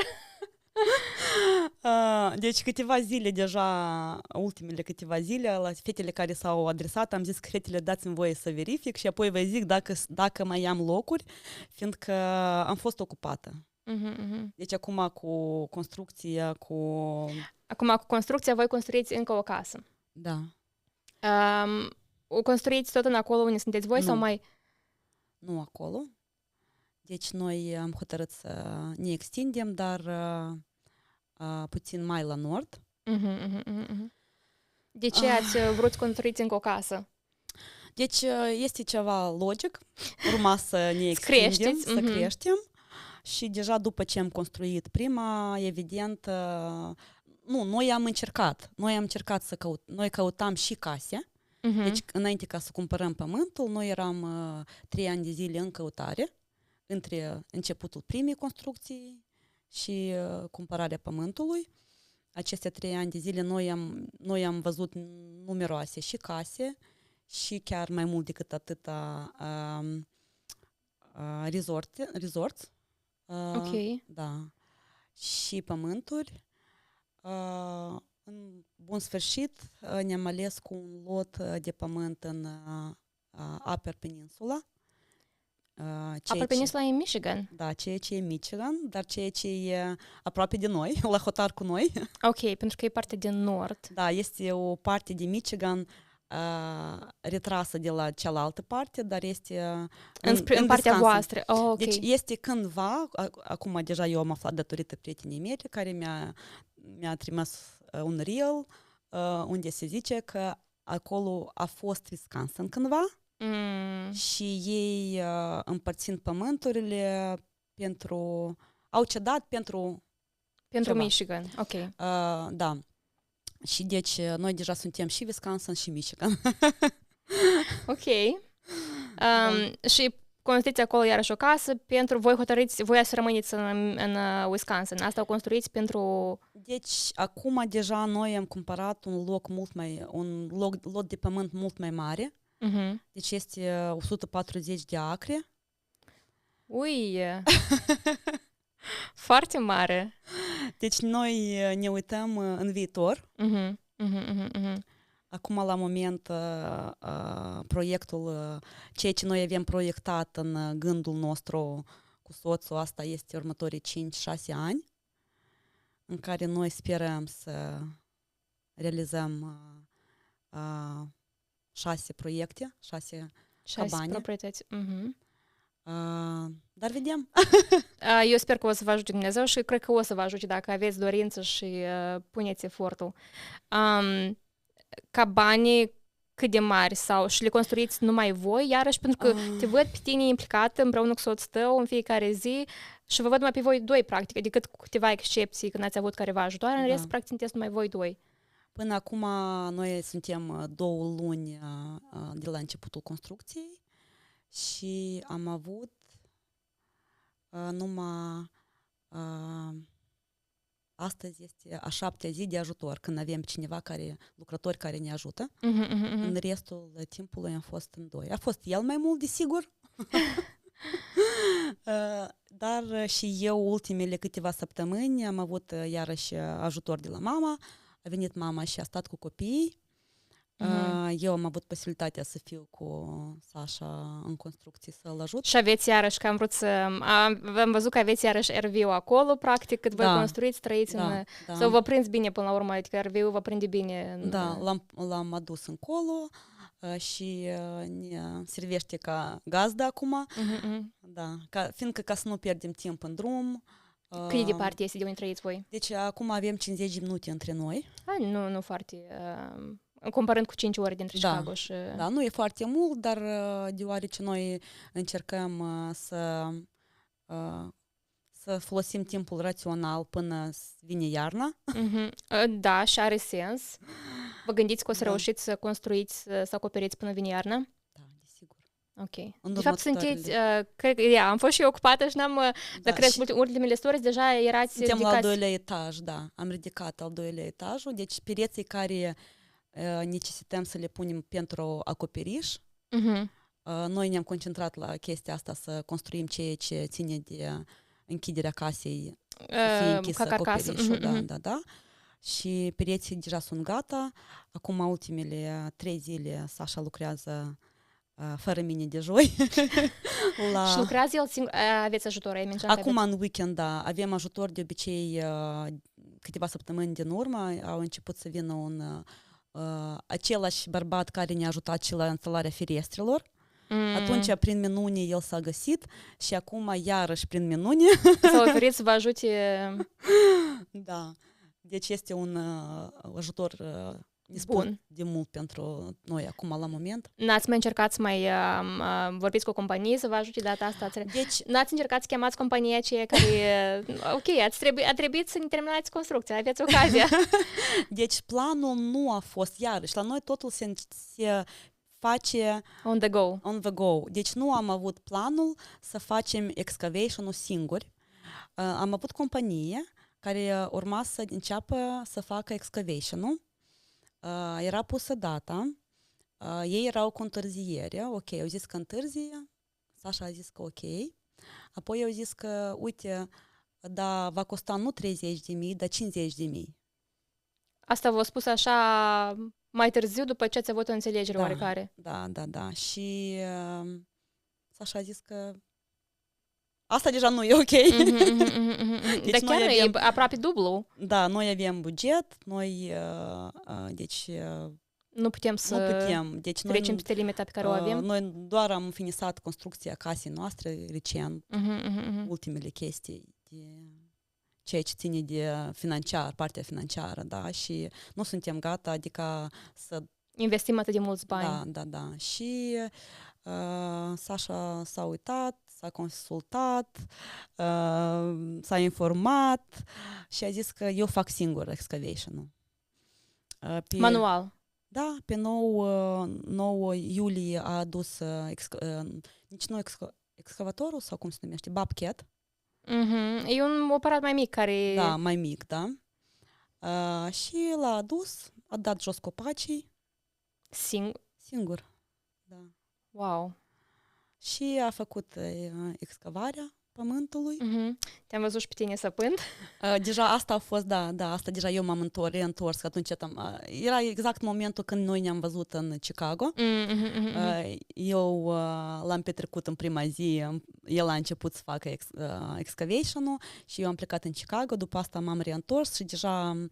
Deci câteva zile deja, ultimele câteva zile, la fetele care s-au adresat, am zis că fetele dați-mi voie să verific și apoi vă zic dacă mai am locuri, fiindcă am fost ocupată. Deci acum cu construcția, Acum cu construcția voi construiți încă o casă. Da. O construiți tot în acolo unde sunteți voi sau mai... Nu acolo. Deci noi am hotărât să ne extindem, dar puțin mai la nord. De ce ați vrut să construiți încă o casă? Deci este ceva logic. Urma să ne extindem, să creștem. Și deja după ce am construit prima, evident, noi am încercat noi căutam și case. Deci înainte ca să cumpărăm pământul, noi eram 3 ani de zile în căutare, între începutul primei construcții și cumpărarea pământului. Aceste 3 ani de zile noi am văzut numeroase și case și chiar mai mult decât atâta resorts. Ok. Da. Și pământuri. În bun sfârșit ne-am ales cu un lot de pământ în Upper Peninsula. Upper Peninsula e în Michigan. Da, ceea ce e Michigan, dar ceea ce e aproape de noi, la hotar cu noi. Ok, pentru că e parte din nord. Da, este o parte de Michigan retrasă de la cealaltă parte, dar este în partea voastră. Oh, ok. Deci este cândva, acum deja eu am aflat datorită prietenii mele, care mi-a trimis un reel unde se zice că acolo a fost Wisconsin cândva și ei împărțind pământurile au cedat pentru ceva. Michigan, ok. Da. Și deci noi deja suntem și Wisconsin și Michigan. Ok. Și construiți acolo iarăși o casă pentru voi hotărâți, voi să rămâneți în Wisconsin. Asta o construiți pentru... Deci acum deja noi am cumpărat un lot de pământ mult mai mare. Deci este 140 de acre. Ui! Foarte mare. Deci noi ne uităm în viitor. Acum, la moment, proiectul, ceea ce noi avem proiectat în gândul nostru cu soțul, asta este următorii 5-6 ani, în care noi sperăm să realizăm 6 proiecte, 6 cabane. Proprietăți. Dar vedem. Eu sper că o să vă ajute Dumnezeu și cred că o să vă ajute dacă aveți dorință și puneți efortul. Cabane cât de mari sau și le construiți numai voi, iarăși pentru că te văd pe tine implicată împreună cu soțul tău în fiecare zi și vă văd numai pe voi doi, practic, adică cu câteva excepții când ați avut careva ajutoare, în rest, practic, sunteți numai voi doi. Până acum noi suntem 2 luni de la începutul construcției și am avut numai astăzi este a 7-a zi de ajutor, când avem cineva lucrători care ne ajută. În restul timpului am fost în 2. A fost el mai mult, desigur. Dar și eu ultimele câteva săptămâni am avut iarăși ajutor de la mama. A venit mama și a stat cu copiii. Eu am avut posibilitatea să fiu cu Sasha în construcții, să-l ajut. Și aveți iarăși, că am vrut să... Am văzut că aveți iarăși RV-ul acolo, practic, cât voi construiți, trăiți sau vă prinzi bine până la urmă, adică RV-ul vă prinde bine. Da, l-am adus încolo și ne servește ca gazdă acum. Da, fiindcă ca să nu pierdem timp în drum. Cât de departe este de unde trăiți voi? Deci acum avem 50 de minute între noi. Nu foarte... comparând cu 5 ore dintre Chicago și... Da, nu e foarte mult, dar deoarece noi încercăm să folosim timpul rațional până vine iarna. Da, și are sens. Vă gândiți că o să reușiți să construiți, să acoperiți până vine iarna? Da, desigur. Ok. De fapt, sunteți... cred că, am fost și eu ocupată și dar cred că ultimele stories deja erați suntem la al 2-lea etaj, da. Am ridicat al 2-lea etajul, deci pereții care necesităm să le punem pentru acoperiș. Noi ne-am concentrat la chestia asta să construim ceea ce ține de închiderea casei, să fie închis acoperișul. Da. Și pereții deja sunt gata. Acum ultimele 3 zile Sasha lucrează fără mine de joi. Și lucrează el singur? Aveți ajutor? Acum în weekend, da. Avem ajutor de obicei câteva săptămâni din urmă. Au început să vină același bărbat care ne-a ajutat și la instalarea ferestrelor. Atunci, prin minune, el s-a găsit și acum, iarăși, prin minune... S-a oferit să vă ajute... Da. Deci este un ajutor bun de mult pentru noi acum, la moment. N-ați mai încercat să mai vorbiți cu o companie să vă ajute data asta? Deci, n-ați încercat să chemați compania aceea care... Ok, a trebuit să ne terminați construcția, aveți ocazia. Deci planul nu a fost, iarăși, la noi totul se face on the go. Deci nu am avut planul să facem excavation-ul singuri. Am avut companie care urma să înceapă să facă excavation-ul. Era pusă data, ei erau cu întârziere, ok, au zis că întârzie, Sasha a zis că ok, apoi au zis că, uite, da, va costa nu 30.000, dar 50.000. Asta v-a spus așa mai târziu, după ce ați avut o înțelegere oarecare? Da. Și Sasha a zis că asta deja nu e ok. Deci dar chiar avem, e aproape dublu. Da, noi avem buget, noi, deci... Nu putem Deci trecem peste limita pe care o avem. Noi doar am finisat construcția casei noastre recent, ultimele chestii de ceea ce ține de financiar, partea financiară, da, și nu suntem gata, adică să... Investim atât de mulți bani. Da. Și Sasha s-a uitat, s-a consultat, s-a informat și a zis că eu fac singur excavation-ul. Manual. Da, pe 9 iulie a adus nici nu excavatorul sau cum se numește, Bobcat. E un aparat mai mic care... Da, mai mic, da. Și l-a adus, a dat jos copacii. Singur, da. Wow. Și a făcut excavarea pământului. Te-am văzut și pe tine săpând? Deja asta a fost, da, asta deja eu m-am reîntors, că atunci era exact momentul când noi ne-am văzut în Chicago. Eu l-am petrecut în prima zi, el a început să facă excavation-ul și eu am plecat în Chicago, după asta m-am reîntors și deja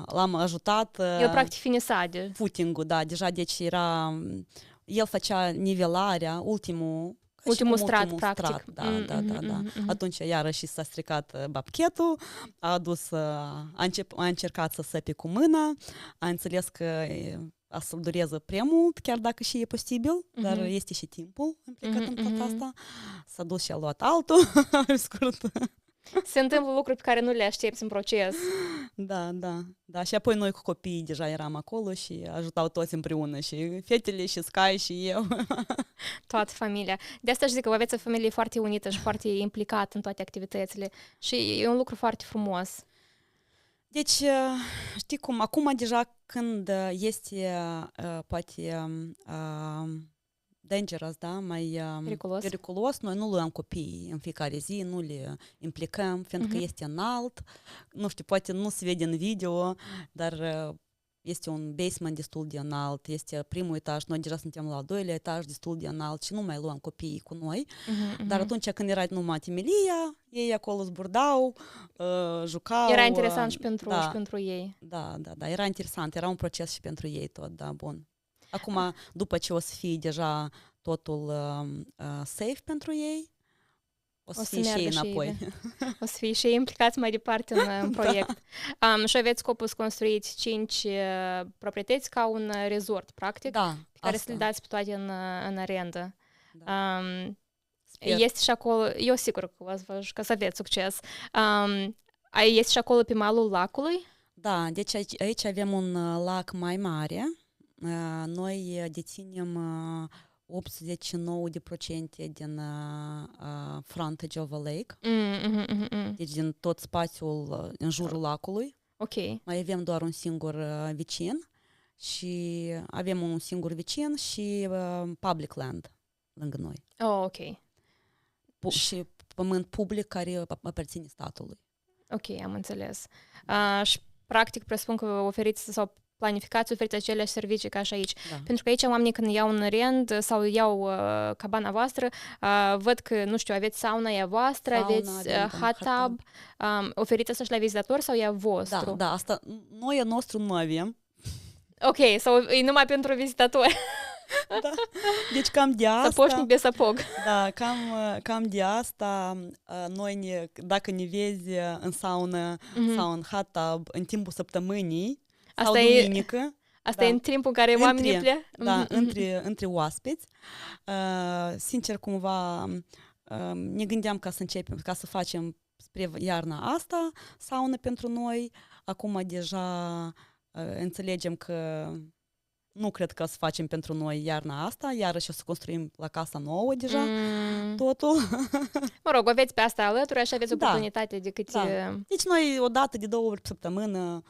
l-am ajutat. El practic finisa de... footing-ul, da, deja deci era, el făcea nivelarea, ultimul strat, practic. Da. Atunci iarăși s-a stricat babchetul, a încercat să săpe cu mâna, a înțeles că a să dureze prea mult, chiar dacă și e posibil, dar este și timpul implicat în tot asta. S-a dus și a luat altul, scurt. Se întâmplă lucruri pe care nu le aștepți în proces. Da. Și apoi noi cu copiii deja eram acolo și ajutau toți împreună, și fetele, și Sky, și eu. Toată familia. De asta zic că aveți o familie foarte unită și foarte implicată în toate activitățile. Și e un lucru foarte frumos. Deci, știi cum, acum deja când este poate dangerous, da, mai periculos, noi nu luăm copiii în fiecare zi, nu le implicăm, fiindcă este înalt, nu știu, poate nu se vede în video, dar este un basement destul de înalt, este primul etaj, noi deja suntem la al doilea etaj destul de înalt și nu mai luăm copiii cu noi, dar atunci când era numai Timelia, ei acolo zburdau, jucau. Era interesant și pentru ei. Da, era interesant, era un proces și pentru ei tot, da, bun. Acum, după ce o să fie deja totul safe pentru ei, o să fie și ei înapoi. O să fie și ei implicați mai departe în proiect. Și aveți scopul să construiți 5 proprietăți ca un resort, practic, pe care să le dați pe toate în arendă. Da. Este și acolo, eu sigur că că să aveți succes. Este și acolo pe malul lacului? Da, deci aici avem un lac mai mare. Noi deținem 89% din frontage of a lake, deci din tot spațiul în jurul lacului. Ok. Mai avem doar un singur vecin și avem un singur vecin și public land lângă noi. Oh, ok. Și pământ public care aparține statului. Ok, am înțeles. Și practic presupun că oferiți sau planificați, oferiți aceleași servicii ca și aici. Da. Pentru că aici oamenii când iau un rent sau iau cabana voastră, văd că, nu știu, aveți sauna voastră, aveți hot tub, oferiți asta și la vizitator sau e a vostru? Da, asta noi a nostru nu avem. Ok, sau e numai pentru vizitatori. Da. Deci cam de asta... Săpoșnic de săpog. Da, cam de asta noi, dacă ne vezi în saună sau în hot tub în timpul săptămânii, sau duminică. Asta e în timpul în care oamenii pleacă? Da, între oaspeți. Sincer, cumva, ne gândeam ca să începem, ca să facem spre iarna asta saună pentru noi. Acum deja înțelegem că nu cred că o să facem pentru noi iarna asta, iarăși o să construim la casa nouă deja totul. Mă rog, aveți pe asta alături, așa aveți oportunitate de câte... Da. Deci noi o dată de 2 ori pe săptămână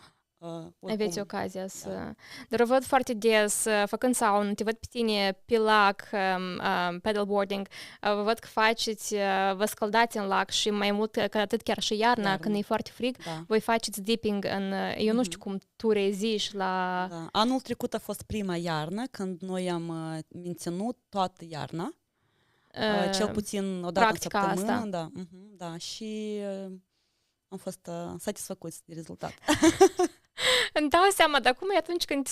aveți ocazia să... Da. Dar văd foarte des, făcând saună, te văd pe tine pe lac, paddleboarding, văd că faceți, vă scăldați în lac și mai mult că atât chiar și iarna, când e foarte frig, voi faceți dipping în... Eu nu știu cum tu reziști la... Da. Anul trecut a fost prima iarnă, când noi am menținut toată iarna. cel puțin o dată în săptămână. Asta. Da, da, și am fost satisfăcuți de rezultat. Îmi dau seama, dar cum e atunci când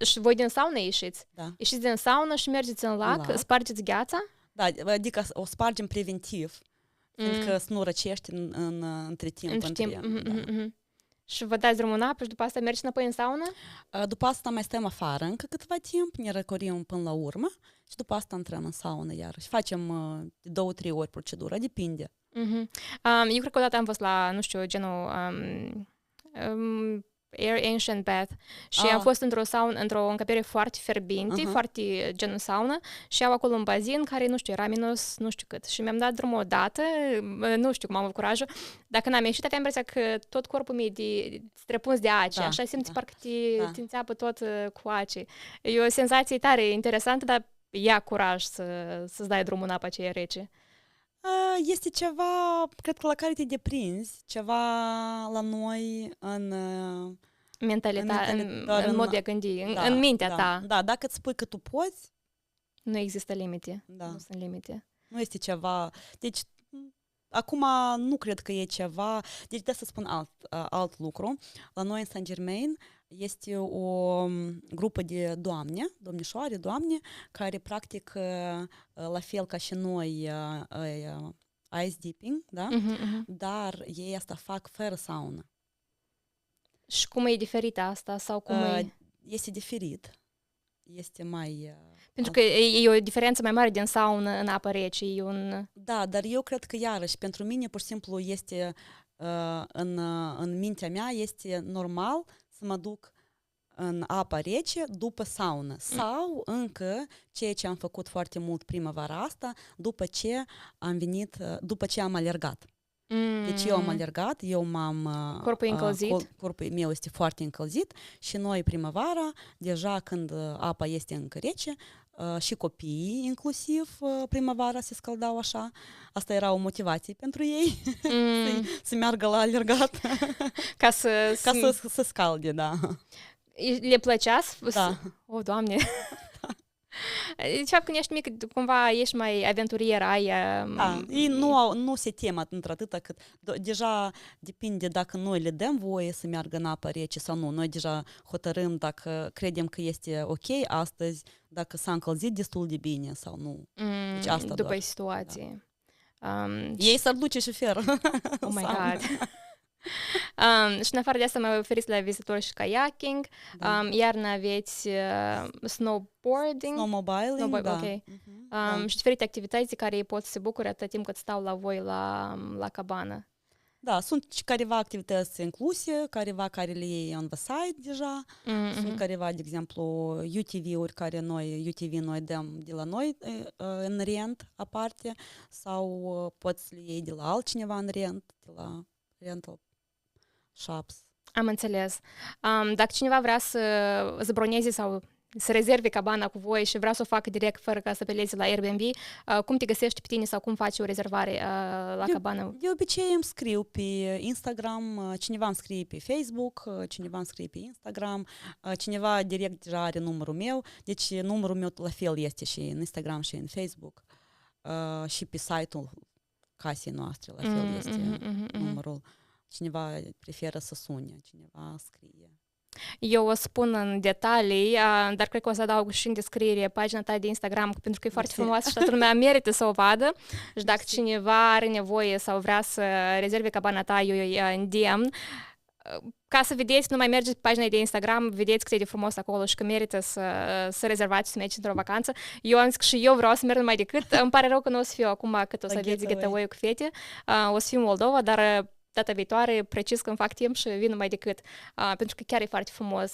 și voi din saună ieșiți? Da. Ieșiți din saună și mergeți în lac, spargeți gheața? Da, adică o spargem preventiv, fiindcă să nu răcești între timp. Și vă dați drumul în apă și după asta mergeți înapoi în saună? După asta mai stăm afară încă câteva timp, ne răcorim până la urmă și după asta intrăm în saună iarăși. Facem de 2-3 ori procedura, depinde. Eu cred că odată am fost la, nu știu, genul Air Ancient Bath și am fost într-o încăpere foarte fierbinte, foarte genul saună și au acolo un bazin care, nu știu, era minus nu știu cât și mi-am dat drumul odată, nu știu cum am avut curajul, dar când am ieșit aveam impresia că tot corpul meu e străpuns de ace, așa simți parcă te înțeapă tot cu ace. E o senzație tare interesantă, dar ia curaj să-ți dai drumul în apa aceea rece. Este ceva, cred că la care te deprinzi, ceva la noi în mentalitate, în mod de a gândi, în mintea ta. Da, dacă îți spui că tu poți, nu există limite. Nu sunt limite. Nu este ceva. Deci, acum nu cred că e ceva. Deci, de să spun alt lucru. La noi în Saint-Germain este o grupă de domnișoare, care practic la fel ca și noi ice dipping, da? Dar ei asta fac fără saună. Și cum e diferită asta? Sau cum este diferit. Este mai... Pentru că e o diferență mai mare din saună în apă rece. Da, dar eu cred că iarăși, pentru mine, pur și simplu, este în mintea mea, este normal să mă duc în apa rece după saună. Sau încă, ceea ce am făcut foarte mult primăvara asta, după ce am alergat. Deci eu am alergat, corpul încălzit. Corpul meu este foarte încălzit și noi primăvara, deja când apa este încă rece, și copiii inclusiv primăvara se scăldau așa. Asta era o motivație pentru ei să meargă la alergat. Ca să scalde, da. Le plăcea? Da. O, Doamne! Ziceam, când ești mic, cumva ești mai aventurier, ei nu se tem într-atâta cât deja depinde dacă noi le dăm voie să meargă în apă rece sau nu. Noi deja hotărâm dacă credem că este ok astăzi, dacă s-a încălzit destul de bine sau nu. Deci asta după situație. Da. Ei s-ar duce și fer. Oh my God! Și în afară de asta mai oferiți la vizitatori și kayaking, iarna aveți snowboarding, snowmobiling, da. Okay. Și diferite activități care pot să se bucure atât timp cât stau la voi la cabană. Da, sunt careva activități incluse, careva care le iei on the side deja, sunt careva, de exemplu, UTV-uri care noi dăm de la noi în rent aparte sau poți să le iei de la altcineva în rent, de la rental shops. Am înțeles. Dacă cineva vrea să zbroneze sau să rezerve cabana cu voi și vrea să o facă direct fără ca să apeleze la Airbnb, cum te găsești pe tine sau cum faci o rezervare la cabană? De obicei îmi scriu pe Instagram, cineva îmi scrie pe Facebook, cineva îmi scrie pe Instagram, cineva direct deja are numărul meu, deci numărul meu la fel este și în Instagram și în Facebook și pe site-ul casei noastre la fel este numărul. Cineva preferă să sune, cineva scrie. Eu o spun în detalii, dar cred că o să adaug și în descriere pagina ta de Instagram, pentru că e foarte frumoasă și toată lumea merită să o vadă. Și dacă cineva are nevoie sau vrea să rezerve cabana ta, eu îi îndemn. Ca să vedeți, nu mai mergeți pe pagina de Instagram, vedeți cât e de frumos acolo și că merită să rezervați, să mergeți într-o vacanță. Eu am zis că și eu vreau să merg numai decât. Îmi pare rău că nu o să fiu acum cât o să aveți getaway cu fete. O să fiu în Moldova, dar data viitoare, precis când fac timp și vin numai decât, pentru că chiar e foarte frumos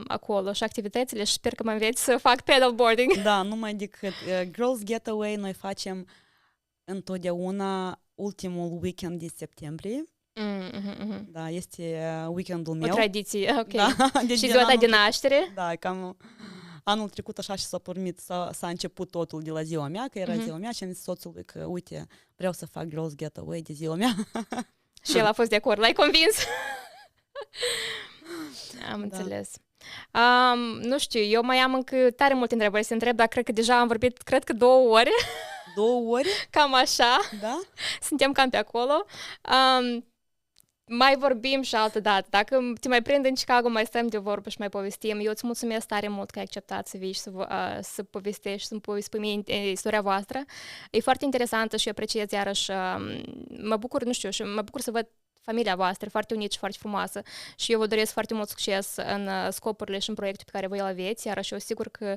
acolo și activitățile și sper că mă înveți să fac paddleboarding. Da, numai decât. Girls Getaway noi facem întotdeauna ultimul weekend din septembrie. Da, este weekendul meu. O tradiție, ok. Da, și ziua ta de naștere? Da, cam anul trecut așa și s-a pornit, s-a început totul de la ziua mea, că era ziua mea și am zis soțului că, uite, vreau să fac Girls Getaway de ziua mea. Și el a fost de acord. L-ai convins? Am înțeles. Nu știu, eu mai am încă tare multe întrebări să întreb, dar cred că deja am vorbit, cred că 2 ore. 2 ore? Cam așa. Da? Suntem cam pe acolo. Mai vorbim și altă dată. Dacă te mai prind în Chicago, mai stăm de vorbă și mai povestim. Eu îți mulțumesc tare mult că ai acceptat să vii și să povestești, să-mi spui mie istoria voastră. E foarte interesantă și eu apreciez iarăși. Mă bucur, nu știu, și mă bucur să văd familia voastră, foarte unită și foarte frumoasă. Și eu vă doresc foarte mult succes în scopurile și în proiectul pe care voi îl aveți, iar și eu sigur că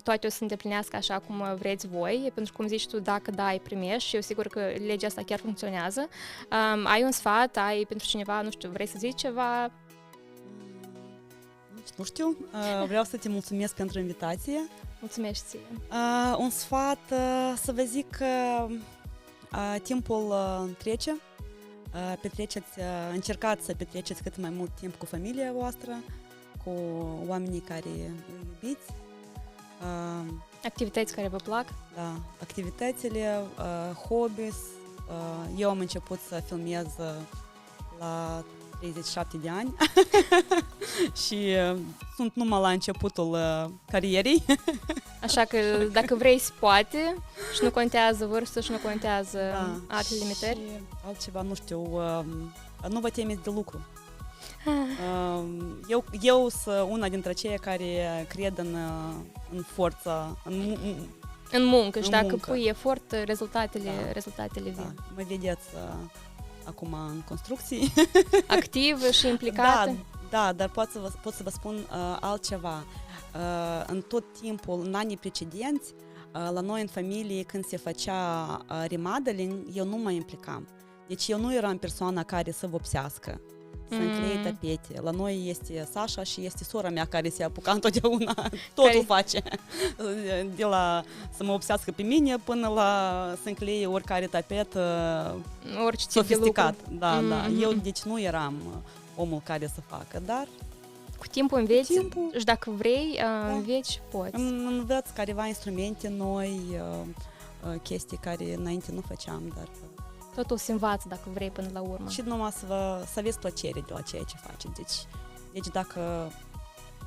toate o să se îndeplinească așa cum vreți voi, pentru că, cum zici tu, dacă dai, primești și eu sigur că legea asta chiar funcționează. Ai un sfat, ai pentru cineva, nu știu, vrei să zici ceva? Nu știu, vreau să te mulțumesc pentru invitație. Mulțumesc ție. Un sfat, să vă zic că timpul trece. Încercați să petreceți cât mai mult timp cu familia voastră, cu oamenii care îi iubiți. Activități care vă plac? Da, activitățile, hobbies. Eu am început să filmez la 37 de ani și sunt numai la începutul carierei. Așa că dacă vrei, se poate și nu contează vârstă și nu contează alte limitări. Și altceva, nu știu, nu vă temeți de lucru. Eu sunt una dintre cei care cred în forța, în muncă și dacă muncă. pui efort, rezultatele vin. Da, mă vedeți acum în construcții. Activă și implicată. Da, dar pot să vă spun altceva. În tot timpul, în anii precedenți, la noi în familie, când se făcea remodeling, eu nu mă implicam. Deci eu nu eram persoana care să vopsească, să încleie tapete. La noi este Sasha și este sora mea care se apuca întotdeauna, totul face. De la să mă vopsească pe mine până la să încleie oricare tapet sofisticat. Da. Eu deci nu eram omul care să facă, dar cu timpul înveți și dacă vrei, înveți, poți. Învăț careva instrumente noi, chestii care înainte nu făceam, dar totul se învață dacă vrei până la urmă. Și numai să aveți plăcere de la ceea ce faceți. Deci dacă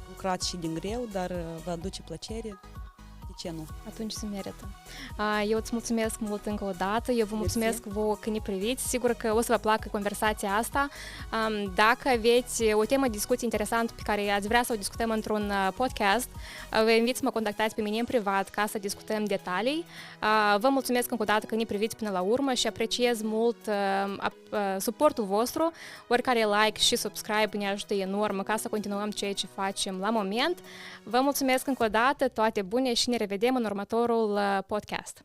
lucrați și din greu, dar vă aduce plăcere, de ce nu? Atunci se merită. Eu îți mulțumesc mult încă o dată, eu vă mulțumesc vouă că ne priviți, sigur că o să vă placă conversația asta. Dacă aveți o temă de discuție interesantă pe care ați vrea să o discutăm într-un podcast, vă invit să mă contactați pe mine în privat ca să discutăm detalii. Vă mulțumesc încă o dată că ne priviți până la urmă și apreciez mult suportul vostru, oricare like și subscribe ne ajută enorm ca să continuăm ceea ce facem la moment. Vă mulțumesc încă o dată, toate bune și ne revedem în următorul podcast.